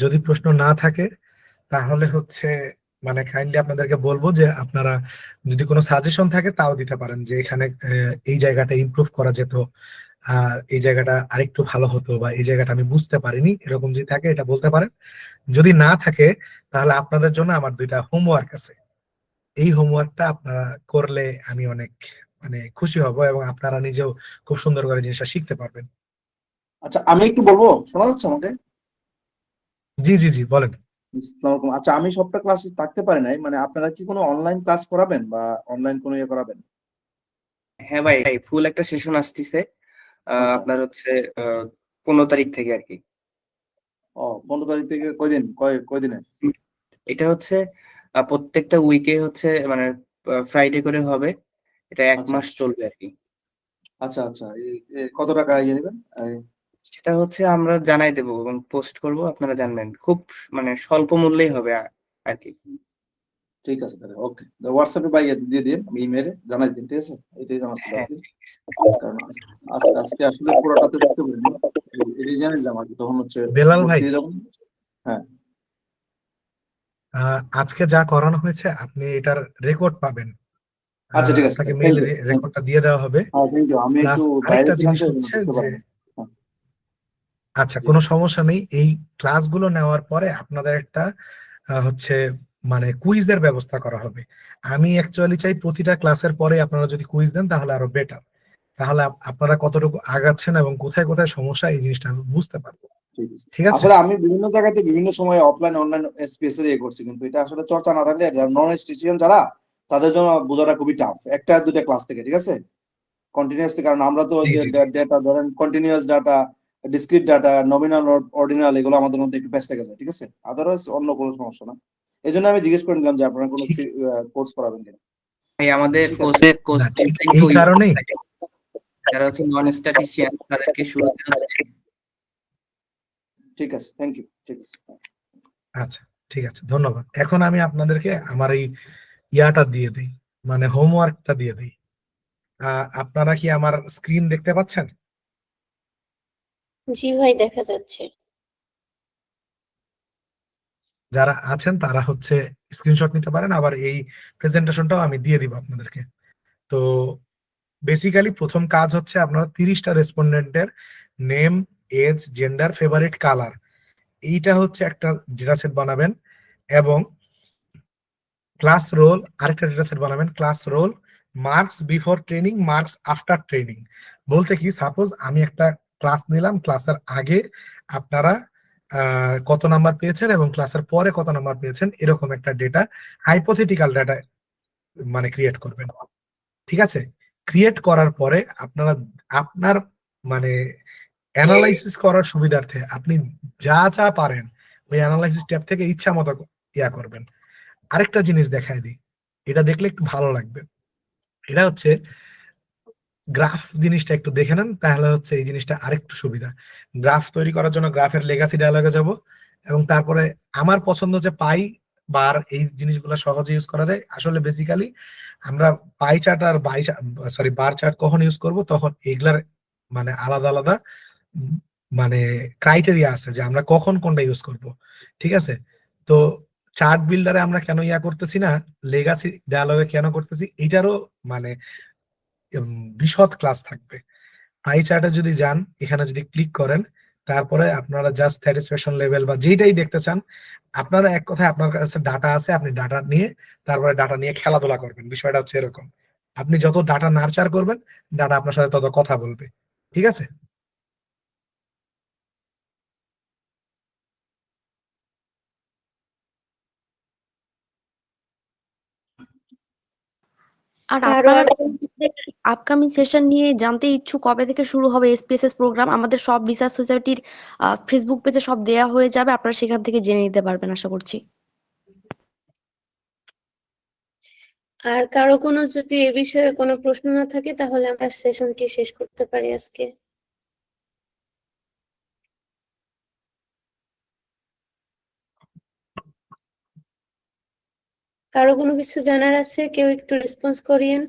যদি প্রশ্ন না থাকে তাহলে হচ্ছে মানে কাইন্ডলি আপনাদেরকে বলবো যে আপনারা যদি কোনো সাজেশন থাকে তাও দিতে পারেন, যে এখানে এই জায়গাটা ইমপ্রুভ করা যেত, এই জায়গাটা আরেকটু ভালো হতো, বা এই জায়গাটা আমি বুঝতে পারিনি, এরকম যদি থাকে এটা বলতে পারেন। যদি না থাকে তাহলে আপনাদের জন্য আমার 2টা হোমওয়ার্ক আছে। এই হোমওয়ার্কটা আপনারা করলে আমি অনেক মানে খুশি হব, এবং আপনারা নিজেও খুব সুন্দর করে জিনিসটা শিখতে পারবেন। আচ্ছা, আমি একটু বলবো, শোনা যাচ্ছে আমাকে? জি জি জি, বলেন। আসসালামু আলাইকুম। আচ্ছা, আমি সবটা ক্লাসে থাকতে পারি নাই, মানে আপনারা কি কোনো অনলাইন ক্লাস করাবেন বা অনলাইন কোনো ইয়ে করাবেন? হ্যাঁ ভাই, ফুল একটা সেশন আসতেছে আচ্ছা। আপনার হচ্ছে 15 তারিখ থেকে আর কি। ও, 15 তারিখ থেকে কয়দিনের? এটা হচ্ছে প্রত্যেকটা উইকে হচ্ছে মানে ফ্রাইডে করে হবে। এটা 1 আচ্ছা মাস চলবে আর কি। আচ্ছা আচ্ছা, কত টাকা ইয়ে নেবেন? সেটা হচ্ছে আমরা জানাই দেবো এবং পোস্ট করব, আপনারা জানবেন। খুব মানে স্বল্প মূল্যেই হবে আর কি। ঠিক আছে, তাহলে ওকে, হোয়াটসঅ্যাপে বা ইয়ে দিয়ে দিন, আমি ইমেলে জানাই দিন, ঠিক আছে? এটাই জানার ছিল আর হ্যাঁ, কি। কারণ আজকে আসলে পুরোটাতে দেখতে পারিনি, এটাই জানিলাম আর কি, তখন হচ্ছে বেলাল ভর্তি ভাই, হয়ে যাবেন। হ্যাঁ আজকে যা করানো হয়েছে আপনি এটার রেকর্ড পাবেন। আচ্ছা, ঠিক আছে, আপনাকে থ্যাংক মেইলে ইউ। রেকর্ডটা দিয়ে দেওয়া হবে। হ্যাঁ, থ্যাংক ইউ। আমি প্লাস একটু বাইরে আরেকটা ছিলাম জিনিস তো, এই জন্য হচ্ছে বুঝতে যে, পারিনি। হ্যাঁ, আচ্ছা কোনো সমস্যা নেই, এই ক্লাসগুলো নেওয়ার পরে আপনাদের একটা হচ্ছে মানে কুইজের ব্যবস্থা করা হবে। আমি অ্যাকচুয়ালি চাই প্রতিটা ক্লাসের পরে আপনারা যদি কুইজ দেন তাহলে আরো বেটার। তাহলে আপনারা কতটুকু আগাচ্ছেন এবং কোথায় কোথায় সমস্যা এই জিনিসটা আমি বুঝতে পারবো। ঠিক আছে। ঠিক আছে? আসলে আমি বিভিন্ন জায়গাতে বিভিন্ন সময় অফলাইন অনলাইন স্পেসে ইয়ে করছি, কিন্তু এটা আসলে চর্চা না থাকলে নন স্টিচিয়ান যারা, তাদের জন্য বোঝাটা খুবই টাফ, একটা দুইটা ক্লাস থেকে, ঠিক আছে? কন্টিনিউয়াসলি, কারণ আমরা তো জি যে জি জি। ডেটা ধরেন continuous data, discrete data, nominal, ordinal, এগুলো আমাদের মধ্যে একটু প্যাচ থেকে যায়, ঠিক আছে? আদারওয়াইজ অন্য কোনো সমস্যা না। এই জন্য আমি জিজ্ঞেস করে নিলাম যে আপনারা কোনো ঠিক কোর্স করাবেন কিনা। ভাই আমাদের ঠিক আছে, কোর্স না, ঠিক টিমটা এই একটু কারণেই। যারা হচ্ছে নন স্ট্যাটিশিয়ান তাদেরকে শুরুতে হচ্ছে। ঠিক আছে, থ্যাংক ইউ, ঠিক আছে। আচ্ছা ঠিক আছে, ধন্যবাদ। এখন আমি আপনাদেরকে আমার এই ইয়াটা দিয়ে দিই, মানে হোমওয়ার্কটা দিয়ে দিই। আপনারা কি আমার স্ক্রিন দেখতে পাচ্ছেন? জি ভাই, দেখা যাচ্ছে। যারা আছেন তারা হচ্ছে স্ক্রিনশট নিতে পারেন, আবার এই প্রেজেন্টেশনটাও আমি দিয়ে দিব আপনাদেরকে। তো বেসিক্যালি প্রথম কাজ হচ্ছে আপনারা 30টা রেসপন্ডেন্টের name, age, gender, favourite colour, এইটা হচ্ছে একটা ডেটা সেট বানাবেন। এবং ক্লাস রোল আরেকটা ডেটা সেট বানাবেন, class roll, marks before training, marks after training. বলতে কি, সাপোজ আমি একটা ক্লাস নিলাম, ক্লাসের আগে আপনারা কত নাম্বার পেয়েছেন এবং ক্লাসের পরে কত নাম্বার পেয়েছেন, এরকম একটা ডেটা, হাইপোথেটিক্যাল ডেটা মানে ক্রিয়েট করবেন। ঠিক আছে? ক্রিয়েট করার পরে আপনারা আপনার মানে অ্যানালাইসিস করার সুবিধার্থে আপনি যা যা পারেন ওই অ্যানালাইসিস ট্যাব থেকে ইচ্ছা মতো ইয়া করবেন। আরেকটা জিনিস দেখায় দিই, এটা দেখলে একটু ভালো লাগবে। এটা হচ্ছে গ্রাফ, জিনিসটা একটু দেখে নেন, তাহলে হচ্ছে এই জিনিসটা আরেকটু সুবিধা। গ্রাফ তৈরি করার জন্য গ্রাফের লেগাসি ডায়ালগে যাব, এবং তারপরে আমার পছন্দ যে পাই বার, এই জিনিসগুলো সহজে ইউজ করা যায়। আসলে বেসিক্যালি আমরা পাই চার্ট আর বার চার্ট কখন ইউজ করব, তখন এগুলার মানে আলাদা আলাদা উম, মানে ক্রাইটেরিয়া আছে যে আমরা কখন কোনটা ইউজ করব। ঠিক আছে? তো চার্ট বিল্ডারে আমরা কেন ইয়া করতেছি না, লেগাসি ডায়ালগে কেন করতেছি, এটারও মানে বিশদ ক্লাস থাকবে। পাই চার্টে যদি যান, এখানে যদি ক্লিক করেন, তারপরে আপনারা জাস্ট স্যাটিসফ্যাকশন লেভেল বা যেটাই দেখতে চান, আপনারা এক কথায় আপনার কাছে ডাটা আছে, আপনি ডাটা নিয়ে তারপরে ডাটা নিয়ে খেলাধুলা করবেন। বিষয়টা হচ্ছে এরকম, আপনি যত ডাটা নার্চার করবেন, ডাটা আপনার সাথে তত কথা বলবে। ঠিক আছে? আর আরো আপনারা আপকামিং সেশন নিয়ে জানতে ইচ্ছুক কবে থেকে শুরু হবে এসপিএসএস প্রোগ্রাম, আমাদের সব রিসার্চ সোসাইটির ফেসবুক পেজে সব দেয়া হয়ে যাবে, আপনারা সেখান থেকে জেনে নিতে পারবেন আশা করছি। আর কারো কোনো যদি এ বিষয়ে কোনো প্রশ্ন না থাকে তাহলে আমরা সেশনটি শেষ করতে পারি আজকে। কারো কোনো কিছু জানার আছে? কেউ একটু রেসপন্স করিয়েন।